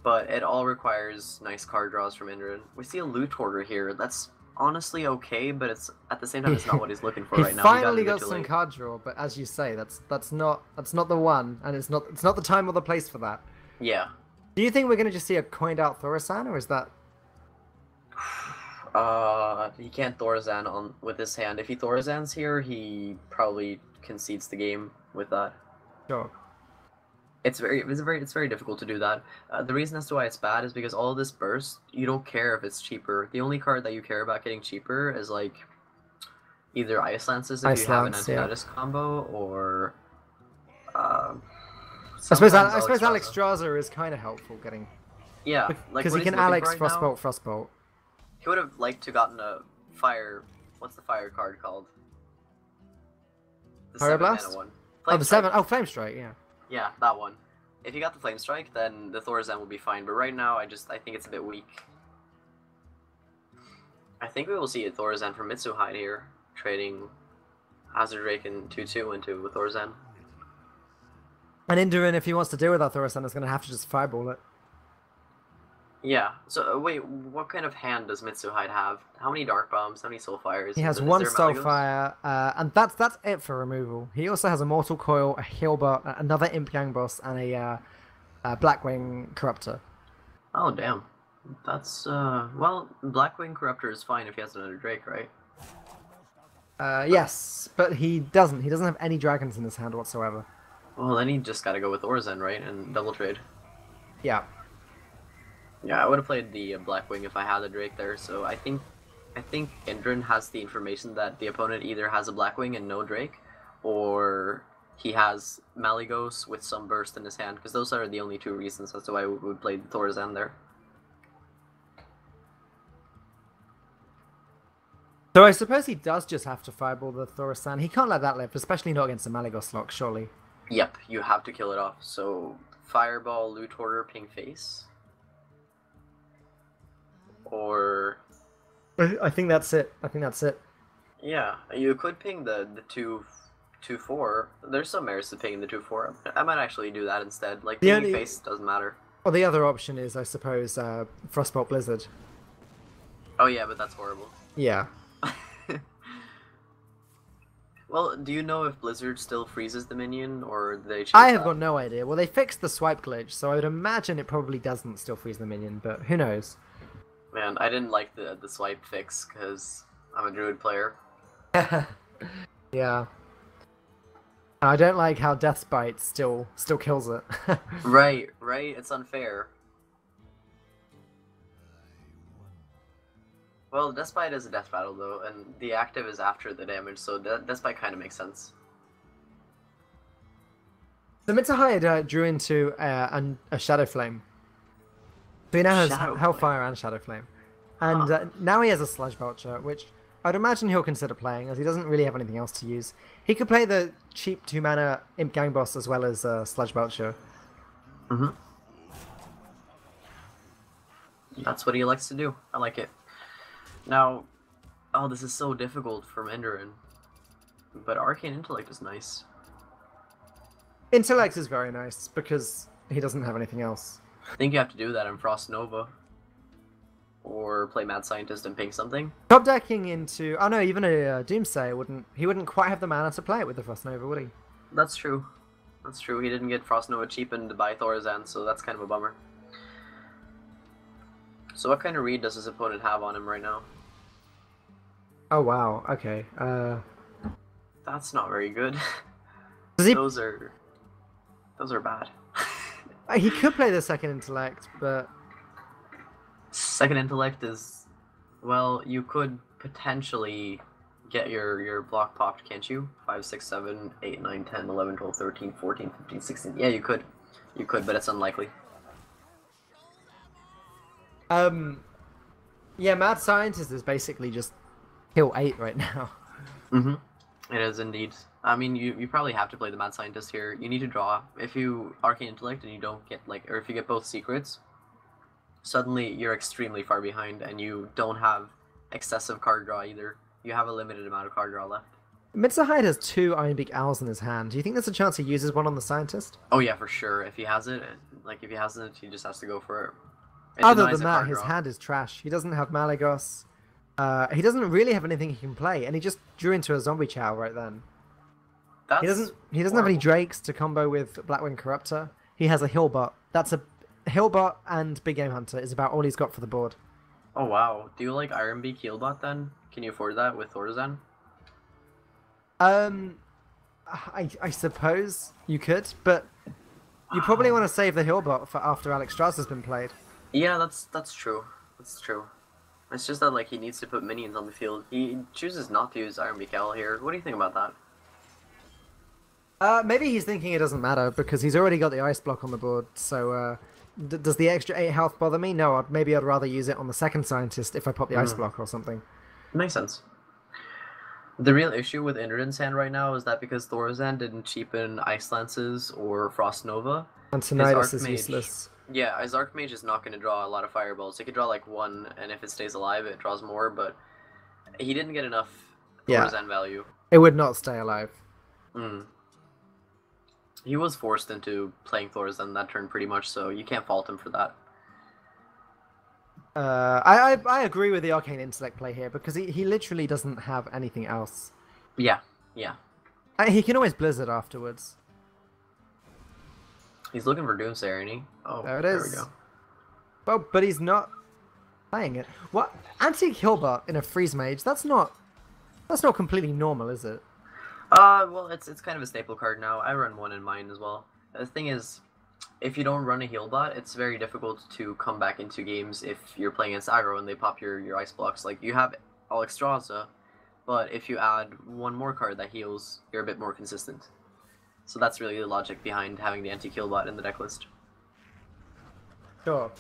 But it all requires nice card draws from Indran. We see a Loot Hoarder here. That's honestly okay, but it's at the same time it's not what he's looking for right now. He finally got some card draw, but as you say, that's not the one, and it's not the time or the place for that. Yeah. Do you think we're gonna just see a coined out Thaurissan, or is that? He can't Thorazan on with his hand. If he Thorazan's here, he probably concedes the game with that. Sure. It's very difficult to do that. The reason as to why it's bad is because all this burst, you don't care if it's cheaper. The only card that you care about getting cheaper is like either Ice Lances if you have an Anti-Nidus combo, or I suppose Alexstrasza is kind of helpful getting. Yeah, like because he can Alex right Frostbolt, Frostbolt. He would have liked to gotten a fire. What's the fire card called? The Fire Blast? One. Oh, the 7. Oh, Flame Strike. Yeah. Yeah, that one. If you got the Flame Strike, then the Thorazan will be fine. But right now, I think it's a bit weak. I think we will see a Thorazan from Mitsuhide here, trading Hazard Drake and 2/2 into Thorazan. And Indran, if he wants to deal with that Thorazan, is going to have to just Fireball it. Yeah. So wait, what kind of hand does Mitsuhide have? How many Dark Bombs? How many Soulfires? He has one Soulfire, and that's it for removal. He also has a Mortal Coil, a Healbot, another Imp Gang Boss, and a Blackwing Corruptor. Oh damn, that's well, Blackwing Corruptor is fine if he has another Drake, right? Yes, but he doesn't. He doesn't have any dragons in his hand whatsoever. Well, then he just got to go with Orzen, right, and double trade. Yeah. Yeah, I would have played the Blackwing if I had a Drake there. So I think Indran has the information that the opponent either has a Blackwing and no Drake, or he has Malygos with some burst in his hand, because those are the only two reasons as to why we would play Thorazan there. So I suppose he does just have to Fireball the Thorazan. He can't let that live, especially not against the Malygos lock, surely. Yep, you have to kill it off. So Fireball, Loot Hoarder, Ping Face. Or I think that's it. Yeah, you could ping the 2/4. There's some merits to ping the 2/4. I might actually do that instead. Like pinging face doesn't matter. Well, the other option is, I suppose, Frostbolt Blizzard. Oh yeah, but that's horrible. Yeah. Well, do you know if Blizzard still freezes the minion, or they change I have got no idea. Well, they fixed the swipe glitch, so I would imagine it probably doesn't still freeze the minion, but who knows? Man, I didn't like the swipe fix because I'm a druid player. Yeah. And I don't like how Deathbite still kills it. Right. It's unfair. Well, Deathbite is a death battle though, and the active is after the damage, so Deathbite kind of makes sense. So Mitsuhide drew into a Shadow Flame. So he now has Hellfire and Shadow Flame. And now he has a Sludge Belcher, which I'd imagine he'll consider playing, as he doesn't really have anything else to use. He could play the cheap 2-mana Imp Gang Boss as well as Sludge Belcher. Mm-hmm. That's what he likes to do. I like it. Now, oh, this is so difficult for Mandarin. But Arcane Intellect is nice. Intellect is very nice, because he doesn't have anything else. I think you have to do that in Frost Nova. Or play Mad Scientist and ping something. Top decking into... Oh no, even a Doomsday he wouldn't quite have the mana to play it with the Frost Nova, would he? That's true. That's true. He didn't get Frost Nova cheapened by Thorazan, so that's kind of a bummer. So what kind of read does his opponent have on him right now? Oh wow, okay. That's not very good. Does he... Those are bad. He could play the second Intellect, but... Second Intellect is... Well, you could potentially get your block popped, can't you? 5, 6, 7, 8, 9, 10, 11, 12, 13, 14, 15, 16... Yeah, you could. You could, but it's unlikely. Yeah, Mad Scientist is basically just kill 8 right now. Mm-hmm. It is indeed. I mean, you probably have to play the Mad Scientist here. You need to draw. If you Arcane Intellect and you don't get like, or if you get both secrets, suddenly you're extremely far behind, and you don't have excessive card draw either. You have a limited amount of card draw left. Mitsuhide has 2 Ironbeak Owls in his hand. Do you think there's a chance he uses one on the Scientist? Oh yeah, for sure. If he has it, like if he hasn't, he just has to go for it. It Other denies than a that, card his draw. hand is trash. He doesn't have Malagos. He doesn't really have anything he can play, and he just drew into a Zombie Chow right then. That's He doesn't have any horrible. Drakes to combo with Blackwing Corruptor. He has a Hillbot. That's a Hillbot and Big Game Hunter is about all he's got for the board. Oh wow. Do you like Ironbeak Healbot then? Can you afford that with Thorzen? I suppose you could, but you probably want to save the Hillbot for after Alex Strauss has been played. Yeah, that's true. That's true. It's just that like he needs to put minions on the field. He chooses not to use Ironbeak Owl here. What do you think about that? Maybe he's thinking it doesn't matter because he's already got the Ice Block on the board. So, does the extra 8 health bother me? No, maybe I'd rather use it on the second Scientist if I pop the Ice Block or something. Makes sense. The real issue with Indrid's hand right now is that because Thorzen didn't cheapen Ice Lances or Frost Nova, And Tinnitus is Archmage- useless. yeah, his Archmage is not going to draw a lot of fireballs. It could draw like one, and if it stays alive, it draws more, but he didn't get enough Yeah. Thorzen value. It would not stay alive. Mm. He was forced into playing Thorzen that turn pretty much, so you can't fault him for that. I agree with the Arcane Intellect play here because he literally doesn't have anything else. Yeah, yeah. He can always Blizzard afterwards. He's looking for Doomsayer, ain't he? Oh, There it there is. we go. Well, but he's not playing it. What? Antique Hillbot in a Freeze Mage? That's not completely normal, is it? Well, it's kind of a staple card now. I run one in mine as well. The thing is, if you don't run a heal bot, it's very difficult to come back into games if you're playing against aggro and they pop your ice blocks. Like, you have Alexstrasza, but if you add one more card that heals, you're a bit more consistent. So that's really the logic behind having the anti-kill bot in the deck list. Sure.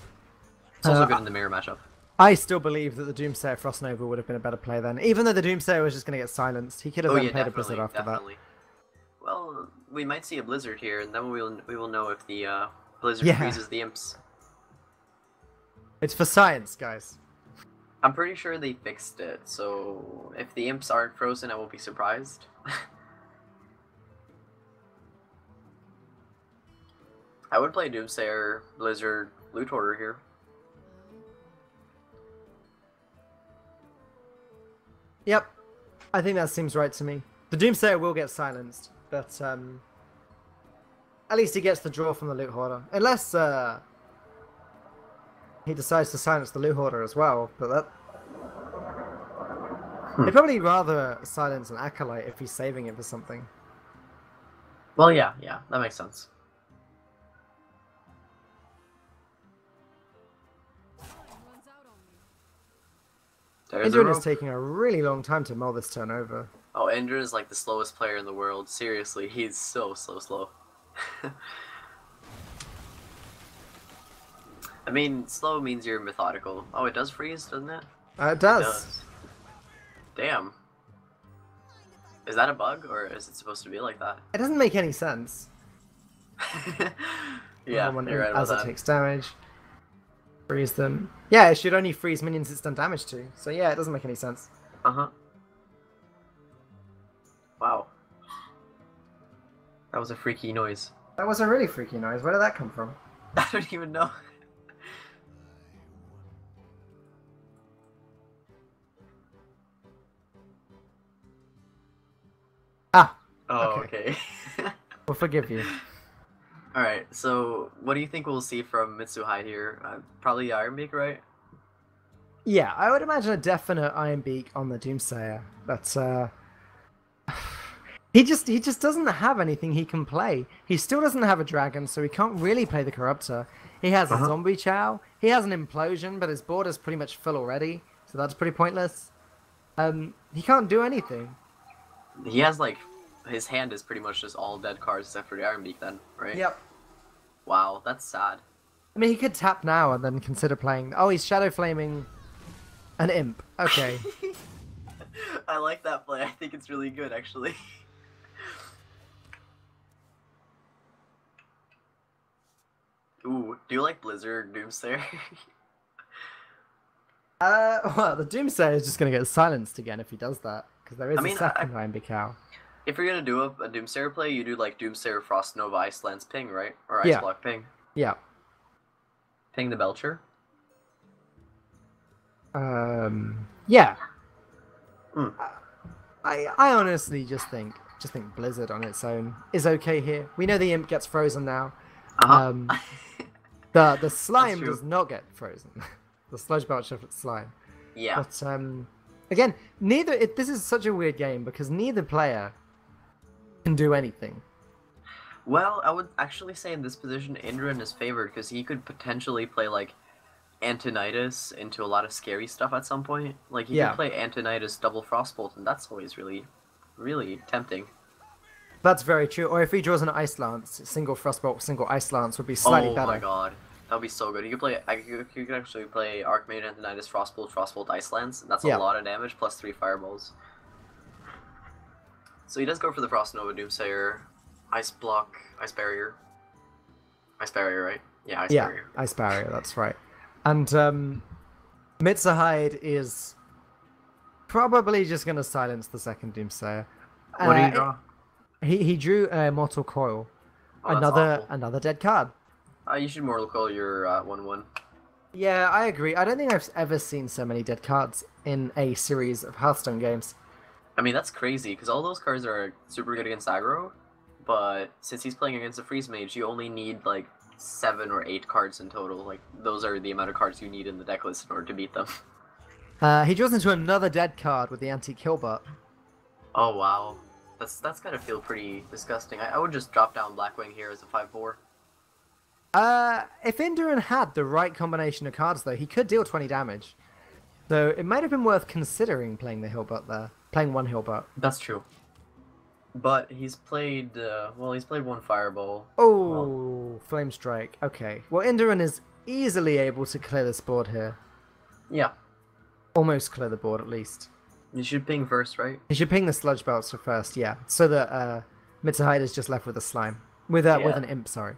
It's also good in the mirror matchup. I still believe that the Doomsayer Frostnova would have been a better play then. Even though the Doomsayer was just going to get silenced, he could have then played a Blizzard after definitely. Well, we might see a Blizzard here, and then we will know if the Blizzard Yeah. freezes the imps. that. It's for science, guys. I'm pretty sure they fixed it, so if the imps aren't frozen, I won't be surprised. I would play Doomsayer, Blizzard, Loot Hoarder here. Yep. I think that seems right to me. The Doomsayer will get silenced, but at least he gets the draw from the Loot Hoarder. Unless he decides to silence the Loot Hoarder as well, but that... He'd probably rather silence an Acolyte if he's saving it for something. Well, yeah, that makes sense. There's a Indra is rope. taking a really long time to mull this turn over. Oh, Indra is like the slowest player in the world. Seriously, he's so slow. I mean, slow means you're methodical. Oh, it does freeze, doesn't it? It It does. does. Damn. Is that a bug, or is it supposed to be like that? It doesn't make any sense. Yeah, When you're right about as it that. takes damage. Freeze them. Yeah, it should only freeze minions it's done damage to. So yeah, it doesn't make any sense. Uh-huh. Wow. That was a freaky noise. That was a really freaky noise. Where did that come from? I don't even know. Ah, Oh, Okay. okay. we'll forgive you. Alright, so what do you think we'll see from Mitsuhide here? Probably Ironbeak, right? Yeah, I would imagine a definite Iron Beak on the Doomsayer. But he just doesn't have anything he can play. He still doesn't have a dragon, so he can't really play the Corruptor. He has a Zombie Chow. He has an Implosion, but his board is pretty much full already, so that's pretty pointless. He can't do anything. He has like, his hand is pretty much just all dead cards except for the Ironbeak then, right? Yep. Wow, that's sad. I mean, he could tap now and then consider playing. Oh, he's Shadow Flaming an Imp. Okay. I like that play. I think it's really good, actually. Ooh, do you like Blizzard Doomsayer? Well, the Doomsayer is just going to get silenced again if he does that. Because there is I mean, a second Iron Cow. If you're gonna do a Doomsayer play, you do like Doomsayer, Frost Nova, Ice Lance Ping, right? Or Ice Yeah. Block Ping. Yeah. Ping the Belcher. Yeah. Mm. I honestly just think Blizzard on its own is okay here. We know the Imp gets frozen now. Uh-huh. The slime true. does not get frozen. The Sludge Belcher slime. Yeah. But again, this is such a weird game because neither player can do anything. Well, I would actually say in this position, Indran is favored because he could potentially play like Antonidas into a lot of scary stuff at some point. Like he Yeah. could play Antonidas double Frostbolt, and that's always really, really tempting. That's very true. Or if he draws an Ice Lance, single Frostbolt, single Ice Lance would be slightly Oh better. my god, that would be so good. You could actually play Archmage Antonidas Frostbolt, Frostbolt Ice Lance, and that's Yeah. a lot of damage plus 3 fireballs. So he does go for the Frost Nova Doomsayer, Ice Block, Ice Barrier. Ice Barrier, right? Yeah, Ice Barrier. Ice Barrier, that's right. And Mitsuhide is probably just going to silence the second Doomsayer. What do you draw? He drew Mortal Coil. Oh, that's awful. Another dead card. You should Mortal Coil your 1/1. Yeah, I agree. I don't think I've ever seen so many dead cards in a series of Hearthstone games. I mean, that's crazy, because all those cards are super good against aggro, but since he's playing against a Freeze Mage, you only need, like, 7 or 8 cards in total. Like, those are the amount of cards you need in the deck list in order to beat them. He draws into another dead card with the anti-Killbot. Oh, wow. That's gotta feel pretty disgusting. I would just drop down Blackwing here as a 5/4. If Indran had the right combination of cards, though, he could deal 20 damage. So it might have been worth considering playing the Hillbot there. Playing one Hillbot. That's true. But he's played, he's played one Fireball. Oh, Flame Strike. Okay. Well, Indran is easily able to clear this board here. Yeah. Almost clear the board, at least. You should ping first, right? He should ping the Sludge Belcher first, yeah. So that Mitsuhide is just left with a slime. With an Imp, sorry.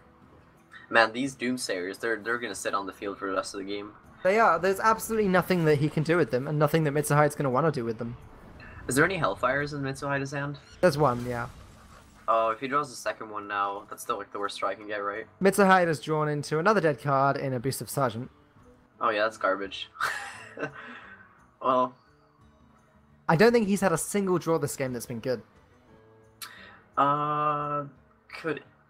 Man, these Doomsayers, they're gonna sit on the field for the rest of the game. They are. There's absolutely nothing that he can do with them, and nothing that Mitsuhide's going to want to do with them. Is there any Hellfires in Mitsuhide's hand? There's one, yeah. Oh, if he draws the second one now, that's still like the worst draw I can get, right? Mitsuhide is drawn into another dead card in Abusive Sergeant. Oh yeah, that's garbage. Well, I don't think he's had a single draw this game that's been good.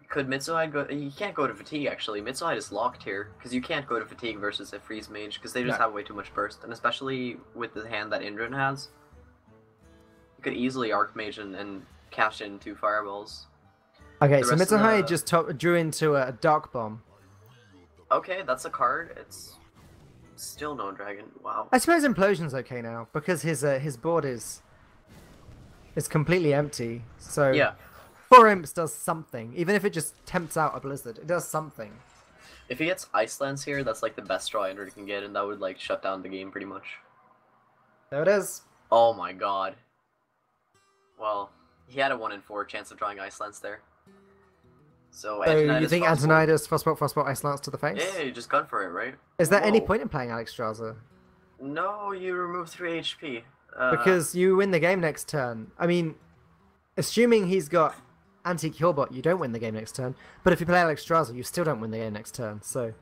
could Mitsuhide go? You can't go to Fatigue actually. Mitsuhide is locked here because you can't go to Fatigue versus a Freeze Mage because they just No. have way too much burst, and especially with the hand that Indran has, you could easily Archmage and cash in 2 fireballs. Okay, The so rest of Mitsuhide the- just drew into a Dark Bomb. Okay, that's a card. It's still no dragon. Wow. I suppose Implosion's okay now because his board is completely empty. So Yeah. 4 Imps does something, even if it just tempts out a Blizzard. It does something. If he gets Ice Lance here, that's like the best draw Indran can get, and that would like shut down the game pretty much. There it is. Oh my god. Well, he had a 1 in 4 chance of drawing Ice Lance there. So, So you Antonidas think Frostbolt. Antonidas, Frostbolt, Ice Lance to the face? Yeah, you just gun for it, right? Is there any Whoa. point in playing Alex Strasser? No, you remove 3 HP. Because you win the game next turn. I mean, assuming he's got anti-Killbot, you don't win the game next turn. But if you play Alex Strasser, you still don't win the game next turn. So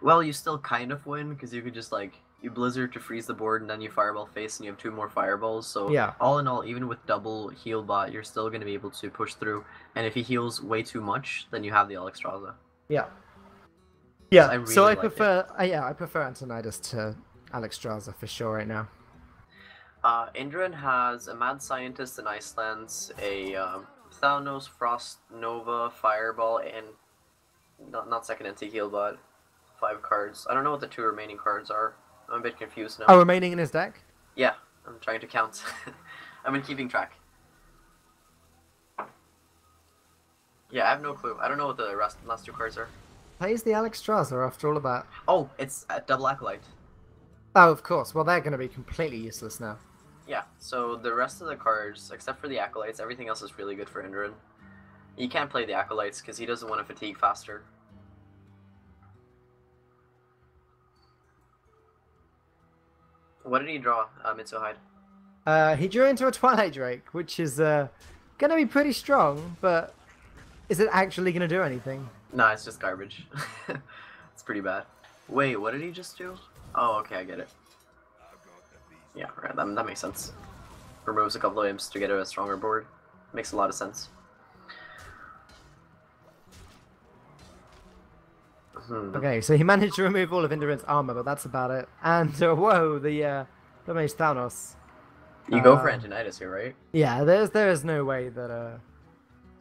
Well, you still kind of win, because you could just, like, you Blizzard to freeze the board, and then you Fireball face, and you have 2 more Fireballs. So, Yeah. all in all, even with double heal bot, you're still going to be able to push through. And if he heals way too much, then you have the Alex Strasser. yeah, yeah. I really So I like prefer, I prefer Antonidas to Alex Strasser for sure right now. Indran has a Mad Scientist, an Ice Lance, a Thanos, Frost Nova, Fireball, and not second anti-heal bot. 5 cards. I don't know what the 2 remaining cards are. I'm a bit confused now. Oh, remaining in his deck? Yeah, I'm trying to count. I've been keeping track. Yeah, I have no clue. I don't know what the last 2 cards are. plays the Alex Strasser after all of that? Oh, it's a double acolyte. Oh, of course. Well, they're going to be completely useless now. Yeah, so the rest of the cards, except for the acolytes, everything else is really good for Indran. He can't play the acolytes because he doesn't want to fatigue faster. What did he draw, Mitsuhide? He drew into a Twilight Drake, which is going to be pretty strong, but is it actually going to do anything? Nah, it's just garbage. It's pretty bad. Wait, what did he just do? Oh, okay, I get it. Yeah, right, that makes sense. Removes a couple of imps to get a stronger board. Makes a lot of sense. Okay, so he managed to remove all of Indran's armor, but that's about it. And whoa, the mage Thanos. You go for Antonidas here, right? Yeah, there is no way that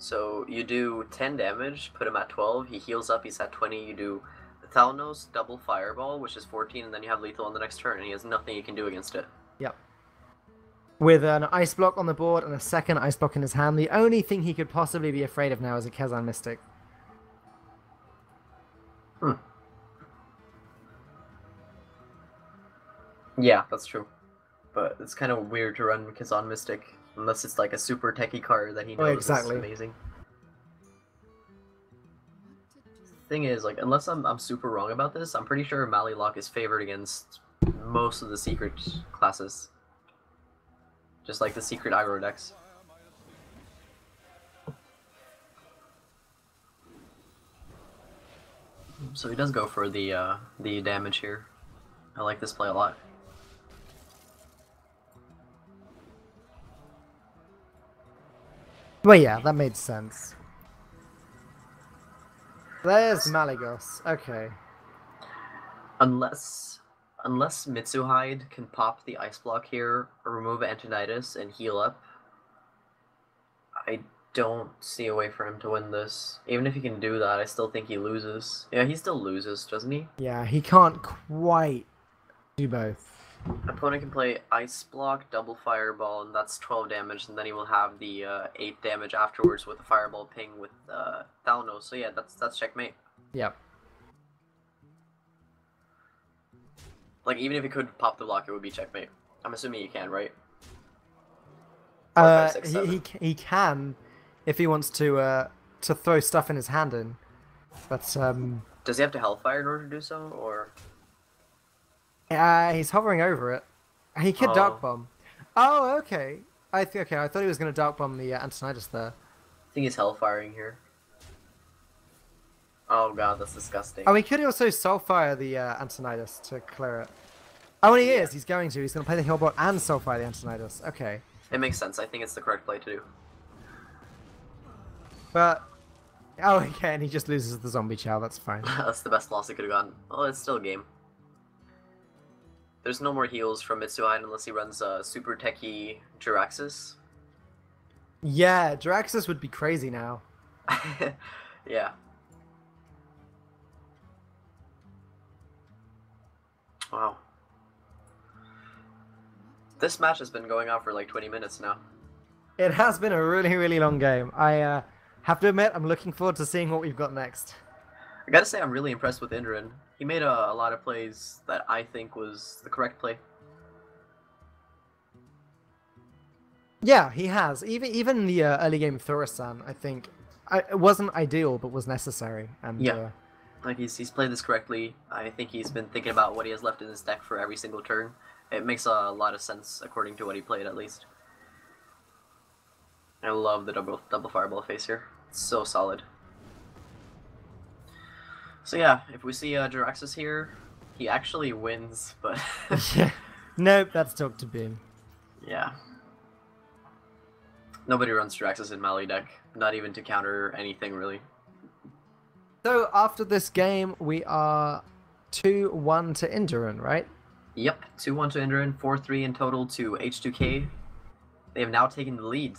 So you do 10 damage, put him at 12, he heals up, he's at 20, you do Thalnos, double fireball, which is 14, and then you have lethal on the next turn, and he has nothing you can do against it. Yep. With an ice block on the board and a second ice block in his hand, the only thing he could possibly be afraid of now is a Kezan Mystic. Yeah, that's true. But it's kind of weird to run Kazan Mystic, unless it's like a super techie card that he knows exactly. is amazing. Thing is, like, unless I'm super wrong about this, I'm pretty sure Malilock is favored against most of the secret classes. Just like the secret aggro decks. So he does go for the damage here. I like this play a lot. Well, yeah, that made sense. There's Malygos. Okay. Unless Mitsuhide can pop the ice block here, or remove Antonidas and heal up, I don't see a way for him to win this. Even if he can do that, I still think he loses. Yeah, he still loses, doesn't he? Yeah, he can't quite do both. Opponent can play ice block, double fireball, and that's 12 damage, and then he will have the 8 damage afterwards with the fireball ping with Thalnos. So yeah, that's checkmate. Yep. Like, even if he could pop the block, it would be checkmate. I'm assuming he can, right? He can, if he wants to throw stuff in his hand in. But does he have to Hellfire in order to do so, or? He's hovering over it. He could Dark Bomb. Oh, okay. I thought he was going to Dark Bomb the Antonidas there. I think he's Hellfiring here. Oh god, that's disgusting. Oh, he could also Soulfire the Antonidas to clear it. Oh, and he is. He's going to. He's going to play the Healbot and Soulfire the Antonidas. Okay. It makes sense. I think it's the correct play to do. But... Oh, okay, and he just loses the Zombie Chow. That's fine. That's the best loss he could have gotten. Well, it's still a game. There's no more heals from Mitsuhide unless he runs super techie Jiraxis. Yeah, Jiraxis would be crazy now. Yeah. Wow. This match has been going on for like 20 minutes now. It has been a really, really long game. I have to admit, I'm looking forward to seeing what we've got next. I gotta say, I'm really impressed with Indran. He made a lot of plays that I think was the correct play. Yeah, he has. Even the early game of Thaurissan, I think, it wasn't ideal, but was necessary. And yeah, like he's played this correctly. I think he's been thinking about what he has left in his deck for every single turn. It makes a lot of sense according to what he played, at least. I love the double fireball face here. It's so solid. So yeah, if we see Jiraxis here, he actually wins, but... Nope, that's Dr. Boom. Yeah. Nobody runs Jiraxis in Mali deck, not even to counter anything, really. So after this game, we are 2-1 to Indran, right? Yep, 2-1 to Indran, 4-3 in total to H2K. They have now taken the lead.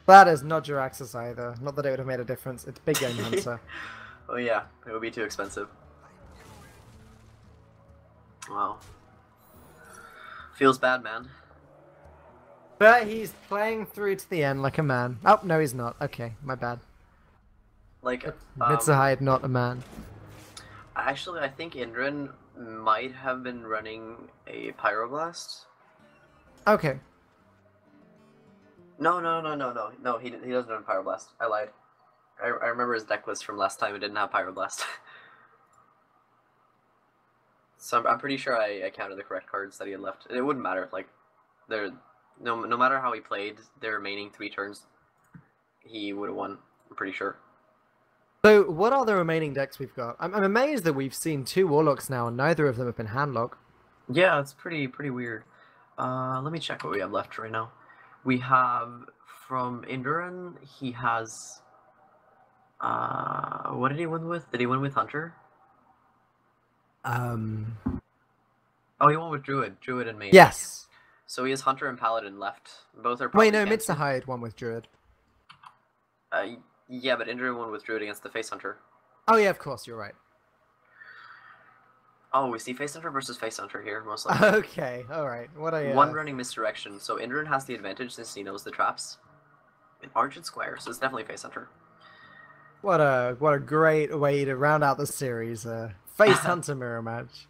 That is not Jiraxis either. Not that it would have made a difference. It's Big Game Hunter. Oh yeah, it would be too expensive. Wow. Feels bad, man. But he's playing through to the end like a man. Oh, no, he's not. Okay, my bad. Like, Mitsuhide, not a man. actually, I think Indran might have been running a Pyroblast. Okay. No, he doesn't run Pyroblast. I lied. I remember his deck list from last time. It didn't have Pyroblast. So I'm pretty sure I counted the correct cards that he had left. It wouldn't matter. Like, no matter how he played, the remaining 3 turns, he would have won. I'm pretty sure. So, what are the remaining decks we've got? I'm amazed that we've seen 2 Warlocks now, and neither of them have been handlock. Yeah, it's pretty weird. Let me check what we have left right now. We have from Induran. He has. What did he win with? Did he win with Hunter? Oh, he won with Druid and Mage. Yes. So he has Hunter and Paladin left. Both are probably Wait, no, against him. Mitsuhide won with Druid. Yeah, but Indra won with Druid against the Face Hunter. Oh yeah, of course, you're right. Oh, we see Face Hunter versus Face Hunter here, most likely. Okay, alright. What a... One running misdirection, so Indra has the advantage since he knows the traps. In Argent Square, so it's definitely Face Hunter. What a great way to round out the series. Face Hunter mirror match.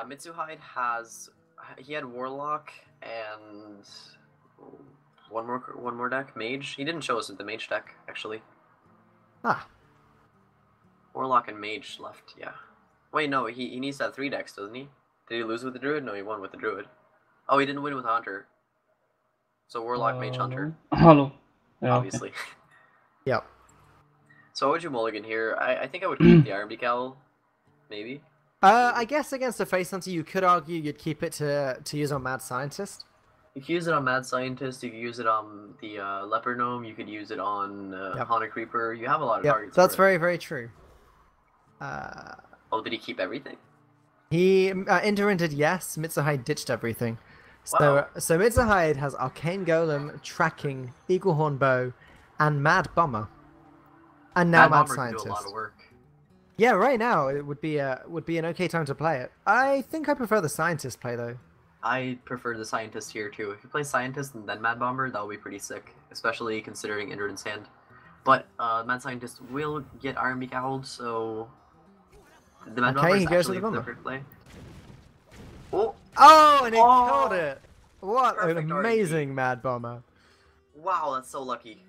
Mitsuhide has... He had Warlock and... One more deck? Mage? He didn't show us the Mage deck, actually. Ah. Warlock and Mage left, yeah. Wait, no, he needs to have 3 decks, doesn't he? Did he lose with the Druid? No, he won with the Druid. Oh, he didn't win with Hunter. So Warlock, Mage, Hunter. Hello. Yeah, Obviously. okay. Yep. So what would you mulligan here? I think I would keep the Iron Beak Owl. Maybe. I guess against a Face Hunter, you could argue you'd keep it to use on Mad Scientist. You could use it on Mad Scientist, you could use it on the Leopard Gnome, you could use it on Haunted Creeper. You have a lot of targets. That's for it. very, very true. Oh, did he keep everything? He Indurant did, yes. Mitsuhide ditched everything. So Wow. so Mitsuhide has Arcane Golem, Tracking, Eaglehorn Bow, and Mad Bomber. And now Mad Bomber can Scientist. do a lot of work. Yeah, right now it would be an okay time to play it. I think I prefer the Scientist play though. I prefer the Scientist here too. If you play Scientist and then Mad Bomber, that would be pretty sick, especially considering Indurant's hand. But Mad Scientist will get Iron Beak Owled, so the Mad Bomber is he goes actually with the the Bomber. perfect play. Oh! Oh, and he Oh! caught it! What an Perfect RNG. amazing Mad Bomber. Wow, that's so lucky.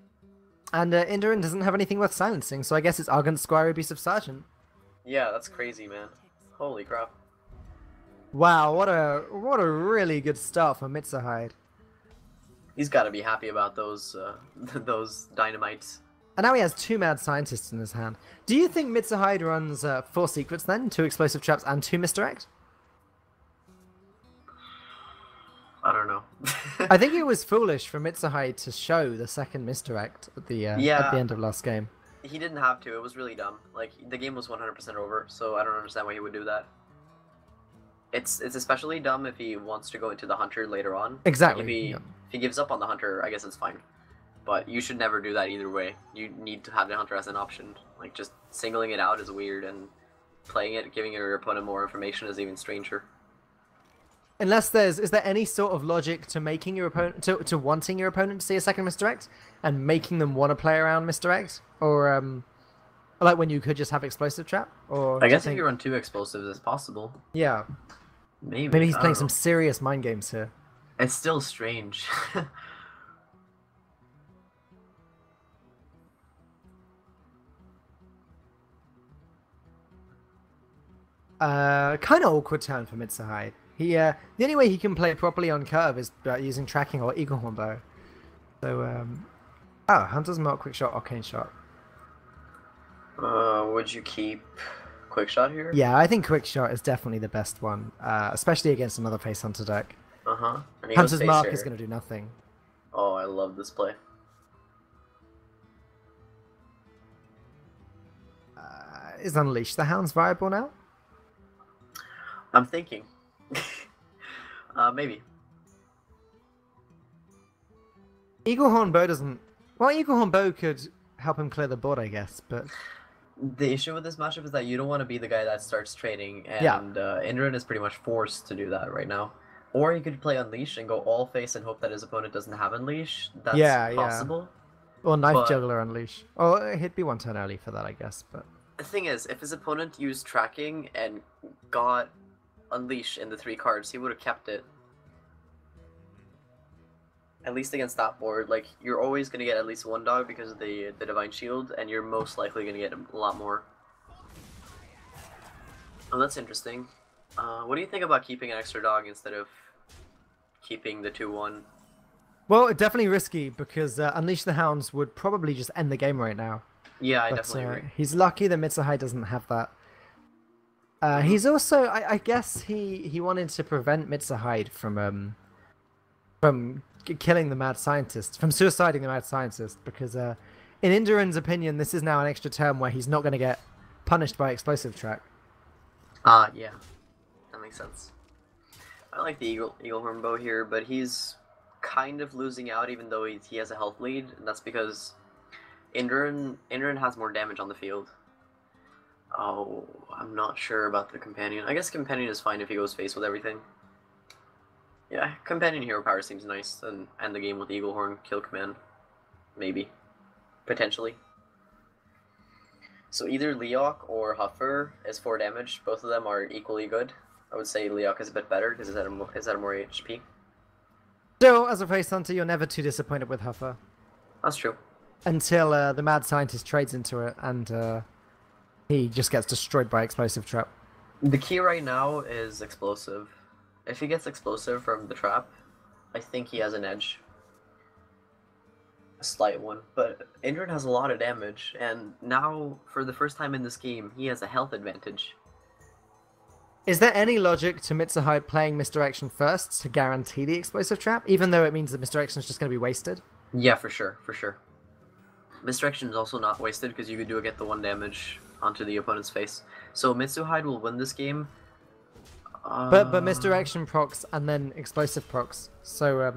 And Indurant doesn't have anything worth silencing, so I guess it's Argent Squire Abusive Sergeant. Yeah, that's crazy, man. Holy crap. Wow, what a really good start for Mitsuhide. He's got to be happy about those those dynamites. And now he has 2 Mad Scientists in his hand. Do you think Mitsuhide runs 4 Secrets then? 2 Explosive Traps and 2 Misdirect? I don't know. I think it was foolish for Mitsuhide to show the second Misdirect at the end of last game. He didn't have to. It was really dumb. Like, the game was 100% over, so I don't understand why he would do that. It's especially dumb if he wants to go into the Hunter later on. Exactly. Like, if he gives up on the Hunter, I guess it's fine. But you should never do that either way. You need to have the Hunter as an option. Like, just singling it out is weird, and playing it, giving your opponent more information is even stranger. Unless is there any sort of logic to making your opponent to wanting your opponent to see a second Misdirect and making them want to play around Misdirect, or like when you could just have Explosive Trap? Or I guess if you run 2 explosives, it's possible. Yeah. Maybe He's I playing don't some know. serious mind games here. It's still strange. Kind of awkward turn for Mitsuhide. He the only way he can play properly on curve is using Tracking or Eaglehorn Bow. So Hunter's Mark, Quick Shot, Arcane Shot. Would you keep Quick Shot here? Yeah, I think Quick Shot is definitely the best one, especially against another Face Hunter deck. Uh-huh. And he goes Hunter's face Mark here. is going to do nothing. Oh, I love this play. Is Unleash the Hounds viable now? I'm thinking. Maybe. Eaglehorn Bow doesn't... Well, Eaglehorn Bow could help him clear the board, I guess, but... The issue with this matchup is that you don't want to be the guy that starts trading, and Yeah. Indran is pretty much forced to do that right now. Or he could play Unleash and go all face and hope that his opponent doesn't have Unleash. That's Yeah. possible. Or Knife But- Juggler Unleash. Or he'd be one turn early for that, I guess. But The thing is, if his opponent used tracking and got Unleash in the 3 cards, he would have kept it. At least against that board, like, you're always going to get at least 1 dog because of the Divine Shield, and you're most likely going to get a lot more. Oh, that's interesting. What do you think about keeping an extra dog instead of keeping the 2-1? well, definitely risky because Unleash the Hounds would probably just end the game right now. Yeah, I But definitely agree. he's lucky that Mitsuhide doesn't have that. He's also, I guess, he wanted to prevent Mitsuhide from killing the mad scientist, from suiciding the mad scientist, because in Indura's opinion, this is now an extra term where he's not going to get punished by explosive track. Yeah. That makes sense. I like the Eaglehorn bow here, but he's kind of losing out even though he has a health lead, and that's because Induran has more damage on the field. Oh, I'm not sure about the Companion. I guess Companion is fine if he goes face with everything. Yeah, Companion hero power seems nice, and end the game with Eaglehorn, kill command. Maybe. Potentially. So either Leok or Huffer is 4 damage. Both of them are equally good. I would say Leok is a bit better because it's at a more HP. Still, as a face hunter, you're never too disappointed with Huffer That's true. until the mad scientist trades into it and he just gets destroyed by explosive trap. The key right now is explosive. If he gets explosive from the trap, I think he has an edge. A slight one. But Indran has a lot of damage, and now, for the first time in this game, he has a health advantage. Is there any logic to Mitsuhide playing Misdirection first to guarantee the explosive trap, even though it means that Misdirection is just going to be wasted? Yeah, for sure, for sure. Misdirection is also not wasted because you could get the 1 damage onto the opponent's face. So Mitsuhide will win this game. But Misdirection procs and then explosive procs. So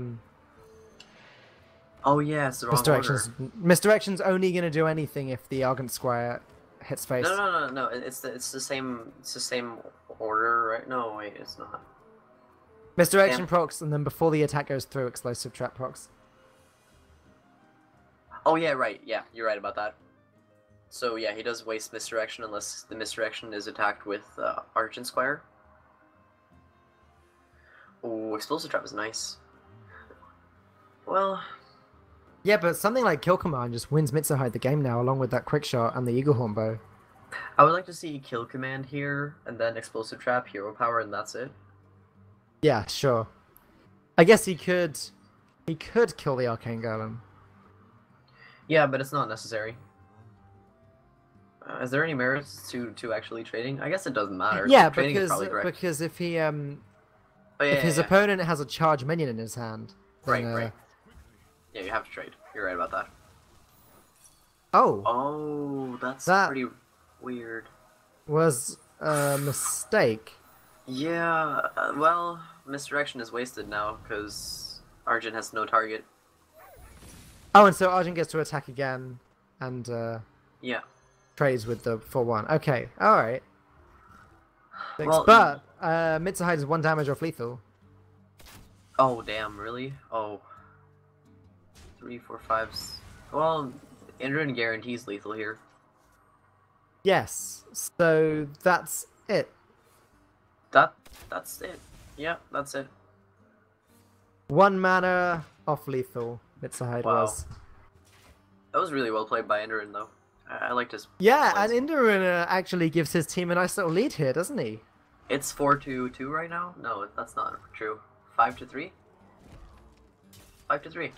Oh yeah, it's the wrong order. Misdirection's only going to do anything if the Argent Squire hits face. No. It's the same order, right? No, wait, it's not. Misdirection Damn. procs, and then before the attack goes through, explosive trap procs. Oh yeah, right. Yeah, you're right about that. So yeah, he does waste Misdirection unless the Misdirection is attacked with Argent Squire. Oh, Explosive Trap is nice. Well, Yeah, but something like Kill Command just wins Mitsuhide the game now, along with that quick shot and the Eaglehorn bow. I would like to see Kill Command here, and then Explosive Trap, Hero Power, and that's it. Yeah, sure. I guess he could kill the Arcane Golem. Yeah, but it's not necessary. Is there any merits to actually trading? I guess it doesn't matter. Yeah, Trading is probably correct. because if he Oh, yeah, if his yeah. opponent has a charge minion in his hand, then, Right. Yeah, you have to trade. You're right about that. Oh, Oh, that's That- pretty weird. was a mistake. Yeah, well, Misdirection is wasted now because Argent has no target. Oh, and so Argent gets to attack again and Yeah. trades with the 4-1. Okay, all right. Thanks. Well, But Mitsuhide is 1 damage off lethal. Oh, damn, really? Oh. 3, 4, 5. Well, Indran guarantees lethal here. Yes, so that's it. That's it. Yeah, that's it. 1 mana off lethal. Mitsuhide Wow. was. That was really well played by Indran, though. I liked his Yeah, plays. and Indurun actually gives his team a nice little lead here, doesn't he? It's 4-2 right now? No, that's not true. 5-3? 5-3.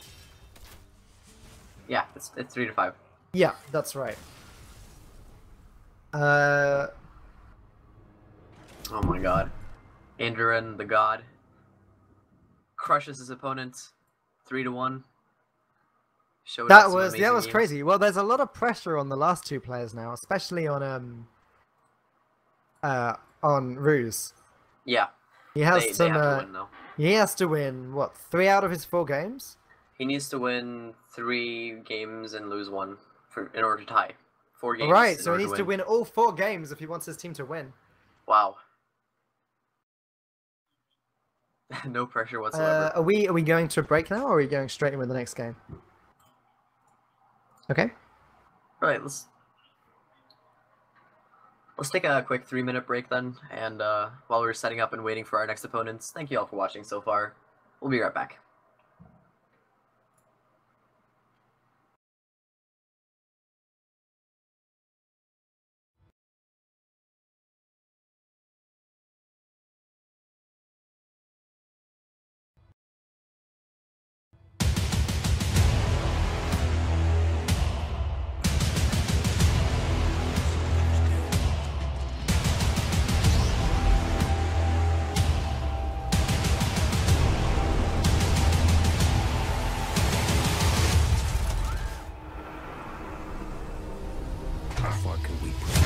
Yeah, it's 3-5. Yeah, that's right. Oh my god. Indran, the god, crushes his opponent 3-1. Showed us That some was amazing games. crazy. Well, there's a lot of pressure on the last 2 players now, especially on RuZ. Yeah, He has they some. have to win though. He has to win what 3 out of his 4 games. He needs to win 3 games and lose 1 in order to tie. 4 games. Right, in so he order needs to win all 4 games if he wants his team to win. Wow. No pressure whatsoever. Are we going to a break now, or are we going straight in with the next game? Okay. Right, let's take a quick 3-minute break then, and while we're setting up and waiting for our next opponents, thank you all for watching so far. We'll be right back. How far can we push?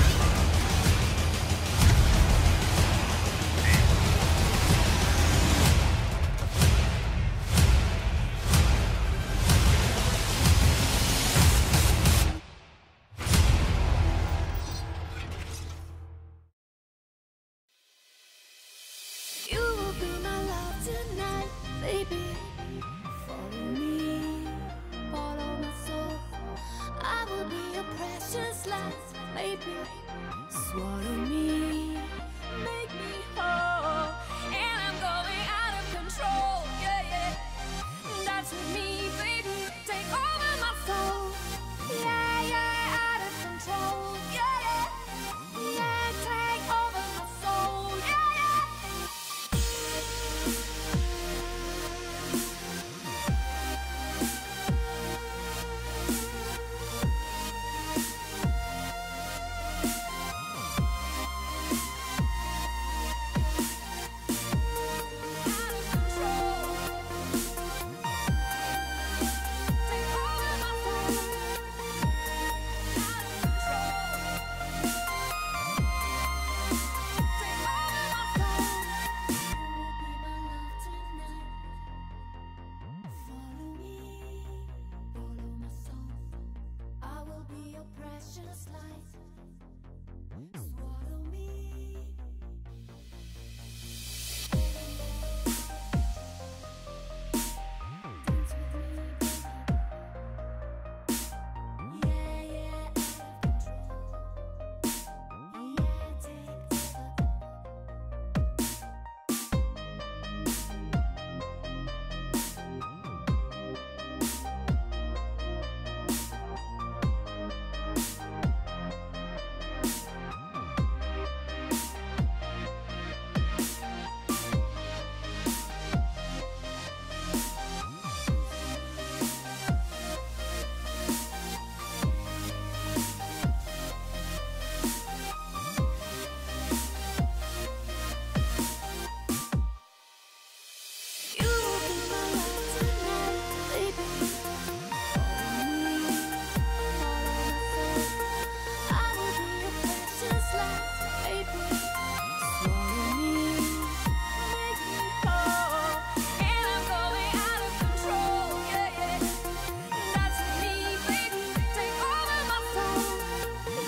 You will be my love tonight, baby. Follow me, follow my soul. I will be your precious light, baby. Swallow me, make me whole. And I'm going out of control, yeah, yeah. That's with me, baby. Take over my soul. Yeah, yeah, out of control, yeah, yeah. Yeah, take over my soul, yeah, yeah. Out of control. Take over my soul. Out of control. Take over my soul. You will be my love tonight. Follow me, follow my soul. I will be your precious light. Swallow me. Dance with me, baby. Yeah, yeah, out of control. Yeah, take over. You will be my love tonight, baby. Follow me, follow my soul. I will be your precious light, baby. Swallow me, make me whole. And I'm going out of control, yeah, yeah. That's with me, baby. Take over my soul.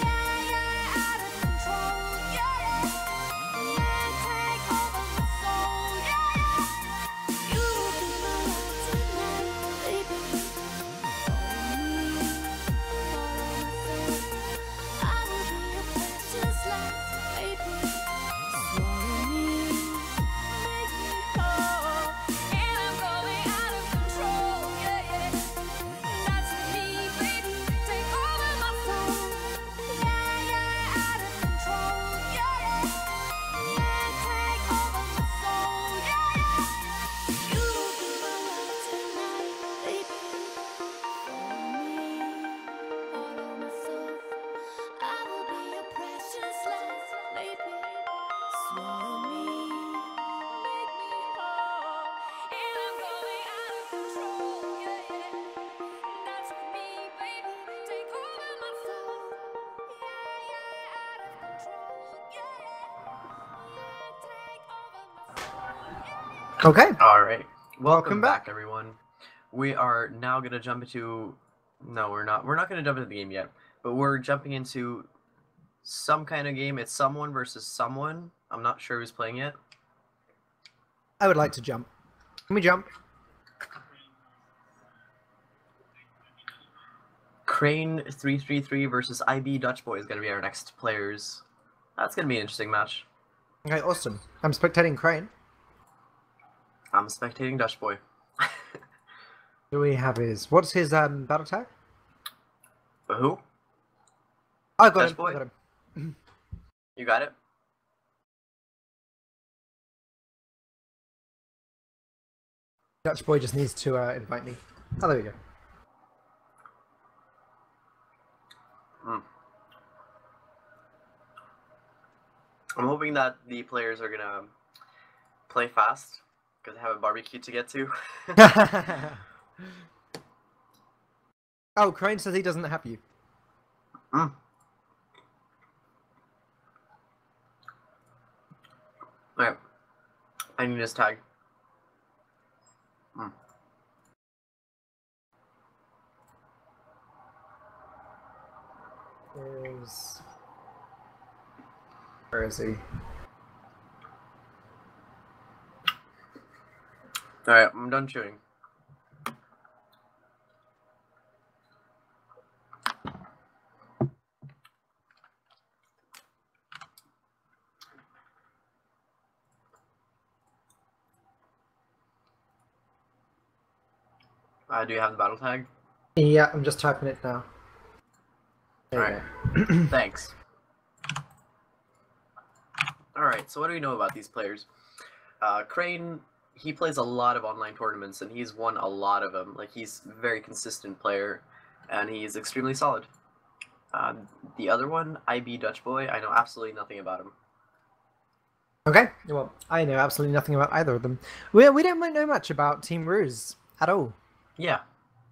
Yeah, yeah, out of control, yeah, yeah. Yeah, take over my soul, yeah, yeah. You will be my love tonight, baby. Follow me, follow my soul. I will be your precious light, baby. Swallow me, make me whole. And I'm going out of control, yeah, yeah. That's with me, baby. Take over my soul. Yeah, yeah, out of control, yeah, yeah. Yeah, take over my soul, yeah, yeah. You will be my love tonight, baby. Follow me, follow my soul. I will be your precious light, baby. Swallow me, make me whole. And I'm going out of control, yeah, yeah. That's with me, baby. Take over my soul. Yeah, yeah, out of control, yeah, yeah. Yeah, take over my soul, yeah, yeah. Okay. All right, Welcome back. everyone. We are now gonna jump into. No, we're not. We're not gonna jump into the game yet, but we're jumping into some kind of game. It's someone versus someone. I'm not sure who's playing it. I would like to jump. Can we jump? Crane 333 versus IB Dutch Boy is going to be our next players. That's going to be an interesting match. Okay, awesome. I'm spectating Crane. I'm spectating Dutch Boy. Do we have his... What's his battle tag? But who? I got Dutch him. Boy? I got him. You got it? Dutch Boy just needs to invite me. Oh, there we go. I'm hoping that the players are gonna play fast because they have a barbecue to get to. Oh, Crane says he doesn't have you. Alright. I need his tag. Where is he? Alright, I'm done chewing. Do you have the battle tag? Yeah, I'm just typing it now. Alright. Thanks. Alright, so what do we know about these players? Crane, he plays a lot of online tournaments and he's won a lot of them. Like, he's a very consistent player and he's extremely solid. The other one, IB Dutch Boy, I know absolutely nothing about him. Okay, well, I know absolutely nothing about either of them. We don't really know much about Team RuZ at all. Yeah,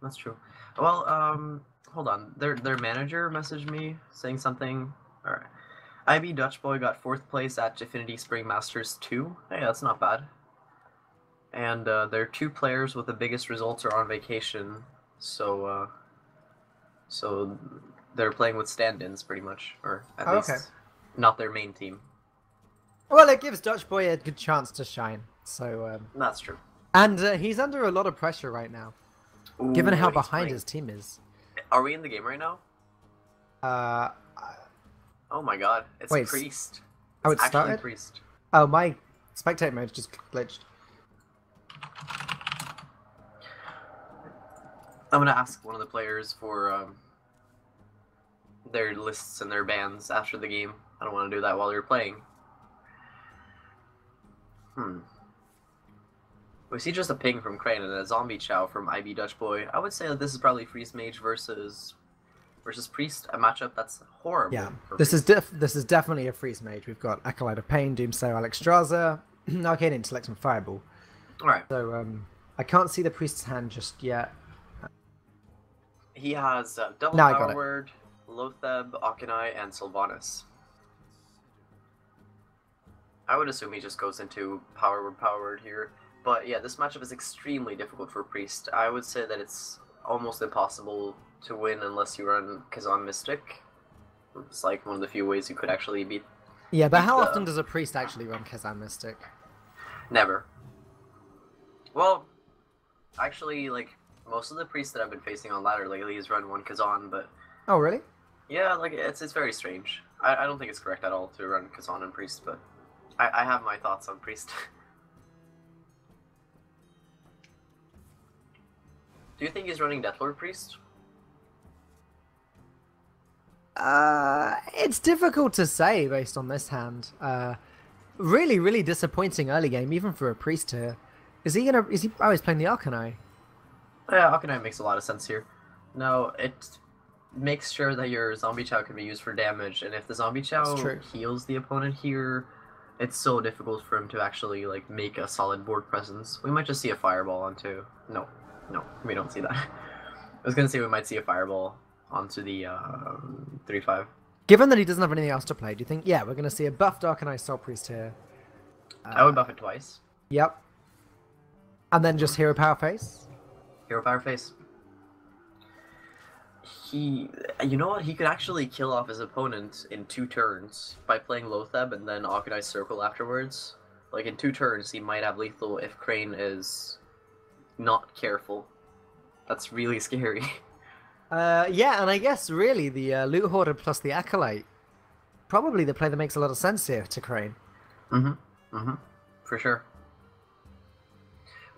that's true. Well, hold on. Their manager messaged me saying something. Alright. IB Dutch Boy got 4th place at Affinity Spring Masters 2. Hey, that's not bad. And their 2 players with the biggest results are on vacation, so so they're playing with stand-ins pretty much, or at least not their main team. Well, it gives Dutch Boy a good chance to shine. So That's true. and he's under a lot of pressure right now, given how Ooh, he's behind playing. his team is. Are we in the game right now? Oh my god, it's Wait, Priest. oh, It's it actually started? Priest. Oh, my spectate mode just glitched. I'm gonna ask one of the players for their lists and their bans after the game. I don't want to do that while you're playing. We see just a ping from Crane and a zombie chow from IB Dutch Boy. I would say that this is probably Freeze Mage versus Priest, a matchup that's horrible. Yeah, for this Priest. is definitely a freeze mage. We've got Acolyte of Pain, Doomsayer, Alexstrasza, Arcane Intellect, and Fireball. Alright. So I can't see the priest's hand just yet. He has Double No, I got Power it. Word, Lotheb, Akanai, and Sylvanas. I would assume he just goes into Power Word here. But yeah, this matchup is extremely difficult for Priest. I would say that it's almost impossible to win unless you run Kazan Mystic. It's like one of the few ways you could actually beat. Yeah, but how the- often does a priest actually run Kazan Mystic? Never. Well, actually, like, most of the priests that I've been facing on ladder lately has run one Kazan, but Oh, really? yeah, like, it's very strange. I don't think it's correct at all to run Kazan and Priest, but I have my thoughts on Priest. Do you think he's running Deathlord Priest? It's difficult to say based on this hand. Really, really disappointing early game, even for a priest here. Is he? Oh, he's playing the Arcanine. Yeah, Akanai makes a lot of sense here. No, it makes sure that your Zombie Chow can be used for damage, and if the Zombie Chow That's true. heals the opponent here, it's so difficult for him to actually, like, make a solid board presence. We might just see a Fireball onto... No, we don't see that. I was gonna say we might see a Fireball onto the 3-5. Given that he doesn't have anything else to play, do you think, yeah, we're going to see a buffed Arcanine Soul Priest here? I would buff it twice. Yep. And then just Hero Power Face? Hero Power Face. You know what? He could actually kill off his opponent in 2 turns by playing Lotheb and then Akanai Circle afterwards. Like, in 2 turns, he might have lethal if Crane is not careful. That's really scary. Yeah, and I guess really the Loot Hoarder plus the Acolyte, probably the play that makes a lot of sense here to Crane. For sure.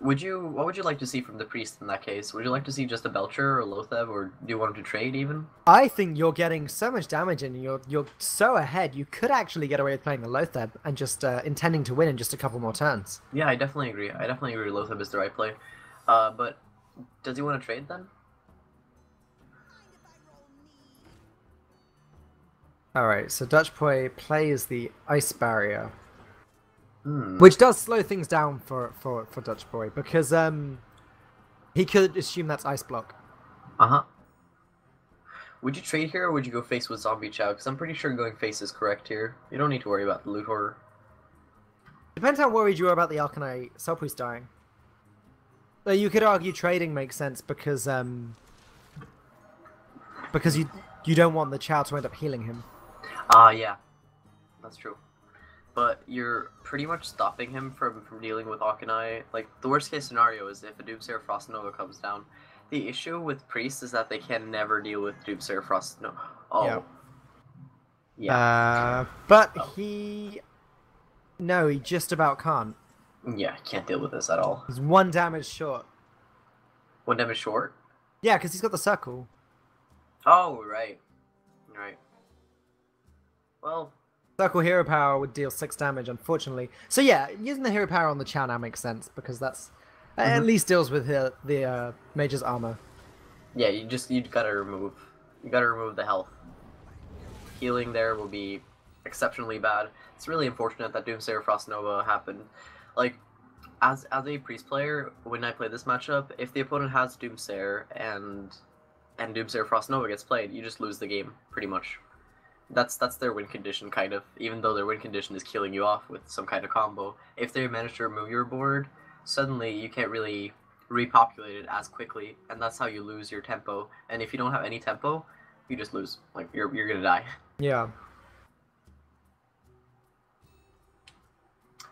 What would you like to see from the priest in that case? Would you like to see just a Belcher or Lotheb, or do you want him to trade even? I think you're getting so much damage and you're so ahead. You could actually get away with playing the Lotheb and just intending to win in just a couple more turns. Yeah, I definitely agree. I definitely agree Lotheb is the right play. But does he want to trade then? All right, so Dutch Boy plays the Ice Barrier, which does slow things down for Dutch Boy because he could assume that's Ice Block. Uh-huh. Would you trade here, or would you go face with Zombie Chow? Because I'm pretty sure going face is correct here. You don't need to worry about the Loot Hoarder. Depends how worried you are about the Alkanite Soul Priest dying. You could argue trading makes sense because you don't want the Chow to end up healing him. Yeah. That's true. But you're pretty much stopping him from dealing with Akanai. Like, the worst case scenario is if a Doomsayer Frost Nova comes down. The issue with Priest is that they can never deal with Doomsayer Frost Nova. Oh. Yeah. Yeah. But he... No, he just about can't. Yeah, can't deal with this at all. He's 1 damage short. 1 damage short? Yeah, because he's got the circle. Oh, right. Right. Well... Circle Hero Power would deal 6 damage, unfortunately. So yeah, using the Hero Power on the Chow now makes sense, because that's... at least deals with the Mage's armor. Yeah, you gotta remove the health. Healing there will be exceptionally bad. It's really unfortunate that Doomsayer Frost Nova happened. Like, as a Priest player, when I play this matchup, if the opponent has Doomsayer and Doomsayer Frost Nova gets played, you just lose the game, pretty much. That's their win condition, kind of, even though their win condition is killing you off with some kind of combo. If they manage to remove your board, suddenly you can't really repopulate it as quickly, and that's how you lose your tempo. And if you don't have any tempo, you just lose. Like, you're gonna die. Yeah.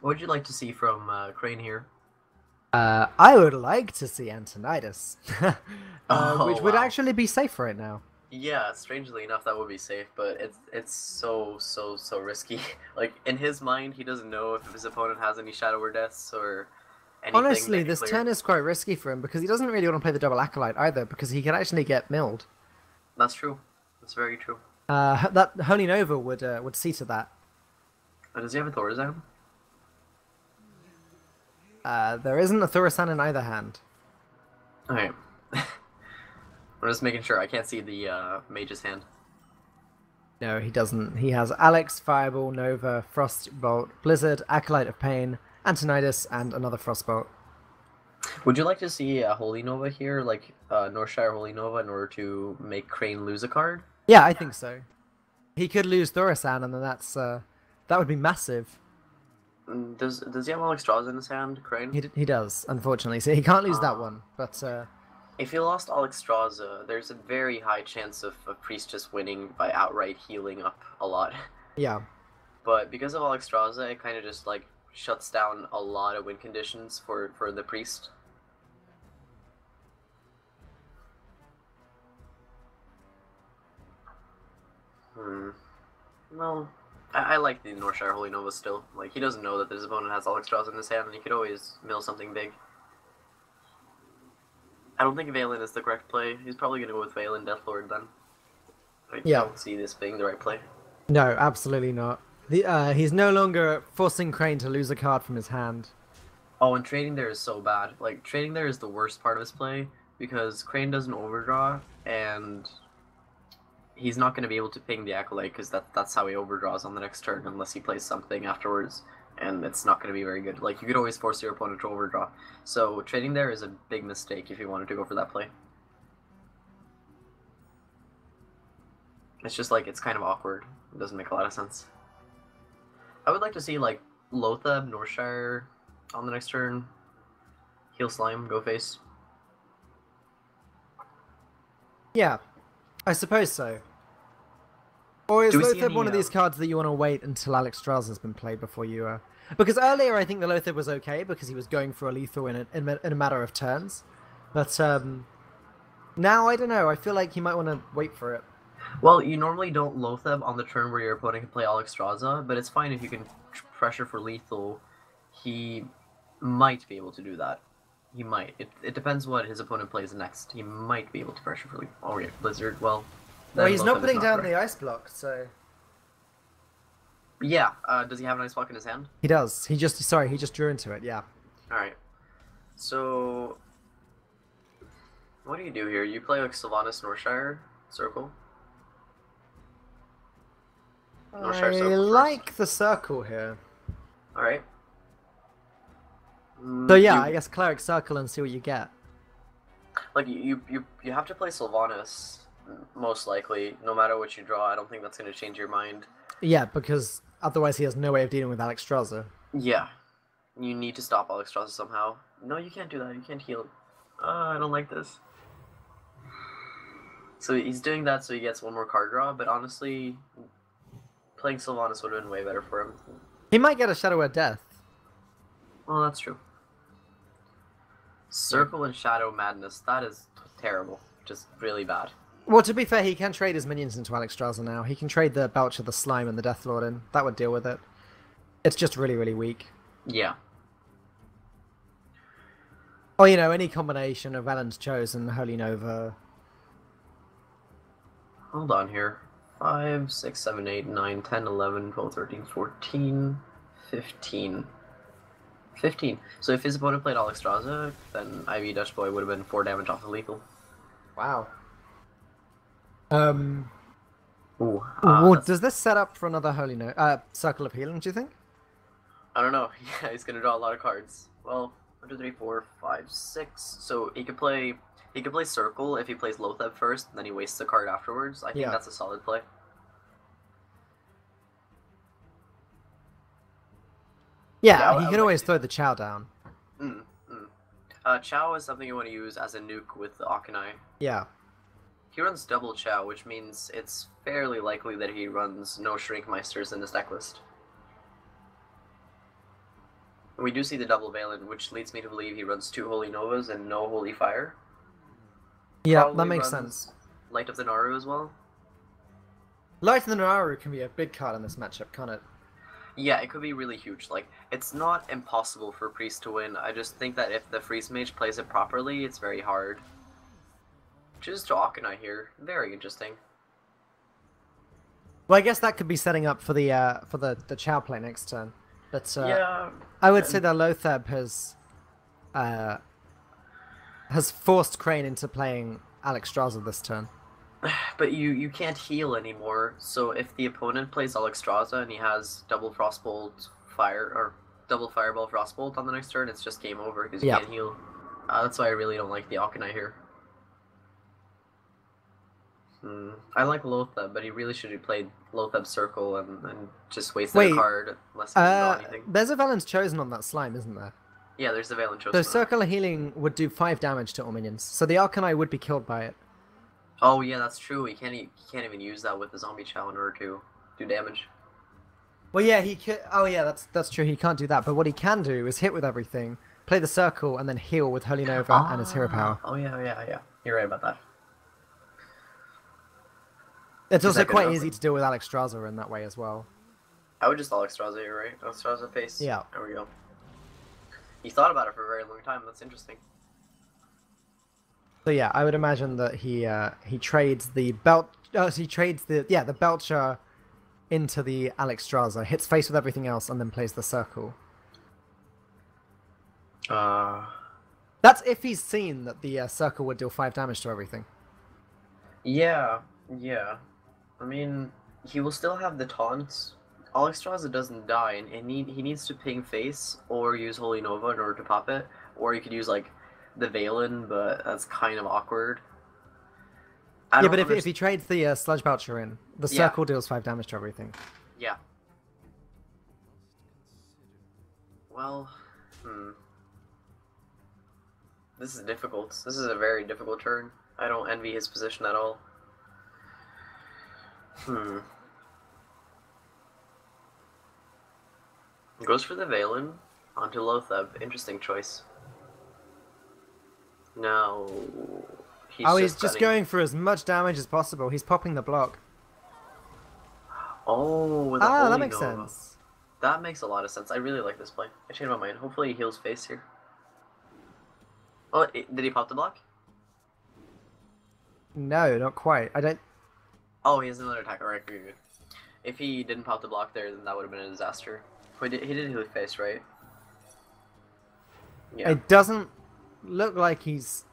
What would you like to see from Crane here? I would like to see Antonidas, which would wow. actually be safe right now. Yeah, strangely enough, that would be safe, but it's so risky. Like, in his mind, he doesn't know if his opponent has any Shadow or Deaths or anything. Honestly, this turn is quite risky for him, because he doesn't really want to play the double Acolyte either, because he could actually get milled. That's true. That's very true. That Holy Nova would see to that. Does he have a Thorazan? There isn't a Thorasan in either hand. Okay. I'm just making sure. I can't see the Mage's hand. No, he doesn't. He has Alex, Fireball, Nova, Frostbolt, Blizzard, Acolyte of Pain, Antonidas, and another Frostbolt. Would you like to see a Holy Nova here, like Northshire Holy Nova, in order to make Crane lose a card? Yeah, I think so. He could lose Thorasan, and then that would be massive. Does he have Alexstrasza in his hand, Crane? He does, unfortunately. So he can't lose that one. But if he lost Alexstrasza, there's a very high chance of Priest just winning by outright healing up a lot. yeah. But because of Alexstrasza, it kind of just like shuts down a lot of win conditions for the Priest. Well, I like the Northshire Holy Nova still. Like, he doesn't know that his opponent has Alexstrasza in his hand, and he could always mill something big. I don't think Valen is the correct play. He's probably going to go with Valen Deathlord then. I don't see this being the right play. No, absolutely not. He's no longer forcing Crane to lose a card from his hand. Oh, and trading there is so bad. Like, trading there is the worst part of his play, because Crane doesn't overdraw, and he's not going to be able to ping the Acolyte, because that's how he overdraws on the next turn, unless he plays something afterwards, and it's not going to be very good. Like, you could always force your opponent to overdraw. So, trading there is a big mistake if you wanted to go for that play. It's just, like, it's kind of awkward. It doesn't make a lot of sense. I would like to see, like, Lotheb, Northshire on the next turn. Heal Slime, go face. Yeah, I suppose so. Or is Do we see Lotheb any, one of these cards that you want to wait until Alexstrasza has been played before you... Because earlier I think the Lotheb was okay, because he was going for a lethal in a matter of turns. But Now, I don't know. I feel like he might want to wait for it. Well, you normally don't Loatheb on the turn where your opponent can play Alexstrasza, but it's fine if you can pressure for lethal. He might be able to do that. He might. It depends what his opponent plays next. He might be able to pressure for lethal. Oh yeah, Blizzard, well... Well, then he's Loatheb not is putting down correct. the ice block, so... Yeah, does he have an ice block in his hand? He does. He just drew into it, yeah. Alright. So... What do you do here? You play like Sylvanas Northshire Circle? Northshire I Circle first? like the circle here. Alright. So yeah, I guess Cleric Circle and see what you get. Like, you have to play Sylvanas, most likely, no matter what you draw. I don't think that's going to change your mind. Yeah, because otherwise he has no way of dealing with Alexstrasza. Yeah. You need to stop Alexstrasza somehow. No, you can't do that. You can't heal. I don't like this. So he's doing that so he gets one more card draw, but honestly, playing Sylvanas would have been way better for him. He might get a Shadow of Death. Well, that's true. Circle and Shadow Madness, that is terrible. Just really bad. Well, to be fair, he can trade his minions into Alexstrasza now. He can trade the Belcher, the Slime, and the Deathlord in. That would deal with it. It's just really, really weak. Yeah. Or, you know, any combination of Ellen's Chosen, Holy Nova. Hold on here. 5, 6, 7, 8, 9, 10, 11, 12, 13, 14, 15. 15. So if his opponent played Alexstrasza, then IV Dutch Boy would have been 4 damage off of lethal. Wow. Ooh. Well, That's- does this set up for another Holy Nova? Circle of Healing, do you think? I don't know. Yeah, he's gonna draw a lot of cards. Well, 1, 2, 3, 4, 5, 6. So he could play Circle if he plays Loatheb first, and then he wastes a card afterwards. I think Yeah. that's a solid play. Yeah, I he would can always like throw the Chow down. Chow is something you want to use as a nuke with the Akanai. Yeah. He runs double Chow, which means it's fairly likely that he runs no Shrinkmeisters in his deck list. We do see the double Valen, which leads me to believe he runs 2 Holy Novas and no Holy Fire. Yeah, Probably that makes runs sense. Light of the Naru as well. Light of the Naru can be a big card in this matchup, can't it? Yeah, it could be really huge. Like, it's not impossible for Priest to win. I just think that if the Freeze Mage plays it properly, it's very hard. Chooses to Akanai here. Very interesting. Well, I guess that could be setting up for the Chow play next turn. But Yeah. I would say that Loatheb has forced Crane into playing Alexstrasza this turn. But you can't heal anymore, so if the opponent plays Alexstrasza and he has double Frostbolt Fire, or double Fireball Frostbolt on the next turn, it's just game over because you Yeah. can't heal. That's why I really don't like the Akanai here. I like Loatheb, but he really should have played Loatheb Circle and just wasted Wait, a card unless he didn't draw anything. There's a Valen's Chosen on that Slime, isn't there? Yeah, there's the Valen Chosen. So Circle of Healing would do 5 damage to all minions. So the Arcanine would be killed by it. Oh yeah, that's true. He can't even use that with the Zombie Chow in order to do damage. Well, yeah, he can. Oh, yeah, that's true. He can't do that. But what he can do is hit with everything, play the circle, and then heal with Holy Nova and his hero power. Oh yeah. You're right about that. It's Is also that good quite enough? easy to deal with Alexstrasza in that way as well. I would just Alexstrasza here, right? Alexstrasza face. Yeah. There we go. He thought about it for a very long time. That's interesting. So yeah, I would imagine that he trades the belt. He trades the Belcher into the Alexstrasza, hits face with everything else, and then plays the circle. That's if he's seen that the circle would deal 5 damage to everything. Yeah. I mean, he will still have the taunts. Alexstrasza doesn't die, and he needs to ping face or use Holy Nova in order to pop it, or you could use like the Valen, but that's kind of awkward. Yeah, but if he trades the Sludge Belcher in, the Yeah. circle deals 5 damage to everything. Yeah. Well, this is difficult. This is a very difficult turn. I don't envy his position at all. Goes for the Valen onto Loatheb. Interesting choice. Now, He's just gunning. going for as much damage as possible. He's popping the block. Oh, with a Ah, that Holy makes Nova. sense. That makes a lot of sense. I really like this play. I changed my mind. Hopefully he heals face here. Oh, did he pop the block? No, not quite. I don't. Oh, he has another attack. Alright, good, good. If he didn't pop the block there, then that would have been a disaster. Wait, he did heal face, right? Yeah. It doesn't look like he's.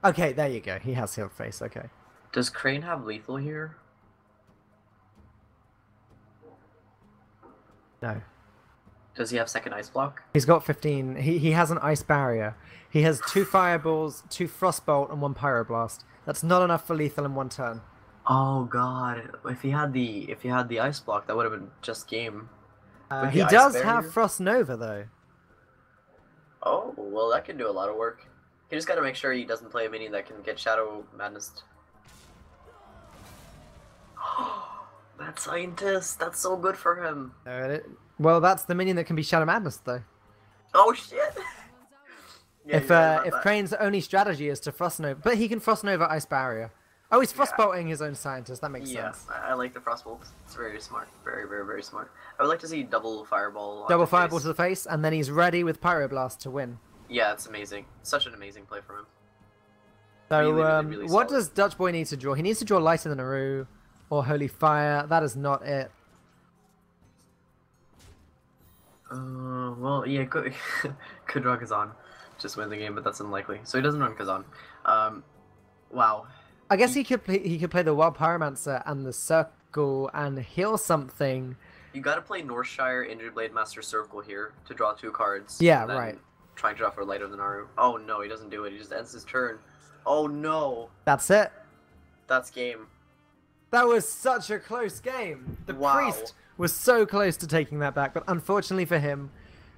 Okay, there you go. He has healed face. Okay. Does Crane have lethal here? No. Does he have second ice block? He's got 15. He has an ice barrier. He has 2 fireballs, 2 frostbolt, and 1 pyroblast. That's not enough for lethal in 1 turn. Oh god! If he had the ice block, that would have been just game. With He the ice does barrier? have frost nova though. Oh well, that can do a lot of work. He just gotta make sure he doesn't play a minion that can get Shadow Madness. That scientist! That's so good for him. Well, that's the minion that can be Shadow Madness though. Oh shit! Yeah, If you're right about if that. Crane's only strategy is to frost nova, but he can frost nova ice barrier. Oh, he's Yeah. frostbolting his own scientist. That makes Yeah, sense. I like the frostbolt. It's very smart. Very, very, very smart. I would like to see double fireball. On Double his fireball face. to the face, and then he's ready with pyroblast to win. Yeah, it's amazing. Such an amazing play from him. So, Really what solid. does Dutch Boy need to draw? He needs to draw Lighter Than a Rue or Holy Fire. That is not it. Well, yeah, could draw Kazan. Just win the game, but that's unlikely. So he doesn't run Kazan. Wow. I guess he could play the Wild Pyromancer and the Circle and heal something. You gotta play Northshire Injured Blade Master Circle here to draw 2 cards. Yeah, and then right. Try and draw for Lighter Than Naru. Oh no, he doesn't do it. He just ends his turn. Oh no, That's it. that's game. That was such a close game. The Wow. priest was so close to taking that back, but unfortunately for him,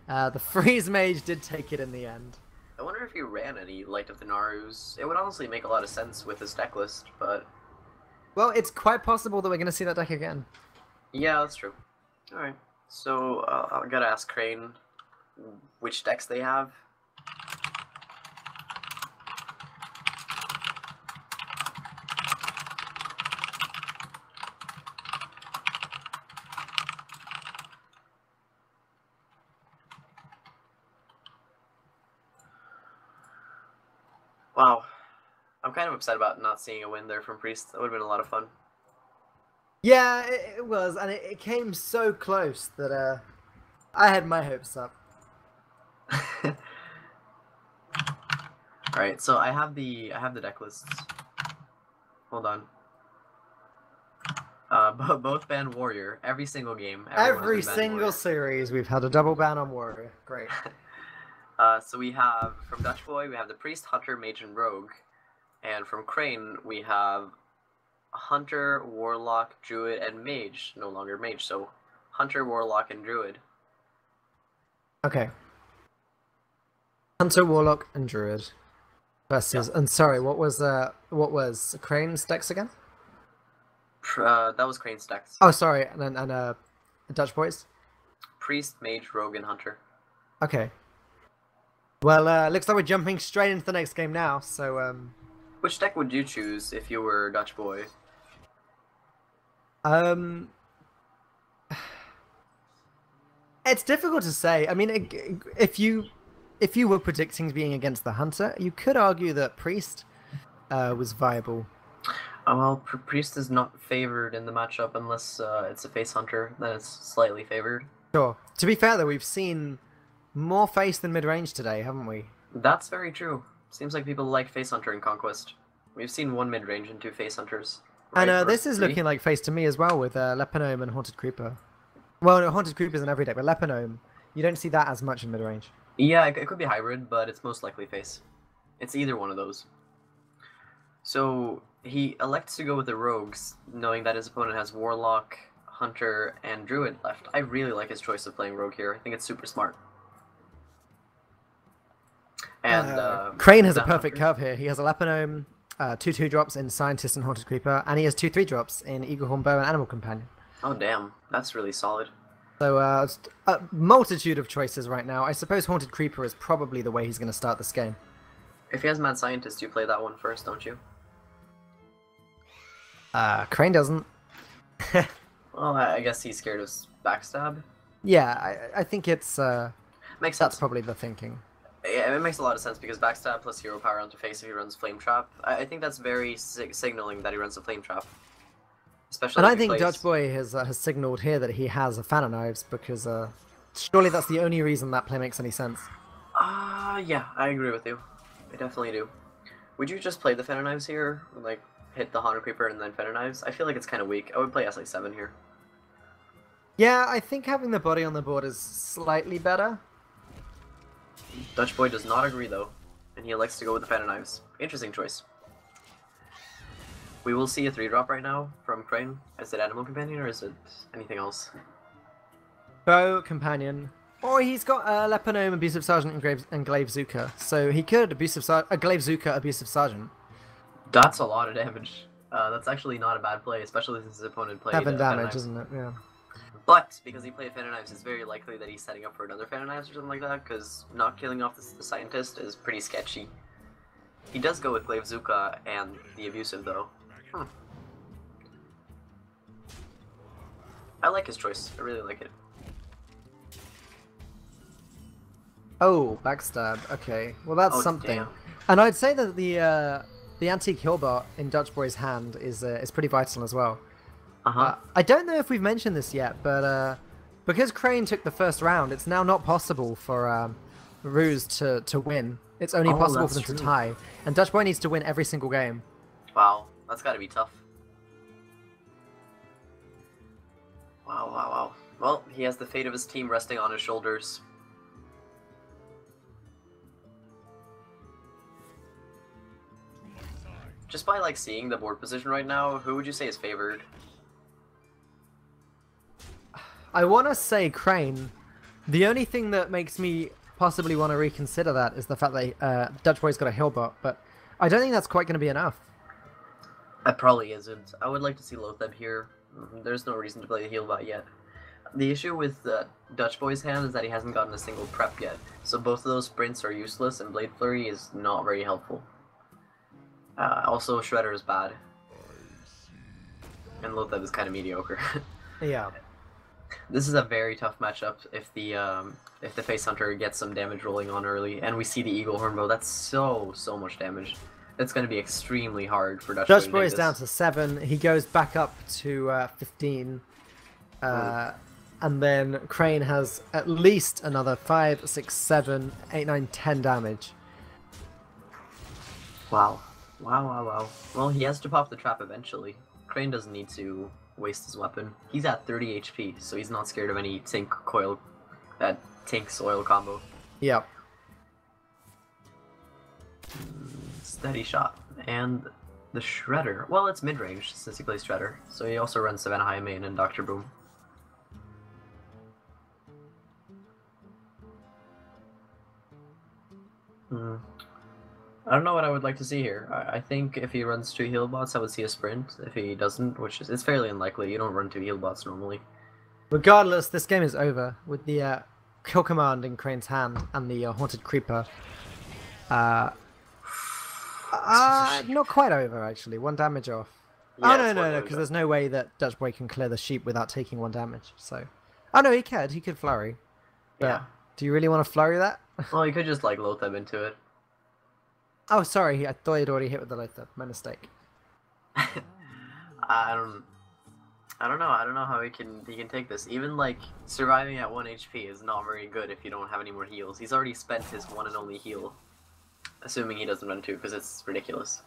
the Freeze Mage did take it in the end. I wonder if he ran any Light of the Narus. It would honestly make a lot of sense with his deck list, but Well, it's quite possible that we're going to see that deck again. yeah, that's true. Alright, so I gotta ask Crane which decks they have. Wow. I'm kind of upset about not seeing a win there from Priest. That would have been a lot of fun. Yeah, it was, and it came so close that I had my hopes up. Alright, so I have the deck lists. Hold on. Both ban Warrior every single game. Every Everyone's been banned single Warrior. series, we've had a double ban on Warrior. Great. So we have from Dutch Boy, we have the Priest, Hunter, Mage, and Rogue, and from Crane we have Hunter, Warlock, Druid, and Mage. No longer Mage, so Hunter, Warlock, and Druid. Okay. Hunter, Warlock, and Druid versus. And sorry, what was Crane's decks again? That was Crane's decks. Oh, sorry, and Dutch Boys. Priest, Mage, Rogue, and Hunter. Okay. Well, looks like we're jumping straight into the next game now. So, Which deck would you choose if you were Dutch Boy? It's difficult to say. I mean, if you were predicting being against the Hunter, you could argue that Priest was viable. Well, Priest is not favored in the matchup unless it's a face Hunter, then it's slightly favored. Sure. To be fair, though, we've seen more face than mid-range today, haven't we? That's very true. Seems like people like face Hunter in Conquest. We've seen 1 mid-range and 2 face Hunters. And right, or this is 3? looking like face to me as well with Leponome and Haunted Creeper. Well, no, Haunted Creeper's in every deck, but Leponome, you don't see that as much in mid-range. Yeah, it could be hybrid, but it's most likely face. It's either one of those. So he elects to go with the Rogues, knowing that his opponent has Warlock, Hunter, and Druid left. I really like his choice of playing Rogue here. I think it's super smart. And Crane has a that perfect Hunter- curve here. He has a Leponome, 2/2 drops in Scientist and Haunted Creeper, and he has 2/3 drops in Eaglehorn Bow and Animal Companion. Oh damn, that's really solid. So, a multitude of choices right now. I suppose Haunted Creeper is probably the way he's going to start this game. If he has Mad Scientist, you play that one first, don't you? Crane doesn't. Well, I guess he's scared of backstab. Yeah, I think it's Makes that's sense. probably the thinking. Yeah, it makes a lot of sense because backstab plus hero power onto face if he runs flame trap. I think that's very signaling that he runs a flame trap. Especially And if I he think plays... Dutch Boy has signaled here that he has a fan of knives because surely that's the only reason that play makes any sense. Yeah, I agree with you. I definitely do. Would you just play the Fenner Knives here? Like, hit the Haunter Creeper and then Fenner Knives? I feel like it's kind of weak. I would play SI7 here. Yeah, I think having the body on the board is slightly better. Dutch Boy does not agree, though, and he elects to go with the Fenner Knives. Interesting choice. We will see a 3-drop right now from Crane. Is it Animal Companion or is it anything else? Bow Companion. Or he's got Leponome, Abusive Sergeant, and Glaive Zuka. So he could Glaive Zuka, Abusive Sergeant. That's a lot of damage. That's actually not a bad play, especially since his opponent played 7 Fenner damage, Knives. isn't it? Yeah. But because he played Fenner Knives, it's very likely that he's setting up for another Fenner Knives or something like that, because not killing off the Scientist is pretty sketchy. He does go with Glaive Zuka and the Abusive, though. I like his choice. I really like it. Oh, backstab. Okay. Well, that's Oh, something. damn. And I'd say that the antique Hillbot in Dutch Boy's hand is pretty vital as well. I don't know if we've mentioned this yet, but because Crane took the first round, it's now not possible for RuZ to win. It's only possible for them to tie, and Dutch Boy needs to win every single game. Wow, that's gotta be tough. Wow, wow, wow. Well, he has the fate of his team resting on his shoulders. Just by, like, seeing the board position right now, who would you say is favored? I want to say Crane. The only thing that makes me possibly want to reconsider that is the fact that Dutch Boy's got a Hillbot, but I don't think that's quite going to be enough. That probably isn't. I would like to see Lotheb here. There's no reason to play the Healbot yet. The issue with Dutch Boy's hand is that he hasn't gotten a single prep yet, so both of those sprints are useless, and Blade Flurry is not very helpful. Also, Shredder is bad. And Lotheb is kind of mediocre. Yeah. This is a very tough matchup if the Face Hunter gets some damage rolling on early, and we see the Eagle Hornbow. That's so much damage. It's going to be extremely hard for Dutch Boy. Dutch Boy is down to 7. He goes back up to 15. And then Crane has at least another 5, 6, 7, 8, 9, 10 damage. Wow. Wow. Well, he has to pop the trap eventually. Crane doesn't need to waste his weapon. He's at 30 HP, so he's not scared of any tank soil combo. Yep. Steady shot. And the Shredder. Well, it's mid-range since he plays Shredder. So he also runs Savannah High Main and Dr. Boom. I don't know what I would like to see here. I think if he runs 2 heal bots, I would see a sprint. If he doesn't, which is it's fairly unlikely, you don't run 2 heal bots normally. Regardless, this game is over with the kill command in Crane's hand and the Haunted Creeper. Not quite over, actually. 1 damage off. Yeah, oh, it's no, because there's no way that Dutch Boy can clear the sheep without taking 1 damage. So, oh no, he could. He could flurry. But Yeah. do you really want to flurry that? Well, you could just like Lotheb into it. Oh, sorry. I thought he'd already hit with the Lotheb. My mistake. I don't know how he can take this. Even like surviving at 1 HP is not very good if you don't have any more heals. He's already spent his one and only heal. Assuming he doesn't run 2, because it's ridiculous.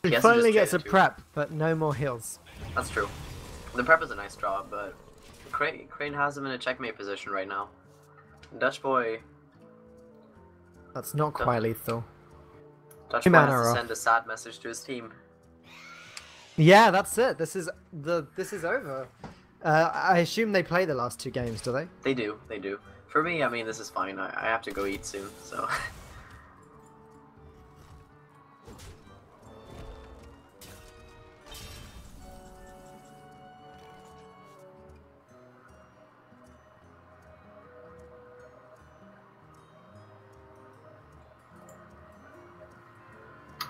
He has to finally just gets a trade it, too. prep, but no more heals. That's true. The prep is a nice draw, but Crane has him in a checkmate position right now. Dutch Boy That's not quite lethal. Dutch Two Boy mana has to off. send a sad message to his team. Yeah, that's it. This is over. I assume they play the last 2 games, do they? They do. For me, I mean, this is fine. I have to go eat soon, so...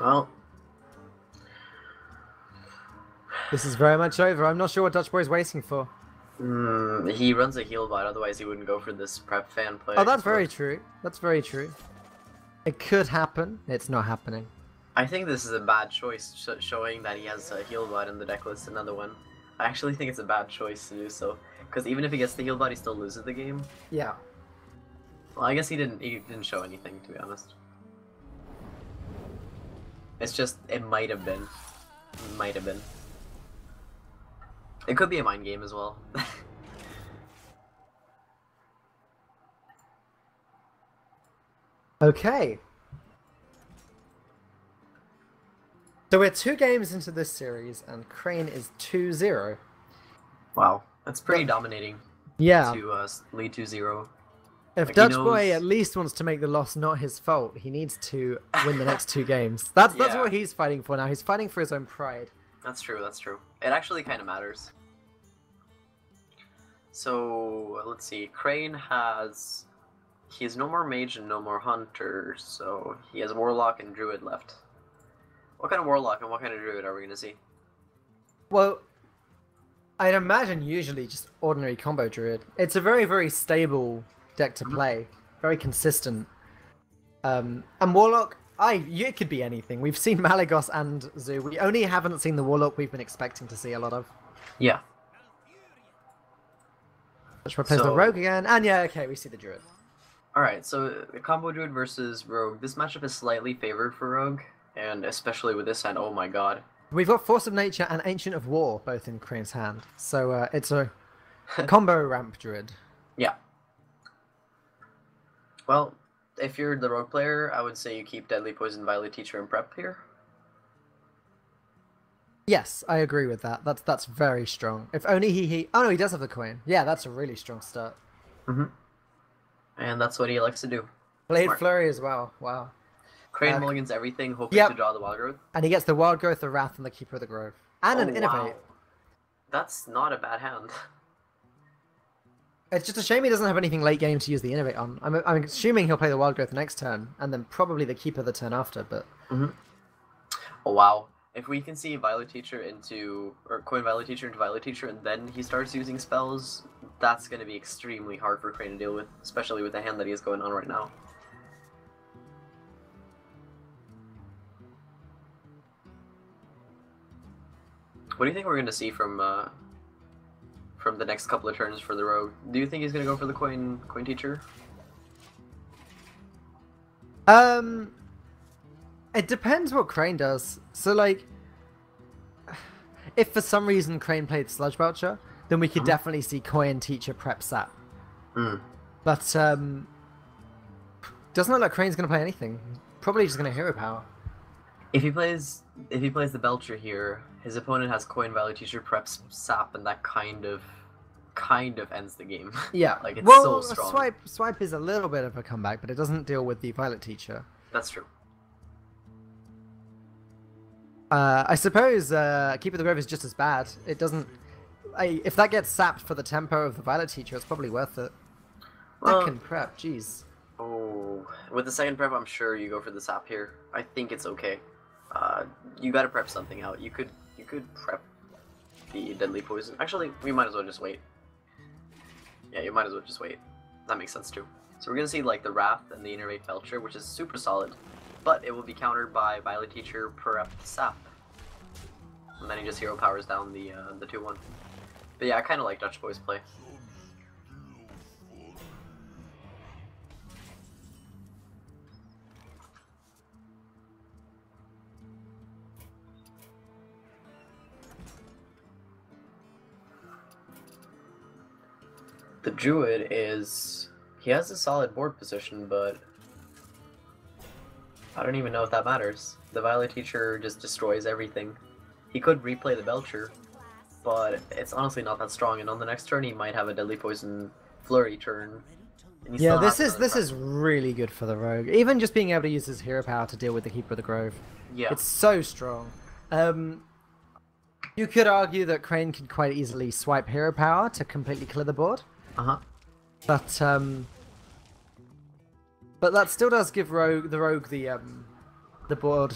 Well, This is very much over. I'm not sure what Dutch Boy's waiting for. he runs a heal bot, otherwise he wouldn't go for this prep fan play. Oh, that's very true. That's very true. It could happen. It's not happening. I think this is a bad choice, showing that he has a heal bot in the deck list, another one. I actually think it's a bad choice to do so, because even if he gets the heal bot, he still loses the game. Yeah. Well, I guess he didn't show anything, to be honest. It's just, it might have been. Might have been. It could be a mind game as well. Okay. So we're 2 games into this series, and Crane is 2-0. Wow, that's pretty dominating Yeah. to lead 2-0. If Like, he Dutch Boy knows- at least wants to make the loss not his fault, he needs to win the next 2 games. That's Yeah. what he's fighting for now. He's fighting for his own pride. That's true, that's true. It actually kind of matters. So, let's see. Crane has... He has no more mage and no more hunter, so he has warlock and druid left. What kind of warlock and what kind of druid are we going to see? Well, I'd imagine usually just ordinary combo druid. It's a very, very stable deck to play. Very consistent. And warlock, it could be anything. We've seen Malagos and Zoo. We only haven't seen the warlock we've been expecting to see a lot of. Yeah. Let's replace the So- rogue again. And yeah, okay, we see the druid. Alright, so combo druid versus rogue. This matchup is slightly favored for rogue, and especially with this hand, oh my god. We've got Force of Nature and Ancient of War both in Crane's hand. So it's a combo ramp druid. Yeah. Well, if you're the rogue player, I would say you keep Deadly Poison, Violet Teacher, and Prep here. Yes, I agree with that. That's very strong. If only he... Oh no, he does have the coin. Yeah, that's a really strong start. Mm-hmm. And that's what he likes to do. Blade Smart. Flurry as well. Wow. Crane mulligans everything, hoping Yep. to draw the Wild Growth. And he gets the Wild Growth, the Wrath, and the Keeper of the Grove. And an Innovate. Wow. That's not a bad hand. It's just a shame he doesn't have anything late game to use the Innovate on. I'm assuming he'll play the Wild Growth next turn, and then probably the Keeper the turn after, but... Oh wow. If we can see Violet Teacher into... Or Coin Violet Teacher into Violet Teacher, and then he starts using spells, that's going to be extremely hard for Crane to deal with, especially with the hand that he has going on right now. What do you think we're going to see from the next couple of turns for the rogue? Do you think he's going to go for the coin teacher? It depends what Crane does. So, like, if for some reason Crane played Sludge Belcher, then we could definitely see Coin Teacher prep Sap. But, doesn't look like Crane's going to play anything. Probably just going to Hero Power. If he plays the Belcher here, his opponent has Coin Valley Teacher preps Sap, and that kind of ends the game. Yeah. Like, it's well, so strong. Swipe is a little bit of a comeback, but it doesn't deal with the Violet Teacher. That's true. I suppose Keeper of the Grove is just as bad. It doesn't... if that gets sapped for the tempo of the Violet Teacher, it's probably worth it. Well, Second prep, jeez. Oh, with the second prep, I'm sure you go for the Sap here. I think it's okay. You gotta prep something out. You could prep the Deadly Poison. Actually, we might as well just wait. Yeah, you might as well just wait. That makes sense too. So we're gonna see like the Wrath and the Innervate Belcher, which is super solid, but it will be countered by Violet Teacher prep Sap, and then he just hero powers down the 2/1. But yeah, I kind of like Dutch Boy's play. The Druid he has a solid board position, but I don't even know if that matters. The Violet Teacher just destroys everything. He could replay the Belcher, but it's honestly not that strong, and on the next turn he might have a Deadly Poison Flurry turn. And he Yeah, still has another this prep. is really good for the Rogue. Even just being able to use his hero power to deal with the Keeper of the Grove. Yeah. It's so strong. You could argue that Crane could quite easily swipe hero power to completely clear the board. But that still does give the Rogue the board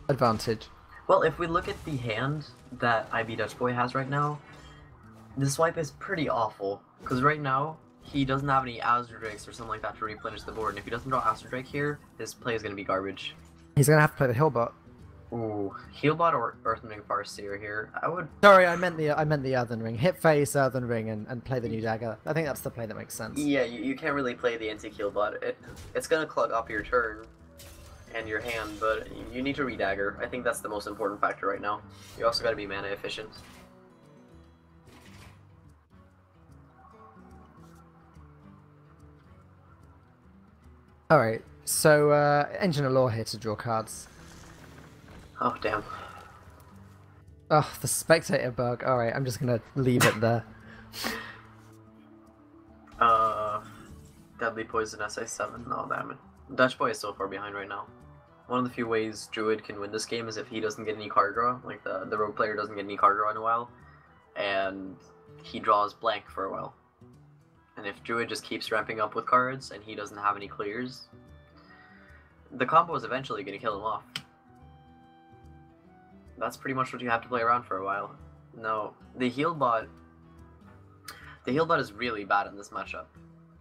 advantage. Well, if we look at the hand that IB Dutch Boy has right now, the swipe is pretty awful. Because right now, he doesn't have any Azure Drakes or something like that to replenish the board. And if he doesn't draw Azure Drake here, his play is going to be garbage. He's gonna have to play the Hillbot. Ooh, Healbot or Earthring Farseer here. I would. Sorry, I meant the Earthen Ring. Hit face Earthen Ring and play the new dagger. I think that's the play that makes sense. Yeah, you can't really play the anti-Healbot. It's going to clog up your turn and your hand, but you need to redagger. I think that's the most important factor right now. You also got to be mana efficient. Alright, so Engine of Law here to draw cards. Oh, damn. Oh, the spectator bug. Alright, I'm just gonna leave it there. Deadly Poison SA7. No, damn it. Dutch Boy is so far behind right now. One of the few ways Druid can win this game is if he doesn't get any card draw, like the rogue player doesn't get any card draw in a while, and he draws blank for a while. And if Druid just keeps ramping up with cards and he doesn't have any clears, the combo is eventually going to kill him off. That's pretty much what you have to play around for a while. No, the Healbot is really bad in this matchup.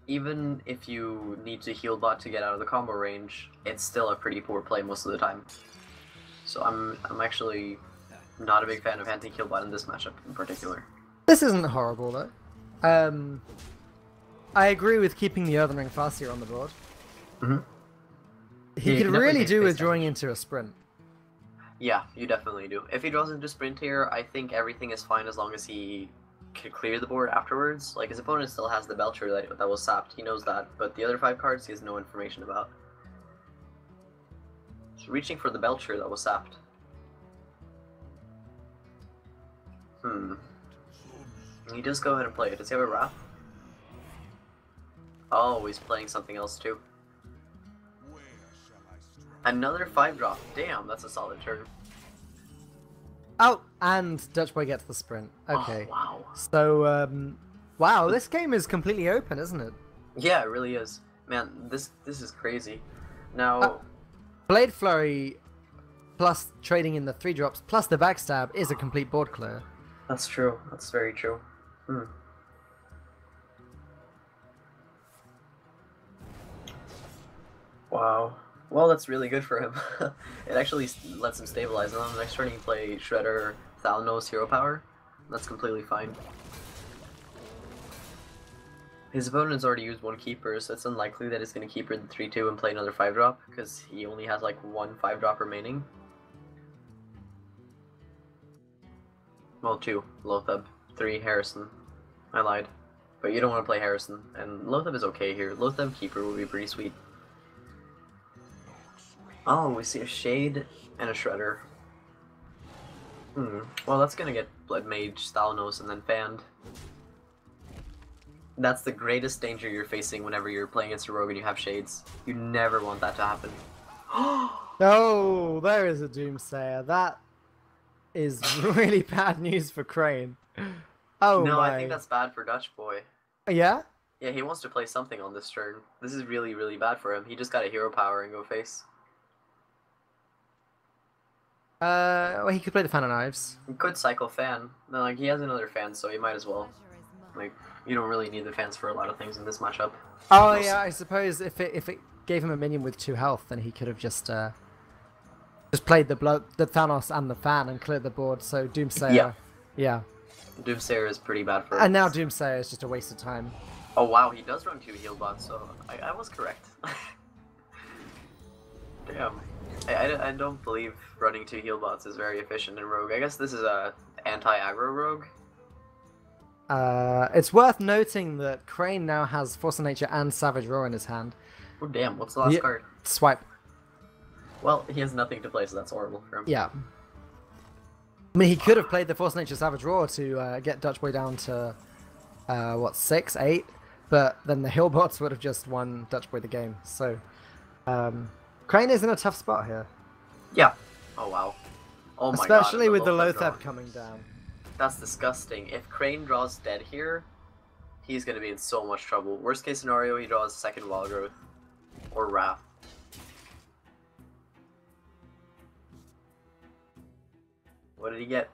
Even if you need to Healbot to get out of the combo range, it's still a pretty poor play most of the time. So I'm actually not a big fan of anti-Healbot in this matchup in particular. This isn't horrible though. I agree with keeping the Earthen Ring Farseer on the board. Mm-hmm. He could really do with drawing into a sprint. Yeah, you definitely do. If he draws into sprint here, I think everything is fine as long as he can clear the board afterwards. Like, his opponent still has the Belcher that was sapped, he knows that, but the other 5 cards he has no information about. He's reaching for the Belcher that was sapped. He does go ahead and play it. Does he have a Wrath? Oh, he's playing something else too. Another 5-drop. Damn, that's a solid turn. Oh, and Dutch Boy gets the sprint. Okay. Oh, wow. So, wow, this game is completely open, isn't it? Yeah, it really is. Man, this is crazy. Now, Blade Flurry plus trading in the 3-drops plus the backstab is a complete board clear. that's true. That's very true. Wow. Well, that's really good for him. It actually lets him stabilize. And on the next turn, he can play Shredder, Thalnos, Hero Power. That's completely fine. His opponent has already used 1 keeper, so it's unlikely that he's going to keeper the 3-2 and play another 5-drop, because he only has like 1 5-drop remaining. Well, 2. Lotheb. 3. Harrison. I lied. But you don't want to play Harrison, and Lotheb is okay here. Lotheb keeper would be pretty sweet. Oh, we see a Shade and a Shredder. Well, that's gonna get Blood Mage, Thalnos, and then Fanned. That's the greatest danger you're facing whenever you're playing against a rogue and you have Shades. You never want that to happen. Oh, there is a Doomsayer. That is really bad news for Crane. Oh no, my. I think that's bad for Dutch Boy. Yeah? Yeah, he wants to play something on this turn. This is really, really bad for him. He just got a Hero Power and go face. Well, he could play the Fan of Knives. He could cycle Fan. No, like, he has another Fan, so he might as well. Like, you don't really need the fans for a lot of things in this matchup. Oh yeah, I suppose if it gave him a minion with 2 health, then he could have just played the Thanos and the Fan and cleared the board. So Doomsayer, yeah. Doomsayer is pretty bad for. And now Doomsayer is just a waste of time. Oh wow, he does run 2 heal bots, so I was correct. Damn, I don't believe running 2 heal bots is very efficient in Rogue. I guess this is a anti-aggro Rogue. It's worth noting that Crane now has Force of Nature and Savage Roar in his hand. Oh damn, what's the last card? Swipe. Well, he has nothing to play, so that's horrible for him. Yeah. I mean, he could have played the Force of Nature Savage Roar to get Dutch Boy down to, what, 6, 8? But then the Hillbots would have just won Dutch Boy the game. So, Crane is in a tough spot here. Yeah. Oh wow. Oh my god. Especially with the Lotheb coming down. That's disgusting. If Crane draws dead here, he's going to be in so much trouble. Worst case scenario, he draws second Wild Growth. Or Wrath. What did he get?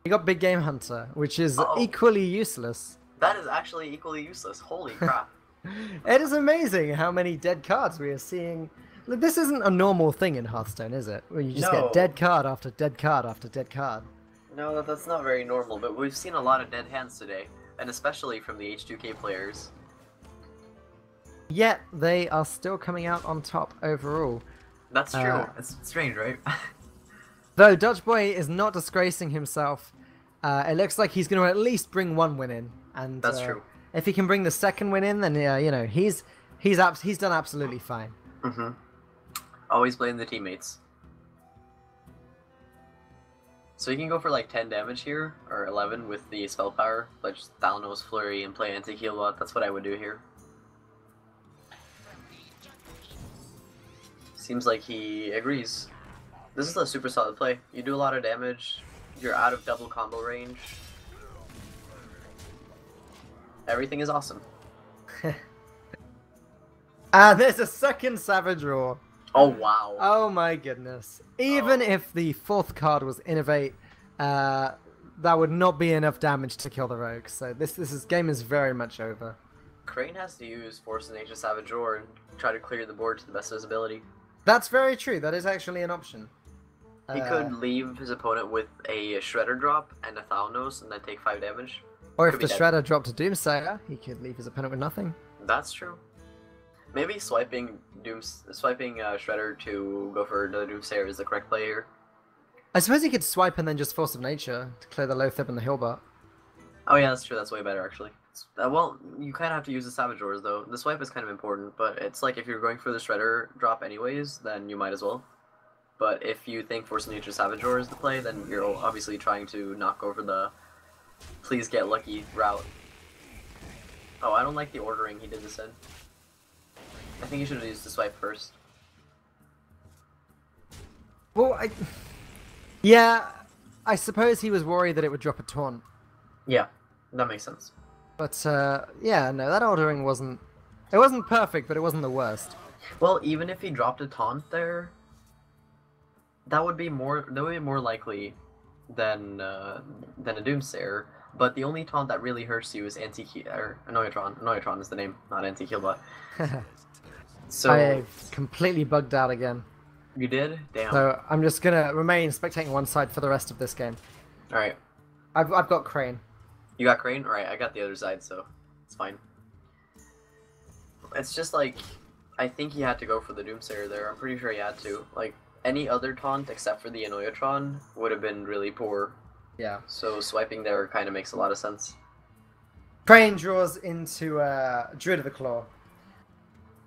He got Big Game Hunter, which is Uh-oh. equally useless. That is actually equally useless. Holy crap. It is amazing how many dead cards we are seeing. Look, this isn't a normal thing in Hearthstone, is it? Where you just No. get dead card after dead card after dead card. No, that's not very normal, but we've seen a lot of dead hands today, and especially from the H2K players. Yet they are still coming out on top overall. That's true. It's strange, right? Though Dutch Boy is not disgracing himself. It looks like he's going to at least bring one win in, and That's true. If he can bring the second win in, then you know he's done absolutely fine. Mm-hmm. Always blame the teammates. So you can go for like 10 damage here, or 11 with the spell power, like just Thalnos, Flurry, and play anti-heal bot. That's what I would do here. Seems like he agrees. This is a super solid play. You do a lot of damage, you're out of double combo range. Everything is awesome. And there's a second Savage Roar. Oh wow. Oh my goodness. Even if the fourth card was Innovate, that would not be enough damage to kill the Rogue. So this game is very much over. Crane has to use Force of Nature Savage Roar and try to clear the board to the best of his ability. That's very true. That is actually an option. He could leave his opponent with a Shredder drop and a Thalnos and then take 5 damage. Or Could if the be dead. Shredder dropped a Doomsayer, he could leave his opponent with nothing. That's true. Maybe swiping Shredder to go for another Doomsayer is the correct play here. I suppose he could swipe and then just Force of Nature to clear the Loatheb and the Hillbot. Oh yeah, that's true. That's way better actually. Well, you kind of have to use the Savage Roars though. The swipe is kind of important, but it's like if you're going for the Shredder drop anyways, then you might as well. But if you think Force of Nature Savage Roar is the play, then you're obviously trying to knock over the please get lucky route. Oh, I don't like the ordering he did this in. I think you should have used the swipe first. Well, yeah, I suppose he was worried that it would drop a taunt. Yeah, that makes sense. But yeah, no, that ordering wasn't. It wasn't perfect, but it wasn't the worst. Well, even if he dropped a taunt there, that would be more likely than a Doomsayer. But the only taunt that really hurts you is anti-heal or Annoyatron. Annoyatron is the name, not anti-heal bot. So I've completely bugged out again. you did? Damn. So I'm just gonna remain spectating one side for the rest of this game. All right. I've got Crane. You got Crane? Alright, I got the other side, so it's fine. It's just like, I think he had to go for the Doomsayer there. I'm pretty sure he had to. Like, any other taunt except for the Annoyatron would have been really poor. Yeah. So swiping there kind of makes a lot of sense. Crane draws into Druid of the Claw.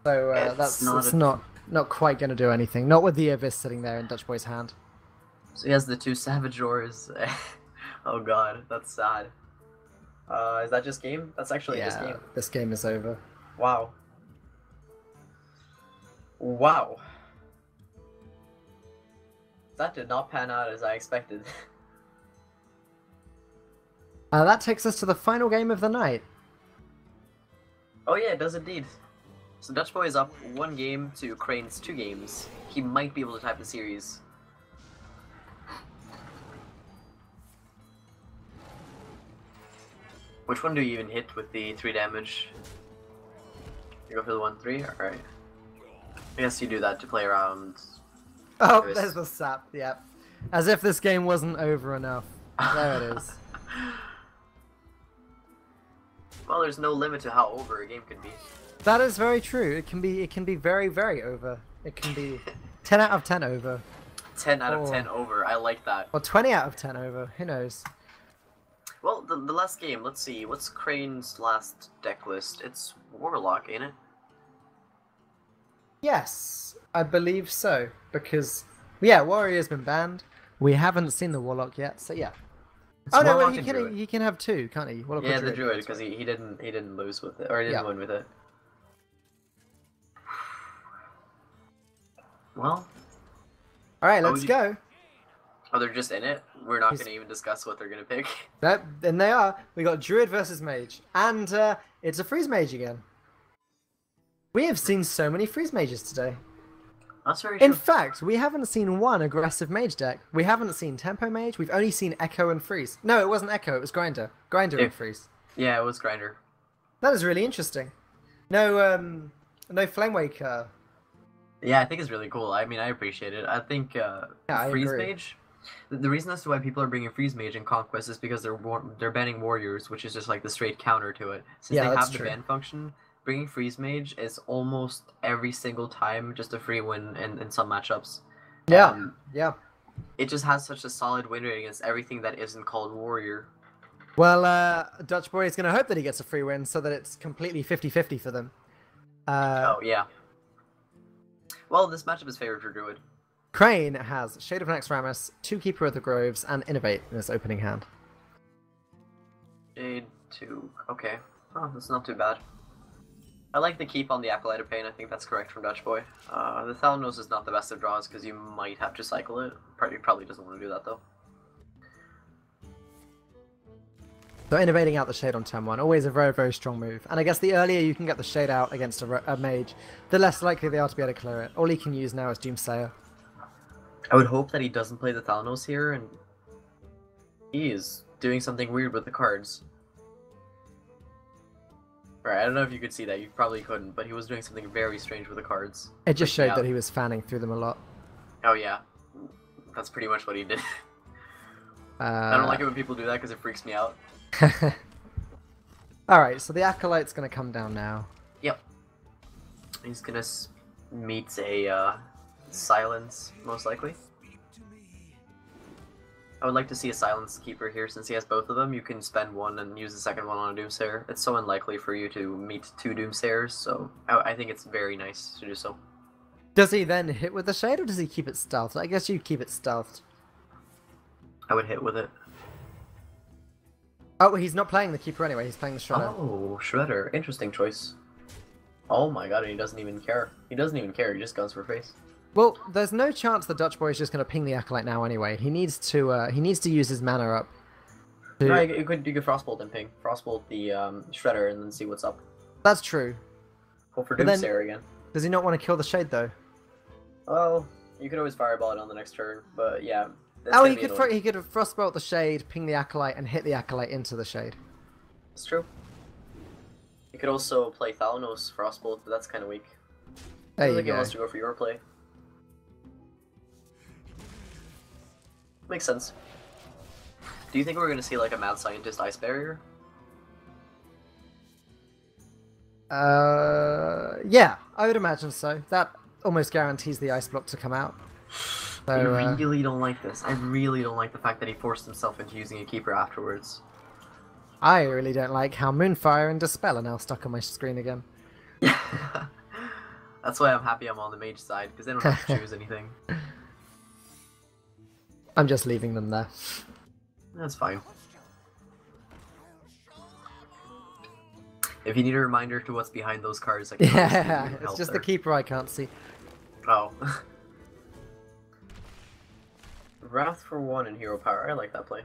So It's that's not not quite going to do anything. Not with the Abyss sitting there in Dutch Boy's hand. So he has the 2 Savage Roars. Oh god, that's sad. Is that just game? That's actually just game. This game is over. Wow. Wow. That did not pan out as I expected. That takes us to the final game of the night. Oh yeah, it does indeed. So Dutch Boy is up 1 game to Crane's 2 games. He might be able to type the series. Which one do you even hit with the 3 damage? You go for the 1-3? Alright. I guess you do that to play around. Oh, Abyss. there's the sap. Yep. As if this game wasn't over enough. There it is. Well, there's no limit to how over a game can be. That is very true. It can be very, very over. It can be 10 out of 10 over. 10 out of Oh. 10 over. I like that. Or 20 out of 10 over. Who knows? Well, the last game, let's see. What's Crane's last deck list? It's Warlock, ain't it? Yes, I believe so. Because, yeah, Warrior's been banned. We haven't seen the Warlock yet, so yeah. It's Oh no, Warlock wait, and Druid. he can have 2, can't he? Warlock or Yeah, the Druid, because he didn't lose with it, or he didn't Yeah. win with it. Well, Alright, Oh, let's you- go. oh, they're just in it. We're not He's- going to even discuss what they're going to pick. And they are. We got Druid versus Mage. And it's a Freeze Mage again. We have seen so many Freeze Mages today. That's very In true. fact, we haven't seen one aggressive mage deck. We haven't seen Tempo Mage. We've only seen Echo and Freeze. No, it wasn't Echo. It was Grinder. Grinder and Freeze. Yeah, it was Grinder. That is really interesting. No Flame Waker. Yeah, I think it's really cool. I mean, I appreciate it. I think I Freeze agree. Mage. The reason as to why people are bringing Freeze Mage in Conquest is because they're banning Warriors, which is just like the straight counter to it. Since Yeah, they that's have the true. ban function, bringing Freeze Mage is almost every single time just a free win in some matchups. Yeah, And yeah. it just has such a solid win rate against everything that isn't called Warrior. Well, Dutch Boy is going to hope that he gets a free win so that it's completely 50-50 for them. Oh yeah. Well, this matchup is favored for Druid. Crane has Shade of Naxxramas, 2 Keeper of the Groves, and Innovate in his opening hand. Shade 2. Okay. Oh, that's not too bad. I like the keep on the Acolyte of Pain. I think that's correct from Dutch Boy. The Thalanos is not the best of draws because you might have to cycle it. Probably doesn't want to do that though. So innovating out the Shade on turn 1, always a very, very strong move. And I guess the earlier you can get the Shade out against a mage, the less likely they are to be able to clear it. All he can use now is Doomsayer. I would hope that he doesn't play the Thalanos here, and he is doing something weird with the cards. Alright, I don't know if you could see that. You probably couldn't, but he was doing something very strange with the cards. It just Freaking showed out. that he was fanning through them a lot. Oh yeah. That's pretty much what he did. I don't like it when people do that because it freaks me out. Alright, so the Acolyte's going to come down now. Yep. He's gonna meet a silence, most likely. I would like to see a silence keeper here since he has both of them. You can spend one and use the second one on a Doomsayer. It's so unlikely for you to meet 2 Doomsayers, so I think it's very nice to do so. Does he then hit with the Shade, or does he keep it stealthed? I guess you keep it stealthed. I would hit with it. Oh, he's not playing the Keeper anyway, he's playing the Shredder. Oh, Shredder. Interesting choice. Oh my god, and he doesn't even care. He doesn't even care, he just guns for face. Well, there's no chance the Dutch Boy is just going to ping the Acolyte now anyway. He needs to use his mana up. to- No, you could Frostbolt and ping. Frostbolt the Shredder and then see what's up. That's true. Hope for But then- Doomsayer again. Does he not want to kill the Shade though? Well, you could always Fireball it on the next turn, but yeah. that's Oh, gonna he be could annoying. he could Frostbolt the Shade, ping the Acolyte, and hit the Acolyte into the Shade. It's true. You could also play Thalanos Frostbolt, but that's kind of weak. There I you think he go. wants to go for your play. Makes sense. Do you think we're gonna see like a Mad Scientist Ice Barrier? Yeah, I would imagine so. That almost guarantees the Ice Block to come out. So, I really don't like this. I really don't like the fact that he forced himself into using a Keeper afterwards. I really don't like how Moonfire and Dispel are now stuck on my screen again. That's why I'm happy I'm on the mage side, because they don't have to choose anything. I'm just leaving them there. That's fine. If you need a reminder to what's behind those cards, I can always give you Yeah, help it's just there. the Keeper I can't see. Oh. Wrath for 1 and Hero Power. I like that play.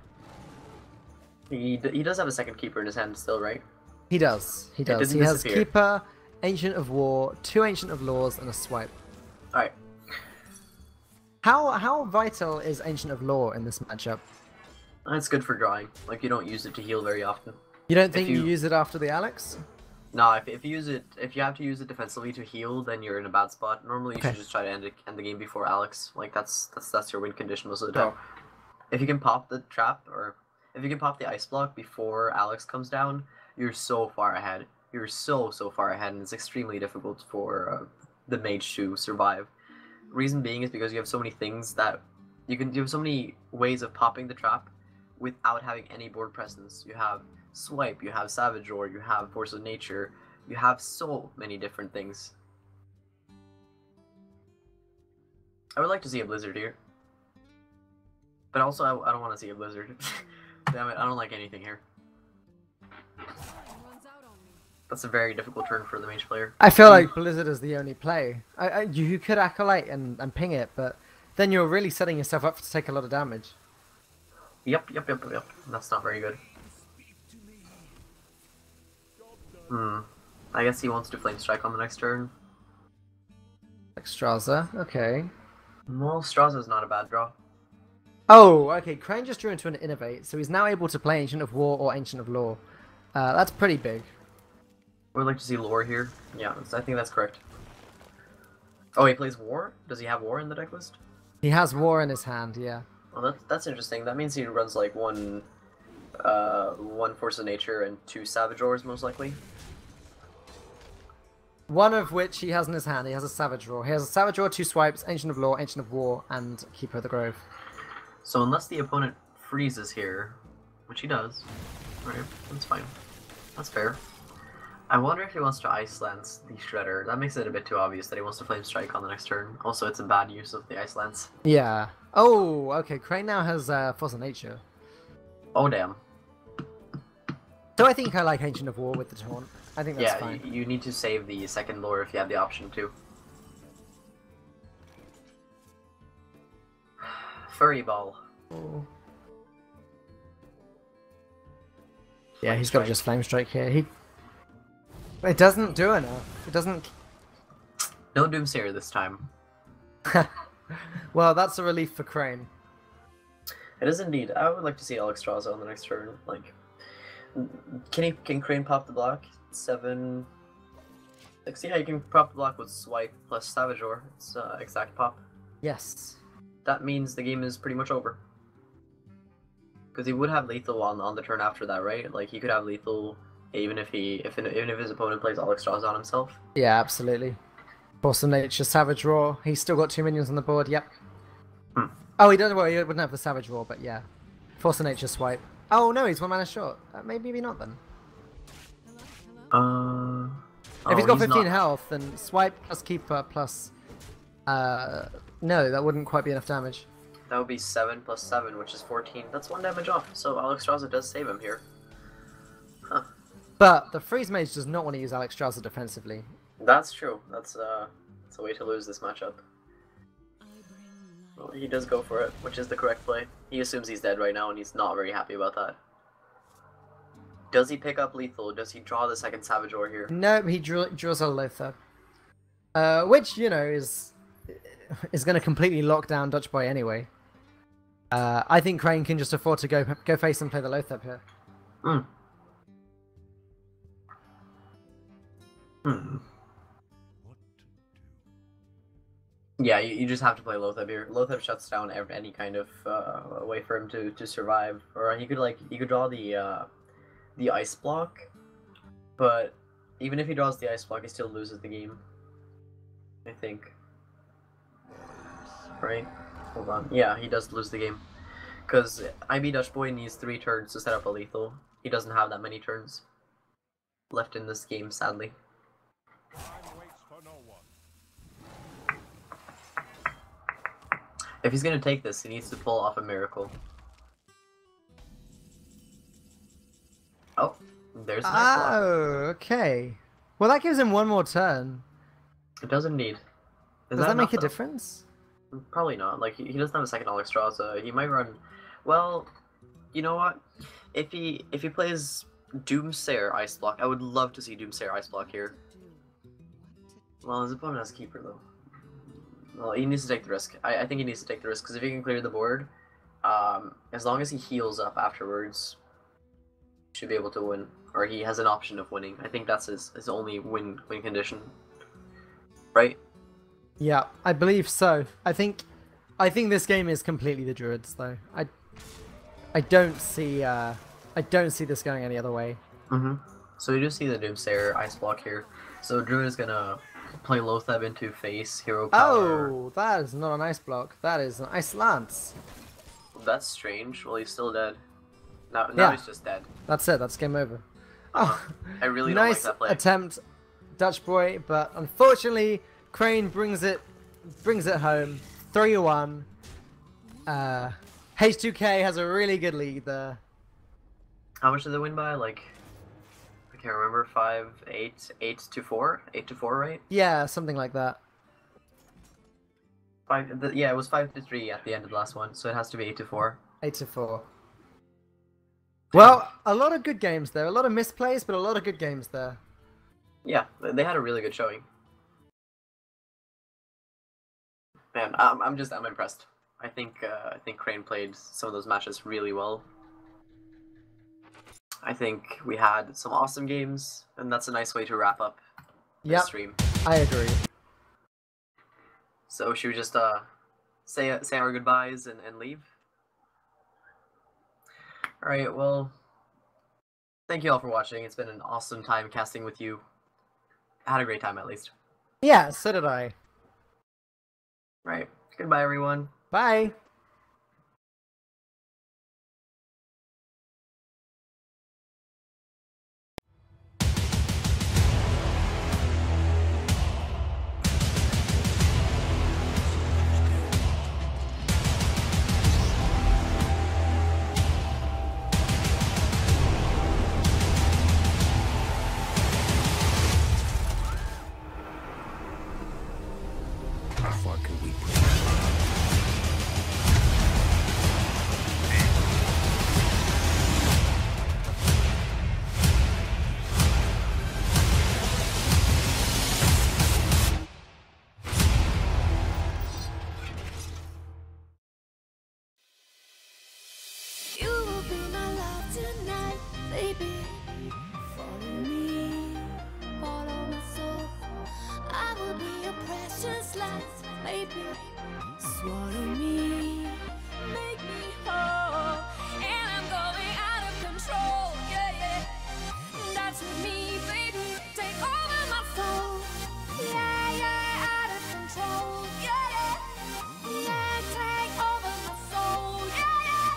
He does have a second Keeper in his hand still, right? He does. He does. doesn't He has disappear. Keeper, Ancient of War, 2 Ancient of Laws, and a Swipe. Alright. How vital is Ancient of Law in this matchup? That's good for drawing. Like, you don't use it to heal very often. You don't think you- you use it after the Alex? No, if you use it, if you have to use it defensively to heal, then you're in a bad spot. Normally, you Okay. should just try to end the game before Alex. Like that's your win condition most of the time. Oh. If you can pop the trap, or if you can pop the ice block before Alex comes down, you're so far ahead. You're so far ahead, and it's extremely difficult for the mage to survive. Reason being is because you have so many things that you have so many ways of popping the trap without having any board presence. You have Swipe, you have Savage Roar, you have Force of Nature, you have so many different things. I would like to see a Blizzard here. But also, I don't want to see a Blizzard. Damn it, I don't like anything here. That's a very difficult turn for the mage player. I feel like Blizzard is the only play. You could Acolyte and ping it, but then you're really setting yourself up to take a lot of damage. Yep. That's not very good. I guess he wants to Flame Strike on the next turn. Extraza, okay. Well, Straza's not a bad draw. Oh, okay. Crane just drew into an Innovate, so he's now able to play Ancient of War or Ancient of Law. That's pretty big. We'd like to see lore here. Yeah, I think that's correct. Oh, he plays War? Does he have War in the deck list? He has War in his hand, yeah. Well, that's interesting. That means he runs like one Force of Nature and 2 Savage Roars, most likely. One of which he has in his hand. He has a Savage Roar. He has a Savage Roar, 2 swipes, Ancient of Law, Ancient of War, and Keeper of the Grove. So unless the opponent freezes here, which he does, right? That's fine. That's fair. I wonder if he wants to Ice Lance the Shredder. That makes it a bit too obvious that he wants to Flame Strike on the next turn. Also, it's a bad use of the Ice Lance. Yeah. Oh, okay. Crane now has Force of Nature. Oh, damn. So I think I like Ancient of War with the taunt. I think that's Yeah, fine. you need to save the second lore if you have the option to. Furry Ball. Oh. Yeah, he's got to just Flame Strike here. It doesn't do enough. It doesn't... No Doomsayer this time. Well, that's a relief for Crane. It is indeed. I would like to see Alexstrasza on the next turn. Like, can Crane pop the block? 7... Like, see how you can pop the block with Swipe plus Savage Roar. It's exact pop. Yes. That means the game is pretty much over. Because he would have lethal on the turn after that, right? Like, he could have lethal even if his opponent plays Alexstrasza on himself. Yeah, absolutely. Force of Nature, Savage Roar. He's still got 2 minions on the board, yep. Oh, he doesn't. Well, he wouldn't have the Savage Roar, but yeah. Force of Nature, swipe. Oh no, he's 1 mana short. Maybe not then. If he's got 15 health, then swipe plus keeper plus... no, that wouldn't quite be enough damage. That would be 7 plus 7, which is 14. That's 1 damage off, so Alexstrasza does save him here. Huh. But the Freeze Mage does not want to use Alexstrasza defensively. That's true. That's a way to lose this matchup. Well, he does go for it, which is the correct play. He assumes he's dead right now, and he's not very happy about that. Does he pick up lethal? Does he draw the second Savage Roar here? No, he draws a Lothar. Which, you know, is going to completely lock down Dutch Boy anyway. I think Crane can just afford to go face and play the Lothar here. Yeah, you just have to play Lothar here. Lothar shuts down any kind of way for him to survive. Or he could draw the Ice Block, but even if he draws the Ice Block, he still loses the game, I think. Right? Hold on. Yeah, he does lose the game. Because IB Dutch Boy needs 3 turns to set up a lethal. He doesn't have that many turns left in this game, sadly. If he's gonna take this, he needs to pull off a miracle. Oh, there's an Ice Block. Oh, okay. Well, that gives him 1 more turn. It does indeed. Does that make a difference? Probably not. Like, he doesn't have a second Alexstrasza. He might run... Well, you know what? If he plays Doomsayer Ice Block, I would love to see Doomsayer Ice Block here. Well, his opponent has a Keeper, though. Well, he needs to take the risk. I think he needs to take the risk, because if he can clear the board, as long as he heals up afterwards, he should be able to win. Or he has an option of winning. I think that's his only win condition. Right? Yeah, I believe so. I think this game is completely the Druids, though. I don't see this going any other way. So we do see the Doomsayer Ice Block here. So Druid is gonna play Lothar into face, hero power. Oh, that is not an Ice Block. That is an Ice Lance. That's strange. Well, he's still dead. Now Yeah. he's just dead. That's it. That's game over. Oh, I really don't like nice that play. attempt, Dutch Boy, but unfortunately, Crane brings it home. 3-1. H2K has a really good lead there. How much did they win by? Like, I can't remember. 8-4, 8-4, right? Yeah, something like that. Yeah, it was 5-3 at the end of the last one, so it has to be 8-4. 8-4. Well, a lot of good games there. A lot of misplays, but a lot of good games there. Yeah, they had a really good showing. Man, I'm impressed. I think Crane played some of those matches really well. I think we had some awesome games, and that's a nice way to wrap up this Yep, stream. I agree. So should we just say our goodbyes and leave? All right. Well, thank you all for watching. It's been an awesome time casting with you. I had a great time, at least. Yeah, so did I. Right. Goodbye, everyone. Bye. How far can we push? You will be my love tonight, baby. Follow me, follow my soul. I will be your precious light, baby. Swallow me, make me whole. And I'm going out of control, yeah, yeah. That's with me, baby. Take over my soul, yeah, yeah. Out of control, yeah, yeah. Yeah, take over my soul, yeah, yeah.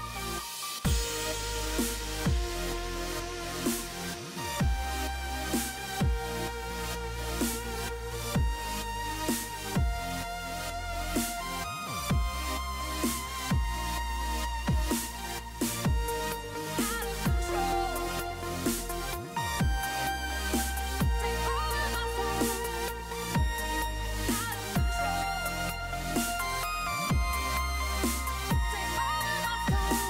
Out of control. Take over my soul. Out of control. Take over my soul.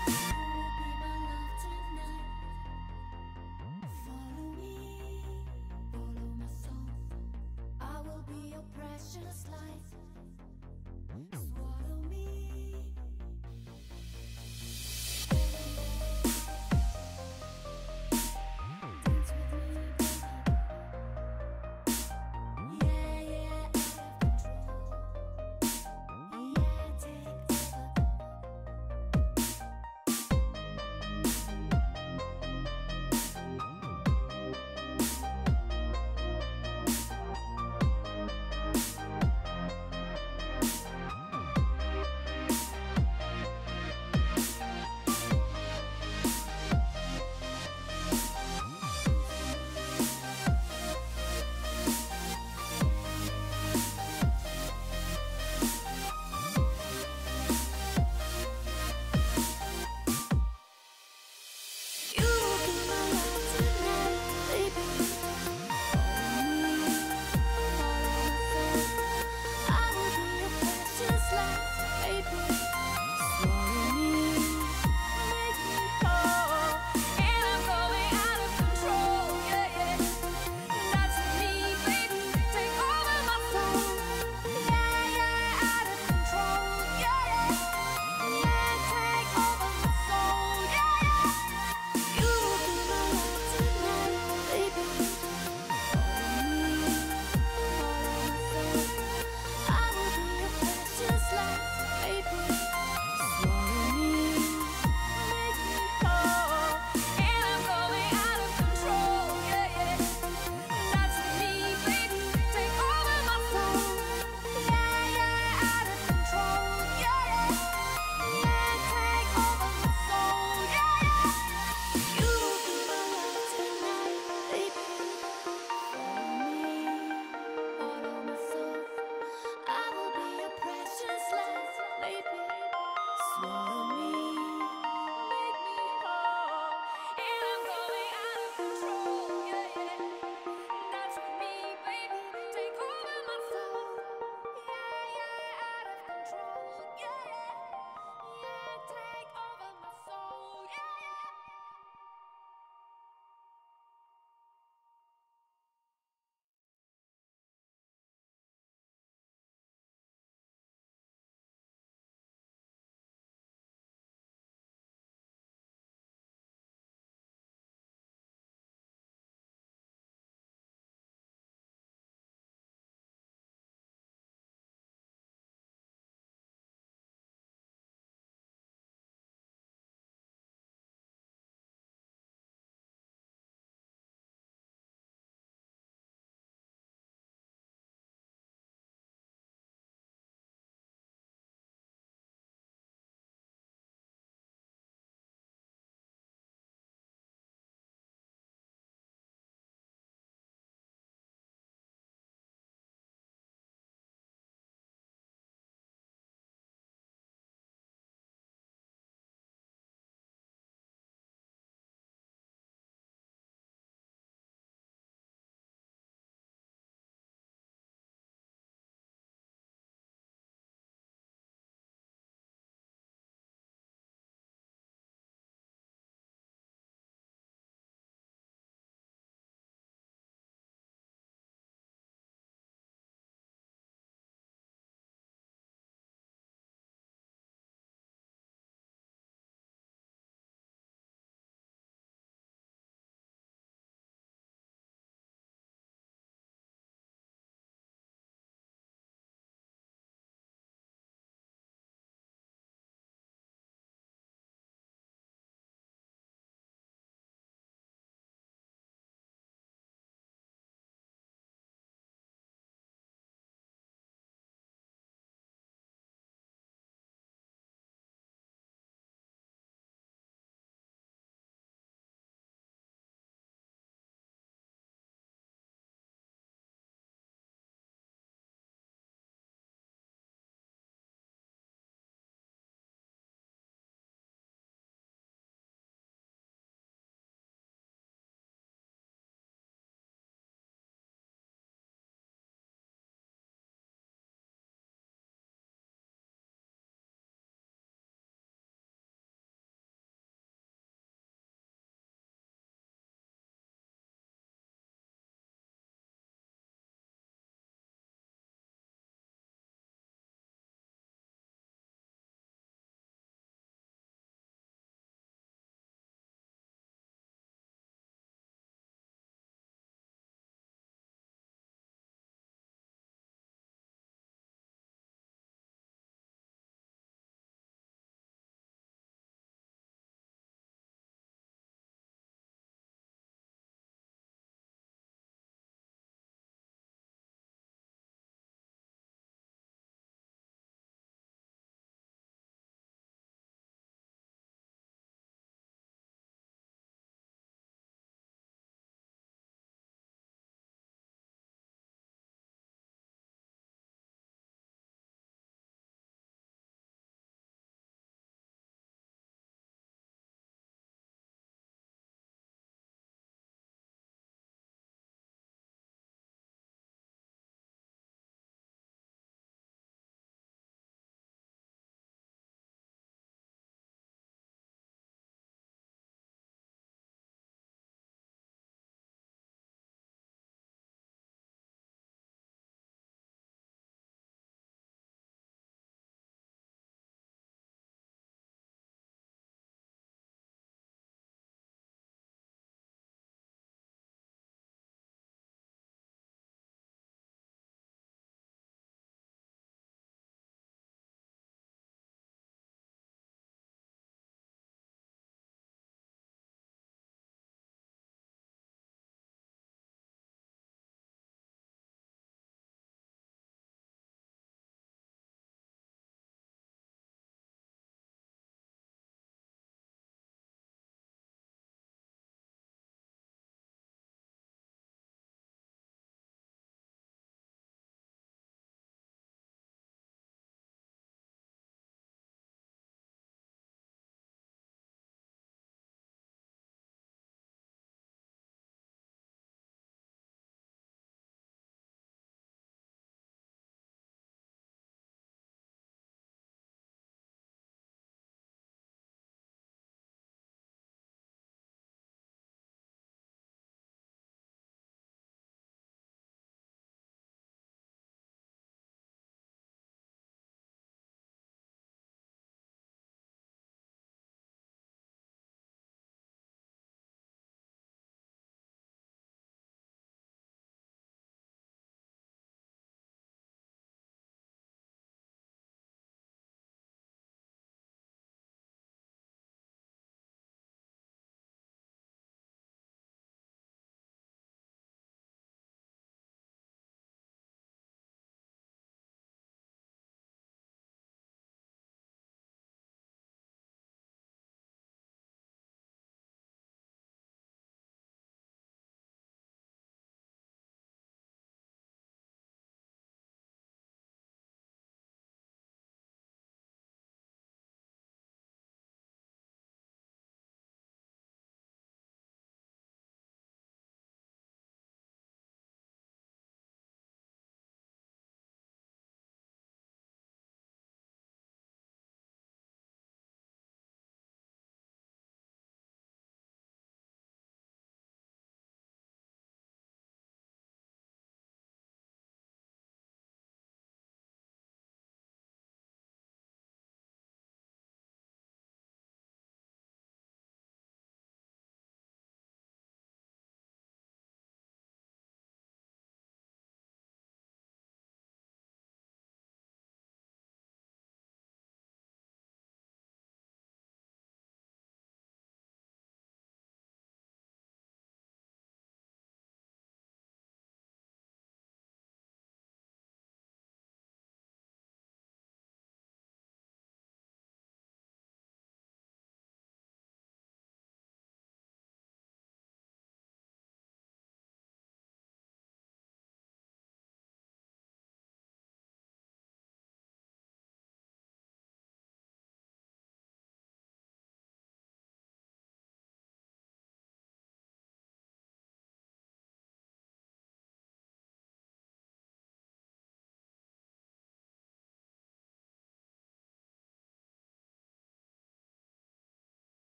You will be my love tonight. Follow me, follow my soul. I will be your precious light.